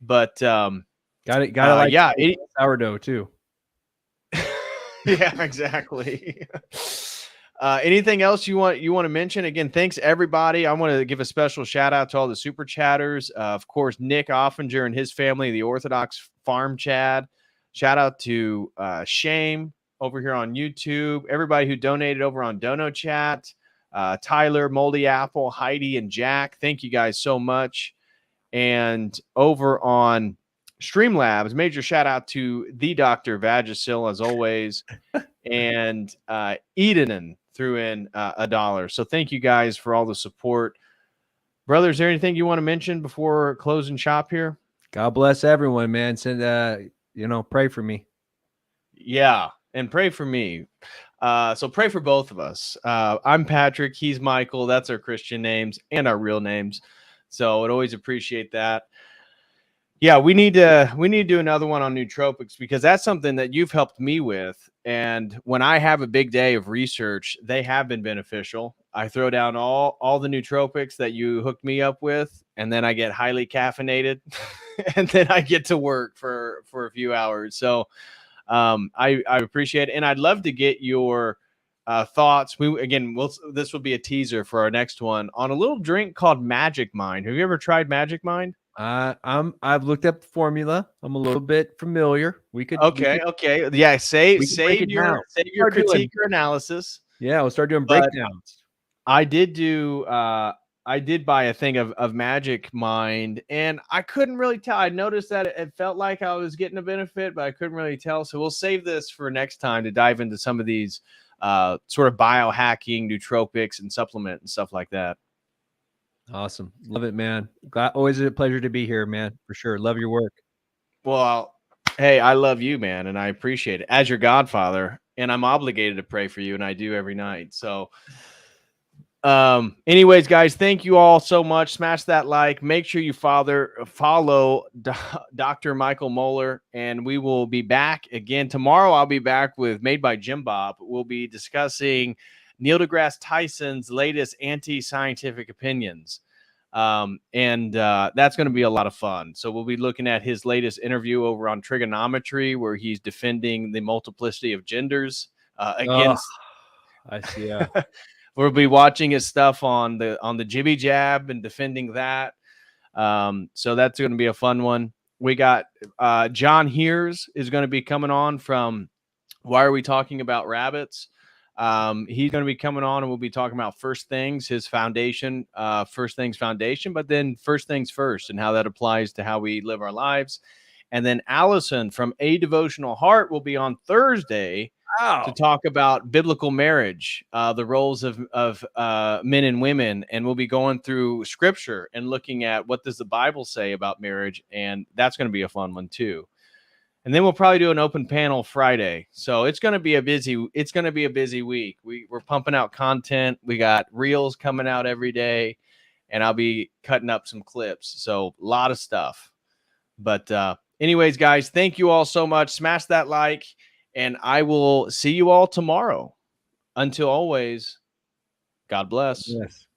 But got it. Yeah, sourdough too. Yeah, exactly. Anything else you want to mention? Again, thanks everybody. I want to give a special shout out to all the super chatters. Of course, Nick Offinger and his family, the Orthodox Farm Chad. Shout out to Shame over here on YouTube. Everybody who donated over on Dono Chat. Tyler, Moldy Apple, Heidi, and Jack. Thank you guys so much. And over on Streamlabs, major shout out to the Dr. Vagisil as always. And Edenin threw in $1. So thank you guys for all the support. Brother, is there anything you want to mention before closing shop here? God bless everyone, man. Send pray for me. Yeah, and pray for me. So pray for both of us. I'm Patrick. He's Michael. That's our Christian names and our real names. So I'd always appreciate that. Yeah, we need to do another one on nootropics, because that's something that you've helped me with. And when I have a big day of research, they have been beneficial. I throw down all the nootropics that you hooked me up with, and then I get highly caffeinated, and then I get to work for a few hours. So I appreciate it, and I'd love to get your thoughts. This will be a teaser for our next one on a little drink called Magic Mind. Have you ever tried Magic Mind? I've looked up the formula. I'm a little bit familiar. Okay. Yeah, save your critique or analysis. Yeah, we'll start doing breakdowns. I did buy a thing of Magic Mind, and I couldn't really tell. I noticed that it felt like I was getting a benefit, but I couldn't really tell. So we'll save this for next time to dive into some of these sort of biohacking, nootropics, and supplement and stuff like that. Awesome. Love it, man. Always a pleasure to be here, man. For sure. Love your work. Well, hey, I love you, man, and I appreciate it as your godfather, and I'm obligated to pray for you, and I do every night. So anyways, guys, thank you all so much. Smash that like. Make sure you follow Dr. Michael Moeller, and we will be back again tomorrow. I'll be back with Made by Jim Bob. We'll be discussing Neil deGrasse Tyson's latest anti-scientific opinions. And that's going to be a lot of fun. So we'll be looking at his latest interview over on trigonometry, where he's defending the multiplicity of genders against. I see. Yeah. We'll be watching his stuff on the Jibby Jab and defending that. So that's going to be a fun one. We got John Heers is going to be coming on from Why Are We Talking About Rabbits? He's going to be coming on and we'll be talking about First Things, his foundation, First Things Foundation, but then First Things First and how that applies to how we live our lives. And then Allison from A Devotional Heart will be on Thursday to talk about biblical marriage, the roles of men and women. And we'll be going through scripture and looking at what does the Bible say about marriage. And that's going to be a fun one too. And then we'll probably do an open panel Friday. So it's going to be a busy week. We're pumping out content. We got reels coming out every day, and I'll be cutting up some clips. So a lot of stuff. But anyways, guys, thank you all so much. Smash that like, and I will see you all tomorrow. Until always, God bless. Yes.